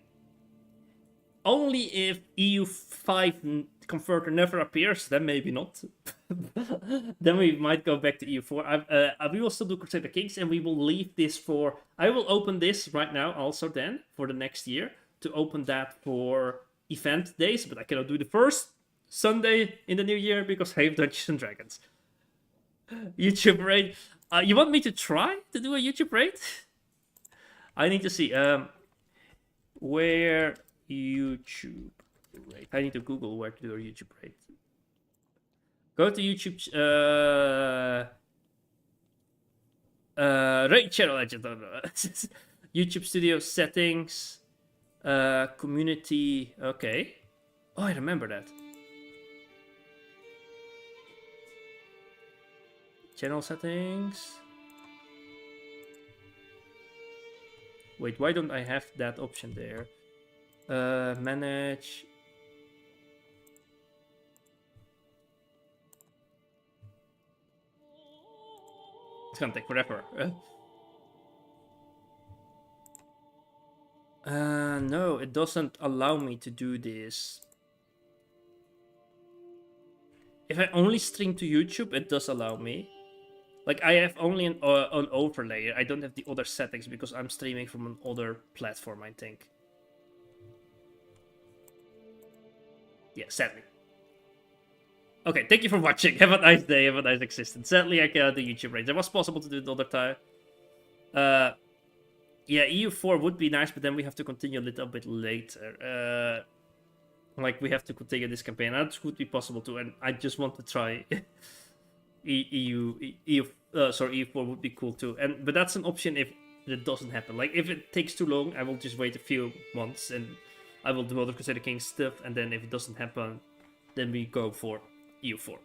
Only if EU5 converter never appears, then maybe not. Then we might go back to EU4. We will still do Crusader Kings, and we will leave this for... I will open this right now also then, for the next year, to open that for event days, but I cannot do the first Sunday in the new year because I have Dungeons and Dragons. YouTube raid. You want me to try to do a YouTube raid? I need to see. Where YouTube raid? I need to Google where to do a YouTube raid. Go to YouTube. Raid channel. I just don't know. YouTube Studio settings. Community. Okay. Oh, I remember that. Channel settings. Wait, why don't I have that option there? Manage. It's gonna take forever. No, it doesn't allow me to do this. If I only stream to YouTube, it does allow me. Like, I have only an overlay. I don't have the other settings because I'm streaming from an other platform, I think. Yeah, sadly. Okay, thank you for watching. Have a nice day, have a nice existence. Sadly, I cannot do YouTube raids. It was possible to do it another time. Yeah, EU4 would be nice, but then we have to continue a little bit later. Like, we have to continue this campaign. That would be possible too, and I just want to try... EU4 would be cool too, but that's an option if it doesn't happen. Like, if it takes too long, I will just wait a few months and I will do other Crusader Kings stuff, and then if it doesn't happen, then we go for EU4.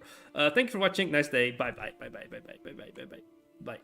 Thank you for watching. Nice day. Bye bye. Bye bye. Bye bye. Bye bye. Bye bye. Bye.